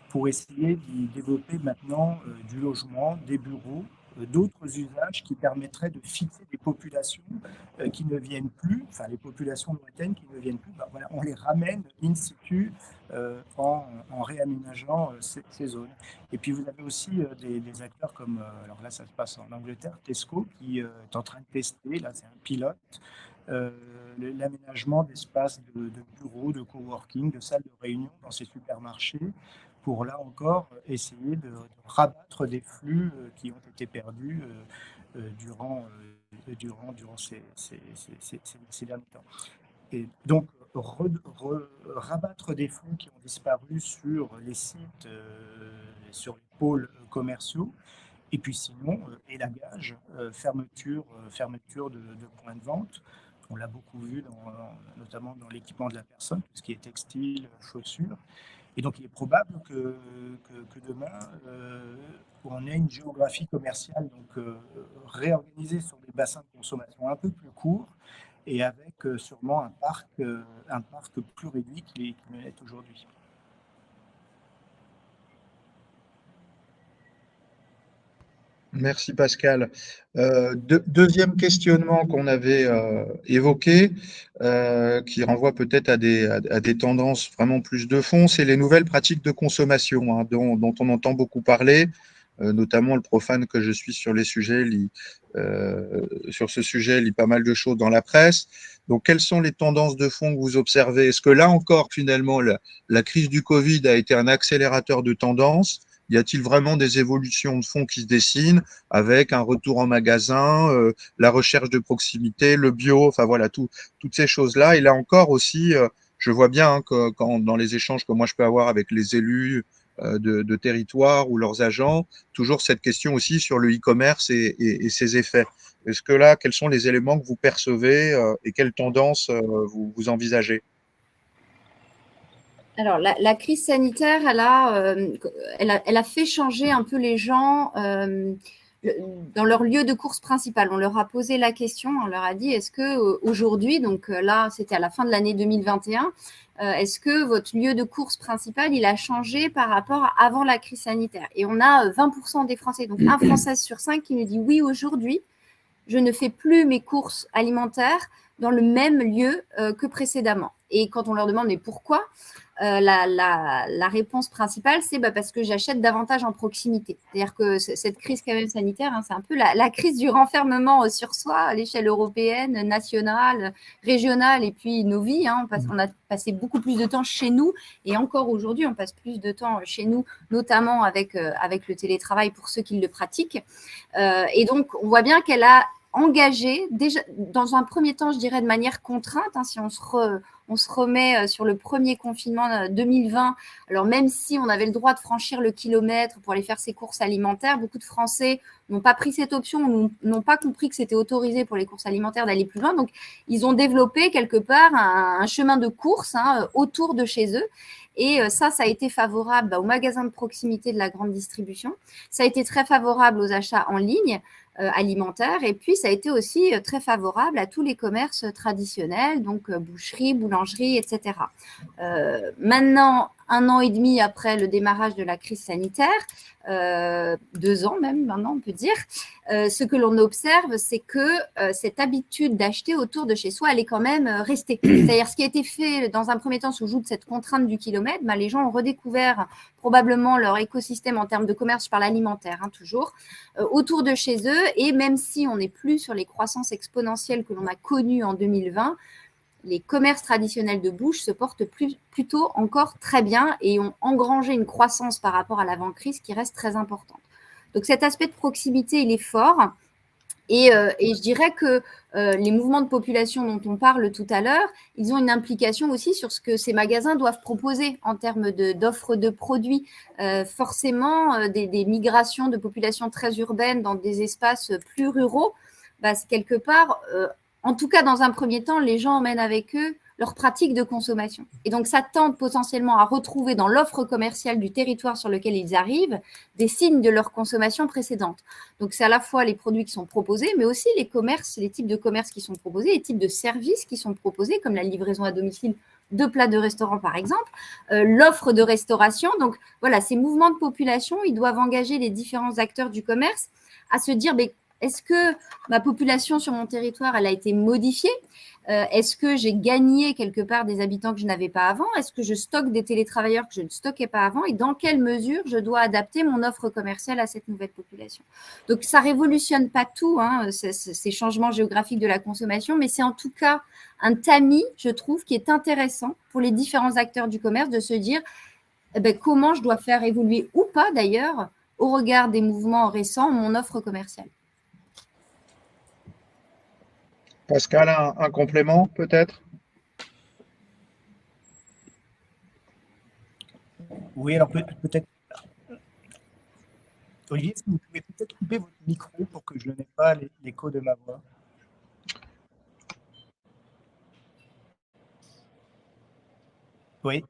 pour essayer d'y développer maintenant du logement, des bureaux, d'autres usages qui permettraient de fixer des populations qui ne viennent plus, enfin les populations lointaines qui ne viennent plus, ben voilà, on les ramène in situ en réaménageant ces zones. Et puis vous avez aussi des acteurs comme, alors là ça se passe en Angleterre, Tesco, qui est en train de tester, là c'est un pilote, l'aménagement d'espaces de bureaux, de coworking, de salles de réunion dans ces supermarchés, pour là encore essayer de rabattre des flux qui ont été perdus durant ces derniers temps. Et donc, rabattre des flux qui ont disparu sur les sites, sur les pôles commerciaux, et puis sinon, élagage, fermeture de points de vente. On l'a beaucoup vu, notamment dans l'équipement de la personne, tout ce qui est textile, chaussures. Et donc, il est probable que demain, on ait une géographie commerciale donc, réorganisée sur des bassins de consommation un peu plus courts et avec sûrement un parc plus réduit qu'il ne l'est aujourd'hui. Merci Pascal. Deuxième questionnement qu'on avait évoqué, qui renvoie peut-être à des tendances vraiment plus de fond, c'est les nouvelles pratiques de consommation, hein, dont on entend beaucoup parler, notamment le profane que je suis sur les sujets, sur ce sujet, lit pas mal de choses dans la presse. Donc, quelles sont les tendances de fond que vous observez? Est-ce que là encore, finalement, la crise du Covid a été un accélérateur de tendance? Y a-t-il vraiment des évolutions de fond qui se dessinent avec un retour en magasin, la recherche de proximité, le bio, enfin voilà, toutes ces choses-là. Et là encore aussi, je vois bien hein, que dans les échanges que moi je peux avoir avec les élus de territoire ou leurs agents, toujours cette question aussi sur le e-commerce et ses effets. Est-ce que là, quels sont les éléments que vous percevez et quelles tendances vous envisagez? Alors, la crise sanitaire, elle a fait changer un peu les gens dans leur lieu de course principal. On leur a posé la question, on leur a dit, est-ce que aujourd'hui, donc là, c'était à la fin de l'année 2021, est-ce que votre lieu de course principal, il a changé par rapport à avant la crise sanitaire? Et on a 20% des Français, donc un Français sur 5 qui nous dit, oui, aujourd'hui, je ne fais plus mes courses alimentaires dans le même lieu que précédemment. Et quand on leur demande mais pourquoi, la réponse principale, c'est parce que j'achète davantage en proximité. C'est-à-dire que cette crise quand même sanitaire, hein, c'est un peu la crise du renfermement sur soi à l'échelle européenne, nationale, régionale et puis nos vies. Hein, on a passé beaucoup plus de temps chez nous et encore aujourd'hui, on passe plus de temps chez nous, notamment avec le télétravail pour ceux qui le pratiquent. Et donc, on voit bien qu'elle a engagé, déjà, dans un premier temps, je dirais de manière contrainte, hein, si on se remet sur le premier confinement 2020, alors même si on avait le droit de franchir le kilomètre pour aller faire ses courses alimentaires, beaucoup de Français n'ont pas pris cette option, n'ont pas compris que c'était autorisé pour les courses alimentaires d'aller plus loin. Donc, ils ont développé quelque part un chemin de course hein, autour de chez eux. Et ça a été favorable aux magasins de proximité de la grande distribution. Ça a été très favorable aux achats en ligne alimentaires. Et puis, ça a été aussi très favorable à tous les commerces traditionnels, donc boucherie, boulangerie, etc. Maintenant, 1 an et demi après le démarrage de la crise sanitaire, 2 ans même maintenant, on peut dire, ce que l'on observe, c'est que cette habitude d'acheter autour de chez soi, elle est quand même restée. C'est-à-dire ce qui a été fait dans un premier temps sous joug de cette contrainte du kilomètre, les gens ont redécouvert probablement leur écosystème en termes de commerce, je parle alimentaire, hein, toujours, autour de chez eux. Et même si on n'est plus sur les croissances exponentielles que l'on a connues en 2020, les commerces traditionnels de bouche se portent plutôt encore très bien et ont engrangé une croissance par rapport à l'avant-crise qui reste très importante. Donc cet aspect de proximité, il est fort. Et je dirais que les mouvements de population dont on parle tout à l'heure, ils ont une implication aussi sur ce que ces magasins doivent proposer en termes d'offres de produits. Forcément, des migrations de populations très urbaines dans des espaces plus ruraux, c'est quelque part, en tout cas dans un premier temps, les gens emmènent avec eux leurs pratiques de consommation. Et donc, ça tente potentiellement à retrouver dans l'offre commerciale du territoire sur lequel ils arrivent des signes de leur consommation précédente. Donc, c'est à la fois les produits qui sont proposés, mais aussi les commerces, les types de commerces qui sont proposés, les types de services qui sont proposés, comme la livraison à domicile de plats de restaurant, par exemple, l'offre de restauration. Donc, voilà, ces mouvements de population, ils doivent engager les différents acteurs du commerce à se dire, est-ce que ma population sur mon territoire, elle a été modifiée? Est-ce que j'ai gagné quelque part des habitants que je n'avais pas avant? Est-ce que je stocke des télétravailleurs que je ne stockais pas avant? Et dans quelle mesure je dois adapter mon offre commerciale à cette nouvelle population? Donc, ça ne révolutionne pas tout, hein, ces changements géographiques de la consommation, mais c'est en tout cas un tamis, je trouve, qui est intéressant pour les différents acteurs du commerce de se dire comment je dois faire évoluer ou pas d'ailleurs, au regard des mouvements récents, mon offre commerciale. Pascal, un complément peut-être? Oui, alors peut-être. Olivier, est-ce que vous pouvez peut-être couper votre micro pour que je n'ai pas l'écho de ma voix? Oui,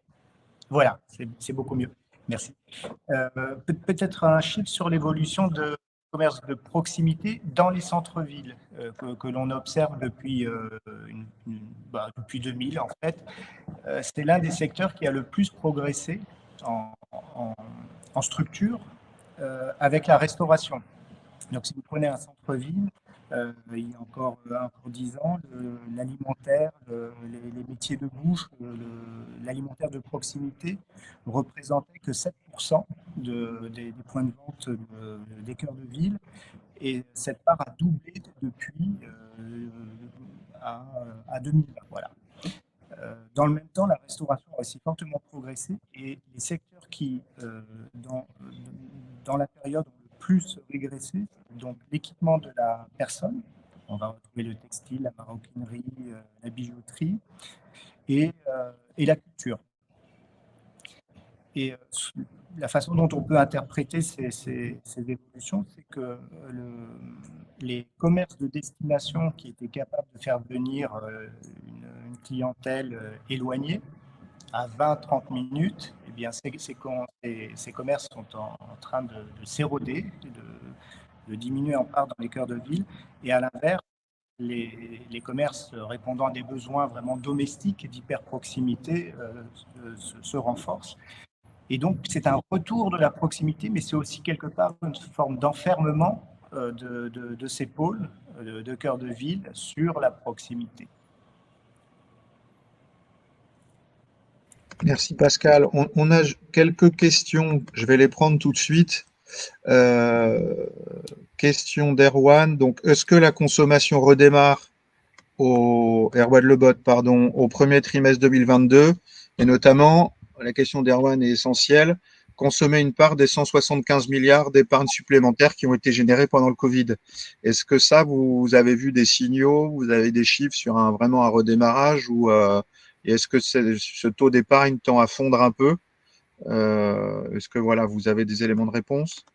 voilà, c'est beaucoup mieux. Merci. Peut-être un chiffre sur l'évolution de commerce de proximité dans les centres-villes que l'on observe depuis 2000 en fait. C'est l'un des secteurs qui a le plus progressé en structure avec la restauration. Donc, si vous prenez un centre-ville, il y a encore 10 ans, l'alimentaire, les métiers de bouche, l'alimentaire de proximité ne représentait que 7% des points de vente des cœurs de ville. Et cette part a doublé depuis à 2020. Voilà. Dans le même temps, la restauration a aussi fortement progressé et les secteurs qui, dans la période, ont le plus régressé, donc l'équipement de la personne, on va retrouver le textile, la maroquinerie, la bijouterie et la culture. Et la façon dont on peut interpréter ces évolutions, c'est que les commerces de destination qui étaient capables de faire venir une clientèle éloignée à 20-30 minutes, eh bien, ces commerces sont en train de s'éroder, de diminuer en part dans les cœurs de ville. Et à l'inverse, les commerces répondant à des besoins vraiment domestiques et d'hyper-proximité se renforcent. Et donc, c'est un retour de la proximité, mais c'est aussi quelque part une forme d'enfermement de ces pôles de cœur de ville sur la proximité. Merci Pascal. On a quelques questions, je vais les prendre tout de suite. Question d'Erwan. Donc, est-ce que la consommation redémarre Erwan Lebot, pardon, au premier trimestre 2022? Et notamment, la question d'Erwan est essentielle, consommer une part des 175 milliards d'épargne supplémentaires qui ont été générés pendant le Covid. Est-ce que ça, vous avez vu des signaux, vous avez des chiffres sur vraiment un redémarrage et est-ce que ce taux d'épargne tend à fondre un peu? Est-ce que voilà, vous avez des éléments de réponse?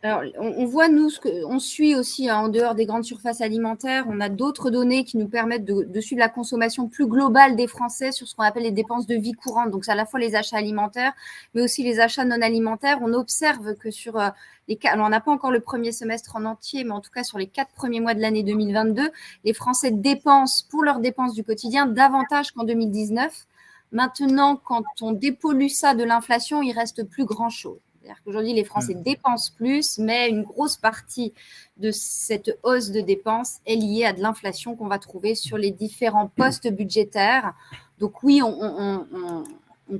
Alors, on voit, nous, on suit aussi en dehors des grandes surfaces alimentaires, on a d'autres données qui nous permettent de suivre la consommation plus globale des Français sur ce qu'on appelle les dépenses de vie courante. Donc, c'est à la fois les achats alimentaires, mais aussi les achats non alimentaires. On observe que sur alors on n'a pas encore le premier semestre en entier, mais en tout cas sur les 4 premiers mois de l'année 2022, les Français dépensent pour leurs dépenses du quotidien davantage qu'en 2019. Maintenant, quand on dépollue ça de l'inflation, il reste plus grand-chose. C'est-à-dire qu'aujourd'hui, les Français dépensent plus, mais une grosse partie de cette hausse de dépenses est liée à de l'inflation qu'on va trouver sur les différents postes budgétaires. Donc oui, on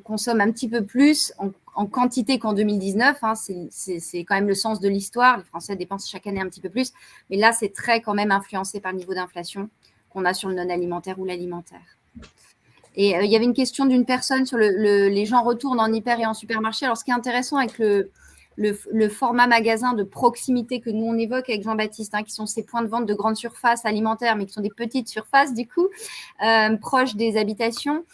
consomme un petit peu plus en quantité qu'en 2019. Hein, c'est quand même le sens de l'histoire. Les Français dépensent chaque année un petit peu plus. Mais là, c'est très quand même influencé par le niveau d'inflation qu'on a sur le non-alimentaire ou l'alimentaire. Et il y avait une question d'une personne sur les gens retournent en hyper et en supermarché. Alors, ce qui est intéressant avec le format magasin de proximité que nous, on évoque avec Jean-Baptiste, hein, qui sont ces points de vente de grande surface alimentaire, mais qui sont des petites surfaces, du coup, proches des habitations,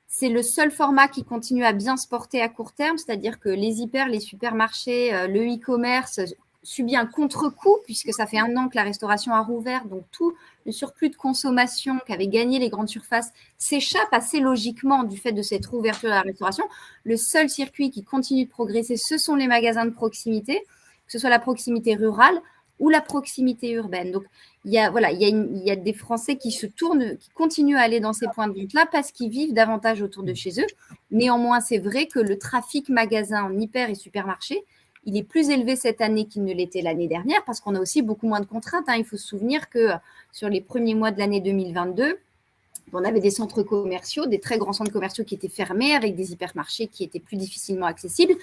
c'est le seul format qui continue à bien se porter à court terme, c'est-à-dire que les hyper, les supermarchés, le e-commerce subit un contre-coup, puisque ça fait 1 an que la restauration a rouvert, donc tout le surplus de consommation qu'avaient gagné les grandes surfaces s'échappe assez logiquement du fait de cette rouverture de la restauration. Le seul circuit qui continue de progresser, ce sont les magasins de proximité, que ce soit la proximité rurale ou la proximité urbaine. Donc, il y a des Français qui se tournent, qui continuent à aller dans ces points de vente-là parce qu'ils vivent davantage autour de chez eux. Néanmoins, c'est vrai que le trafic magasin en hyper et supermarché, il est plus élevé cette année qu'il ne l'était l'année dernière parce qu'on a aussi beaucoup moins de contraintes. Hein. Il faut se souvenir que sur les premiers mois de l'année 2022, on avait des centres commerciaux, des très grands centres commerciaux qui étaient fermés avec des hypermarchés qui étaient plus difficilement accessibles.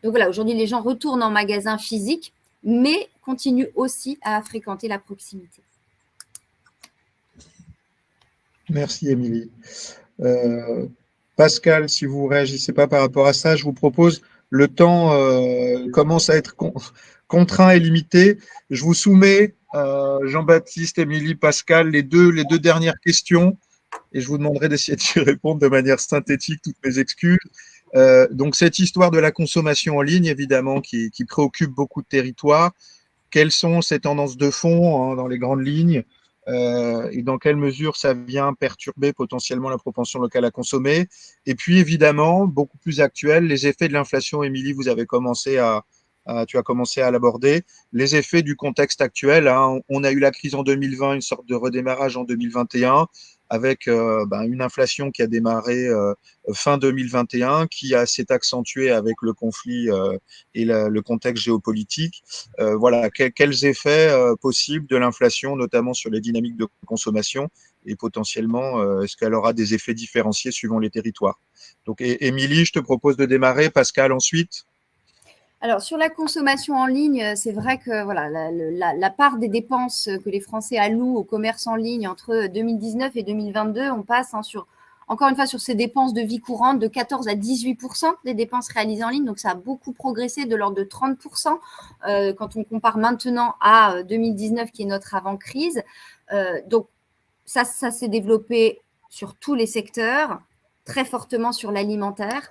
Donc voilà, aujourd'hui, les gens retournent en magasin physique, mais continuent aussi à fréquenter la proximité. Merci, Émilie. Pascal, si vous ne réagissez pas par rapport à ça, je vous propose, le temps commence à être contraint et limité. Je vous soumets, Jean-Baptiste, Émilie, Pascal, les deux dernières questions et je vous demanderai d'essayer d'y répondre de manière synthétique, toutes mes excuses. Donc, cette histoire de la consommation en ligne, évidemment, qui préoccupe beaucoup de territoires. Quelles sont ces tendances de fond dans les grandes lignes et dans quelle mesure ça vient perturber potentiellement la propension locale à consommer. Et puis, évidemment, beaucoup plus actuel, les effets de l'inflation. Émilie, tu as commencé à l'aborder. Les effets du contexte actuel. Hein. On a eu la crise en 2020, une sorte de redémarrage en 2021. avec une inflation qui a démarré fin 2021, qui s'est accentuée avec le conflit et le contexte géopolitique. Voilà, quels effets possibles de l'inflation, notamment sur les dynamiques de consommation, et potentiellement, est-ce qu'elle aura des effets différenciés suivant les territoires? Donc, Émilie, je te propose de démarrer. Pascal, ensuite. Alors, sur la consommation en ligne, c'est vrai que voilà, la part des dépenses que les Français allouent au commerce en ligne entre 2019 et 2022, on passe encore une fois sur ces dépenses de vie courante de 14 à 18% des dépenses réalisées en ligne. Donc, ça a beaucoup progressé de l'ordre de 30% quand on compare maintenant à 2019 qui est notre avant-crise. Donc, ça s'est développé sur tous les secteurs, très fortement sur l'alimentaire.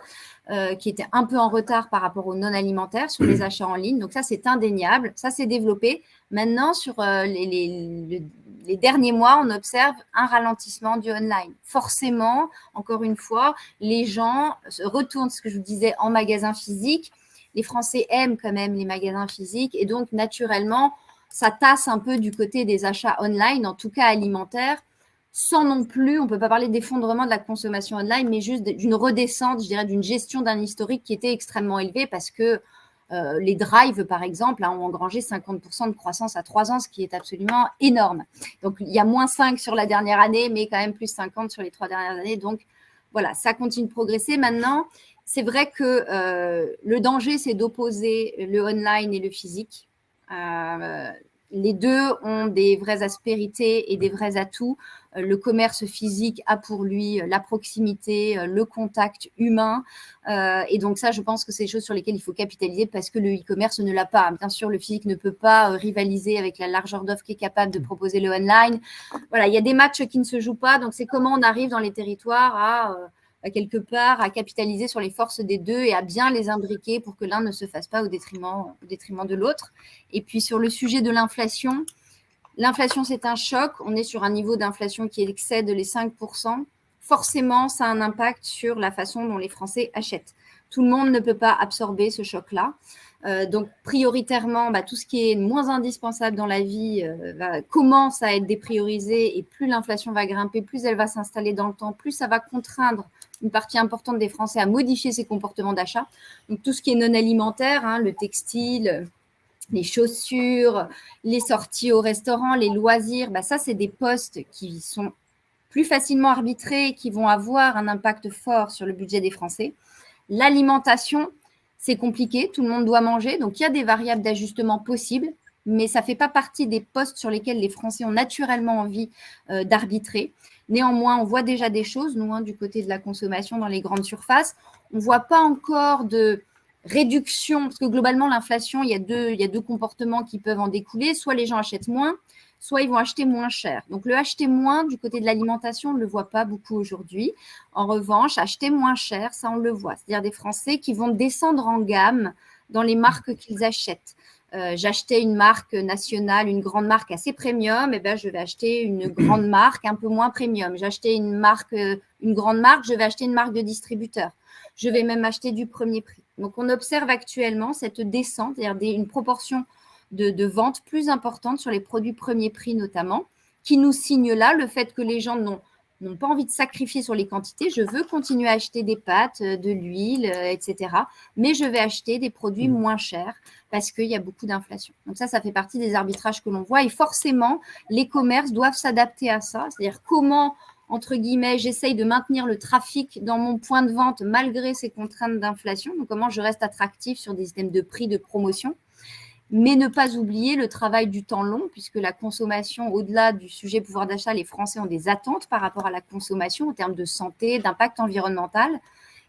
Qui était un peu en retard par rapport aux non-alimentaires sur les achats en ligne. Donc ça, c'est indéniable. Ça s'est développé. Maintenant, sur les derniers mois, on observe un ralentissement du online. Forcément, encore une fois, les gens retournent, ce que je vous disais, en magasin physique. Les Français aiment quand même les magasins physiques. Et donc, naturellement, ça tasse un peu du côté des achats online, en tout cas alimentaires, sans non plus, on ne peut pas parler d'effondrement de la consommation online, mais juste d'une redescente, je dirais, d'une gestion d'un historique qui était extrêmement élevé parce que les drives, par exemple, ont engrangé 50% de croissance à 3 ans, ce qui est absolument énorme. Donc, il y a moins 5 sur la dernière année, mais quand même plus 50 sur les 3 dernières années. Donc, voilà, ça continue de progresser. Maintenant, c'est vrai que le danger, c'est d'opposer le online et le physique. Les deux ont des vraies aspérités et des vrais atouts. Le commerce physique a pour lui la proximité, le contact humain. Et donc ça, je pense que c'est des choses sur lesquelles il faut capitaliser parce que le e-commerce ne l'a pas. Bien sûr, le physique ne peut pas rivaliser avec la largeur d'offre qui est capable de proposer le online. Voilà, il y a des matchs qui ne se jouent pas. Donc, c'est comment on arrive dans les territoires à quelque part à capitaliser sur les forces des deux et à bien les imbriquer pour que l'un ne se fasse pas au détriment de l'autre. Et puis sur le sujet de l'inflation, c'est un choc. On est sur un niveau d'inflation qui excède les 5%. Forcément, ça a un impact sur la façon dont les Français achètent. Tout le monde ne peut pas absorber ce choc-là. Donc, prioritairement, tout ce qui est moins indispensable dans la vie commence à être dépriorisé et plus l'inflation va grimper, plus elle va s'installer dans le temps, plus ça va contraindre une partie importante des Français à modifier ses comportements d'achat. Donc, tout ce qui est non alimentaire, le textile, les chaussures, les sorties au restaurant, les loisirs, ça, c'est des postes qui sont plus facilement arbitrés, qui vont avoir un impact fort sur le budget des Français. L'alimentation, c'est compliqué, tout le monde doit manger, donc il y a des variables d'ajustement possibles, mais ça ne fait pas partie des postes sur lesquels les Français ont naturellement envie d'arbitrer. Néanmoins, on voit déjà des choses, nous, du côté de la consommation dans les grandes surfaces. On ne voit pas encore de réduction, parce que globalement, l'inflation, il y a deux comportements qui peuvent en découler. Soit les gens achètent moins, soit ils vont acheter moins cher. Donc, le acheter moins du côté de l'alimentation, on ne le voit pas beaucoup aujourd'hui. En revanche, acheter moins cher, ça, on le voit. C'est-à-dire des Français qui vont descendre en gamme dans les marques qu'ils achètent. J'achetais une marque nationale, une grande marque assez premium, je vais acheter une grande marque un peu moins premium. J'achetais une grande marque, je vais acheter une marque de distributeur. Je vais même acheter du premier prix. Donc, on observe actuellement cette descente, c'est-à-dire une proportion de ventes plus importante sur les produits premier prix notamment, qui nous signe là le fait que les gens n'ont pas envie de sacrifier sur les quantités. Je veux continuer à acheter des pâtes, de l'huile, etc. Mais je vais acheter des produits moins chers parce qu'il y a beaucoup d'inflation. Donc ça fait partie des arbitrages que l'on voit. Et forcément, les commerces doivent s'adapter à ça. C'est-à-dire comment, entre guillemets, j'essaye de maintenir le trafic dans mon point de vente malgré ces contraintes d'inflation. Donc comment je reste attractif sur des systèmes de prix, de promotion. Mais ne pas oublier le travail du temps long, puisque la consommation, au-delà du sujet pouvoir d'achat, les Français ont des attentes par rapport à la consommation en termes de santé, d'impact environnemental.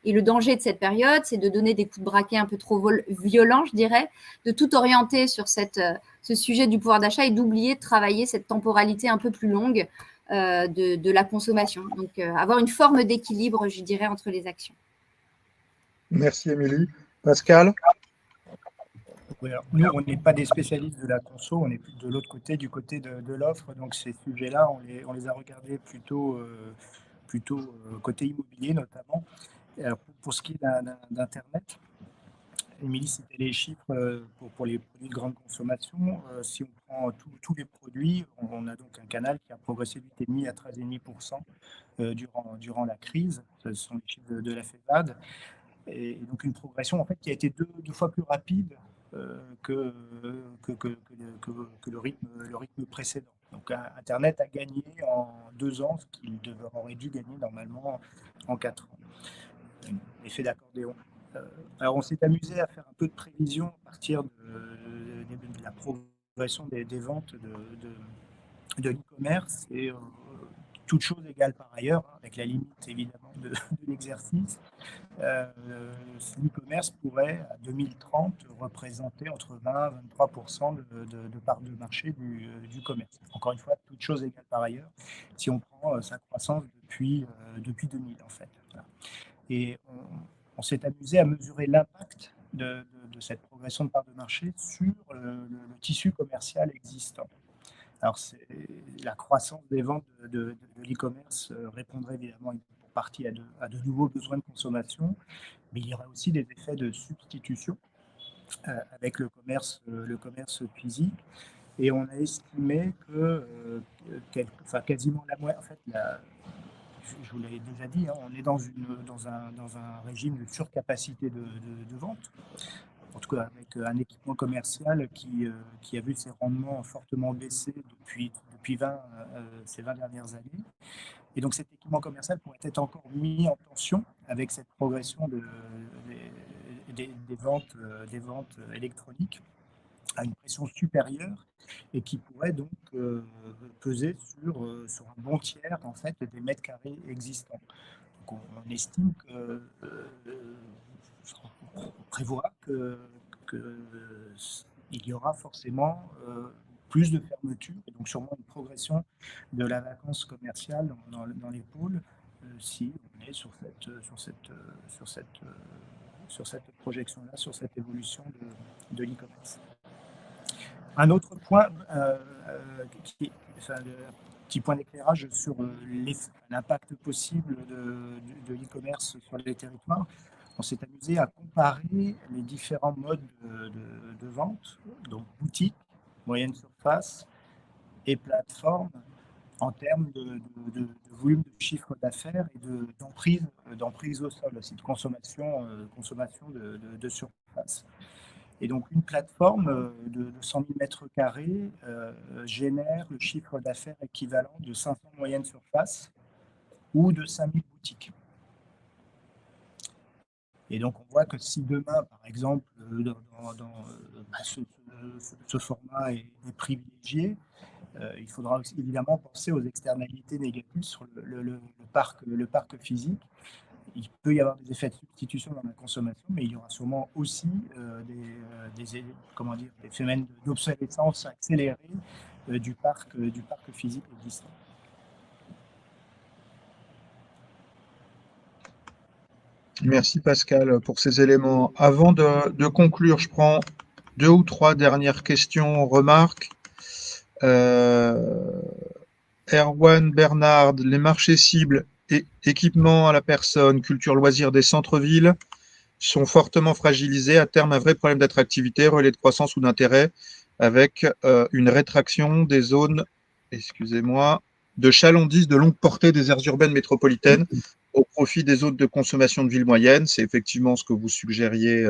Et le danger de cette période, c'est de donner des coups de braquet un peu trop violents, je dirais, de tout orienter sur ce sujet du pouvoir d'achat et d'oublier de travailler cette temporalité un peu plus longue de la consommation. Donc, avoir une forme d'équilibre, je dirais, entre les actions. Merci, Émilie. Pascal ? Oui, alors, nous, on n'est pas des spécialistes de la conso, on est plus de l'autre côté, du côté de l'offre. Donc, ces sujets-là, on les a regardés plutôt côté immobilier, notamment. Alors, pour ce qui est d'Internet, Émilie citait les chiffres pour les produits de grande consommation. Si on prend tous les produits, on a donc un canal qui a progressé de 8,5 à 13,5% durant la crise. Ce sont les chiffres de la FEVAD. Et donc une progression en fait, qui a été deux fois plus rapide que le rythme précédent. Donc Internet a gagné en 2 ans ce qu'il aurait dû gagner normalement en 4 ans. Un effet d'accordéon. Alors on s'est amusé à faire un peu de prévision à partir de la progression des ventes de l'e-commerce et toutes choses égales par ailleurs, avec la limite évidemment de l'exercice. L'e-commerce pourrait, à 2030, représenter entre 20 et 23% de part de marché du commerce. Encore une fois, toute chose égale par ailleurs, si on prend sa croissance depuis 2000, en fait. Voilà. Et on s'est amusé à mesurer l'impact de cette progression de part de marché sur le tissu commercial existant. Alors, la croissance des ventes de l'e-commerce répondrait évidemment pour partie à de nouveaux besoins de consommation, mais il y aura aussi des effets de substitution avec le commerce physique. Et on a estimé que quasiment la moitié, en fait, je vous l'avais déjà dit, hein, on est dans un régime de surcapacité de vente. En tout cas avec un équipement commercial qui a vu ses rendements fortement baisser depuis ces 20 dernières années. Et donc cet équipement commercial pourrait être encore mis en tension avec cette progression des ventes électroniques à une pression supérieure et qui pourrait donc peser sur un bon tiers en fait, des mètres carrés existants. Donc on estime que on prévoit qu'il y aura forcément plus de fermetures et donc sûrement une progression de la vacance commerciale dans les pôles si on est sur cette projection-là, sur cette évolution de l'e-commerce. Un autre point, un petit point d'éclairage sur l'impact possible de l'e-commerce sur les territoires. On s'est amusé à comparer les différents modes de vente, donc boutique, moyenne surface et plateforme, en termes de volume de chiffre d'affaires et d'emprise au sol, aussi de consommation de surface. Et donc une plateforme de 100 000 mètres carrés génère le chiffre d'affaires équivalent de 500 moyennes surface ou de 5000 boutiques. Et donc, on voit que si demain, par exemple, ce format est privilégié, il faudra aussi, évidemment penser aux externalités négatives sur le parc physique. Il peut y avoir des effets de substitution dans la consommation, mais il y aura sûrement aussi des phénomènes d'obsolescence accélérée du parc physique existant. Merci Pascal pour ces éléments. Avant de conclure, je prends 2 ou 3 dernières questions, remarques. Erwan Bernard, les marchés cibles, équipement à la personne, culture loisirs des centres-villes sont fortement fragilisés. À terme, un vrai problème d'attractivité, relais de croissance ou d'intérêt, avec une rétraction des zones, de chalandise de longue portée des aires urbaines métropolitaines au profit des zones de consommation de villes moyennes. C'est effectivement ce que vous suggériez,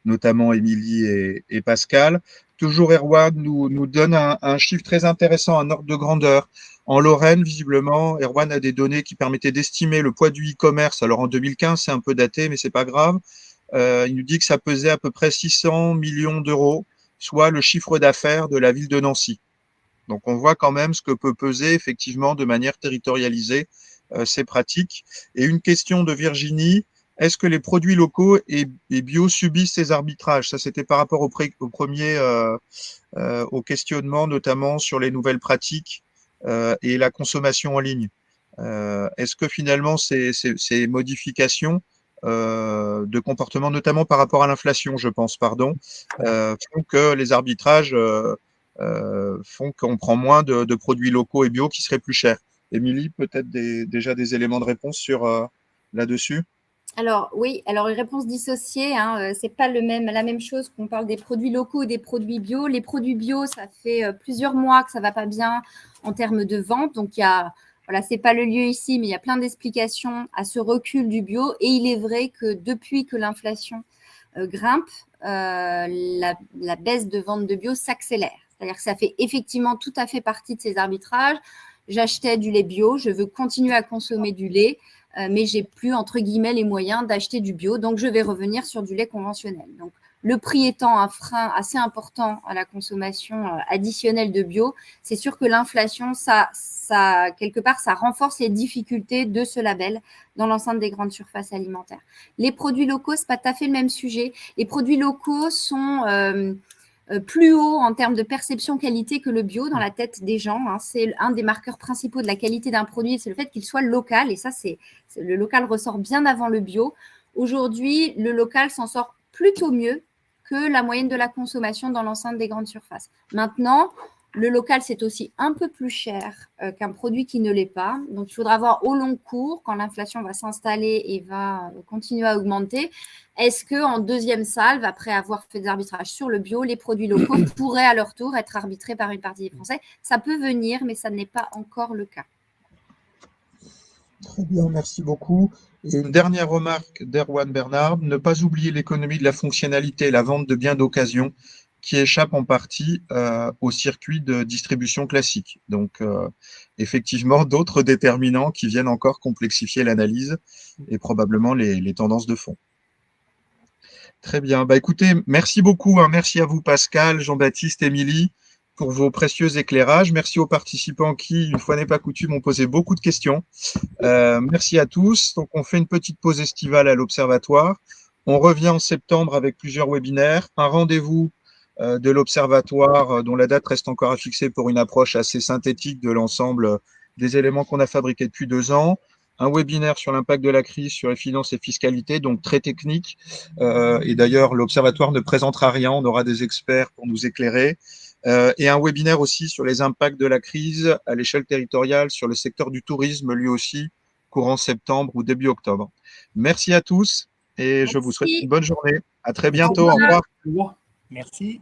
notamment Émilie et Pascal. Toujours Erwan nous donne un chiffre très intéressant, un ordre de grandeur. En Lorraine, visiblement, Erwan a des données qui permettaient d'estimer le poids du e-commerce. Alors en 2015, c'est un peu daté, mais c'est pas grave. Il nous dit que ça pesait à peu près 600 millions d'euros, soit le chiffre d'affaires de la ville de Nancy. Donc on voit quand même ce que peut peser effectivement de manière territorialisée ces pratiques. Et une question de Virginie, est-ce que les produits locaux et bio subissent ces arbitrages? Ça, c'était par rapport au questionnement, notamment sur les nouvelles pratiques et la consommation en ligne. Est-ce que finalement ces modifications de comportement, notamment par rapport à l'inflation, je pense, font que les arbitrages font qu'on prend moins de produits locaux et bio qui seraient plus chers? Émilie, peut-être déjà des éléments de réponse sur là-dessus? Alors oui, alors une réponse dissociée, hein, c'est pas la même chose qu'on parle des produits locaux ou des produits bio. Les produits bio, ça fait plusieurs mois que ça va pas bien en termes de vente. Donc voilà, c'est pas le lieu ici, mais il y a plein d'explications à ce recul du bio. Et il est vrai que depuis que l'inflation grimpe, la baisse de vente de bio s'accélère. C'est-à-dire que ça fait effectivement tout à fait partie de ces arbitrages. J'achetais du lait bio, je veux continuer à consommer du lait, mais j'ai plus, entre guillemets, les moyens d'acheter du bio, donc je vais revenir sur du lait conventionnel. Donc, le prix étant un frein assez important à la consommation additionnelle de bio, c'est sûr que l'inflation, quelque part, ça renforce les difficultés de ce label dans l'enceinte des grandes surfaces alimentaires. Les produits locaux, c'est pas tout à fait le même sujet. Les produits locaux sont plus haut en termes de perception qualité que le bio dans la tête des gens. Hein. C'est un des marqueurs principaux de la qualité d'un produit, c'est le fait qu'il soit local. Et ça, le local ressort bien avant le bio. Aujourd'hui, le local s'en sort plutôt mieux que la moyenne de la consommation dans l'enceinte des grandes surfaces. Maintenant, le local, c'est aussi un peu plus cher qu'un produit qui ne l'est pas. Donc, il faudra voir au long cours, quand l'inflation va s'installer et va continuer à augmenter, est-ce qu'en deuxième salve, après avoir fait des arbitrages sur le bio, les produits locaux pourraient à leur tour être arbitrés par une partie des Français? Ça peut venir, mais ça n'est pas encore le cas. Très bien, merci beaucoup. Et une dernière remarque d'Erwan Bernard, ne pas oublier l'économie de la fonctionnalité et la vente de biens d'occasion qui échappe en partie au circuit de distribution classique. Donc, effectivement, d'autres déterminants qui viennent encore complexifier l'analyse et probablement les tendances de fond. Très bien. Bah, écoutez, merci beaucoup. Hein. Merci à vous, Pascal, Jean-Baptiste, Émilie, pour vos précieux éclairages. Merci aux participants qui, une fois n'est pas coutume, ont posé beaucoup de questions. Merci à tous. Donc, on fait une petite pause estivale à l'Observatoire. On revient en septembre avec plusieurs webinaires. Un rendez-vous de l'Observatoire dont la date reste encore à fixer pour une approche assez synthétique de l'ensemble des éléments qu'on a fabriqués depuis 2 ans. Un webinaire sur l'impact de la crise sur les finances et fiscalité, donc très technique. Et d'ailleurs, l'Observatoire ne présentera rien. On aura des experts pour nous éclairer. Et un webinaire aussi sur les impacts de la crise à l'échelle territoriale sur le secteur du tourisme, lui aussi, courant septembre ou début octobre. Merci à tous et je vous souhaite une bonne journée. À très bientôt. Au revoir. Merci.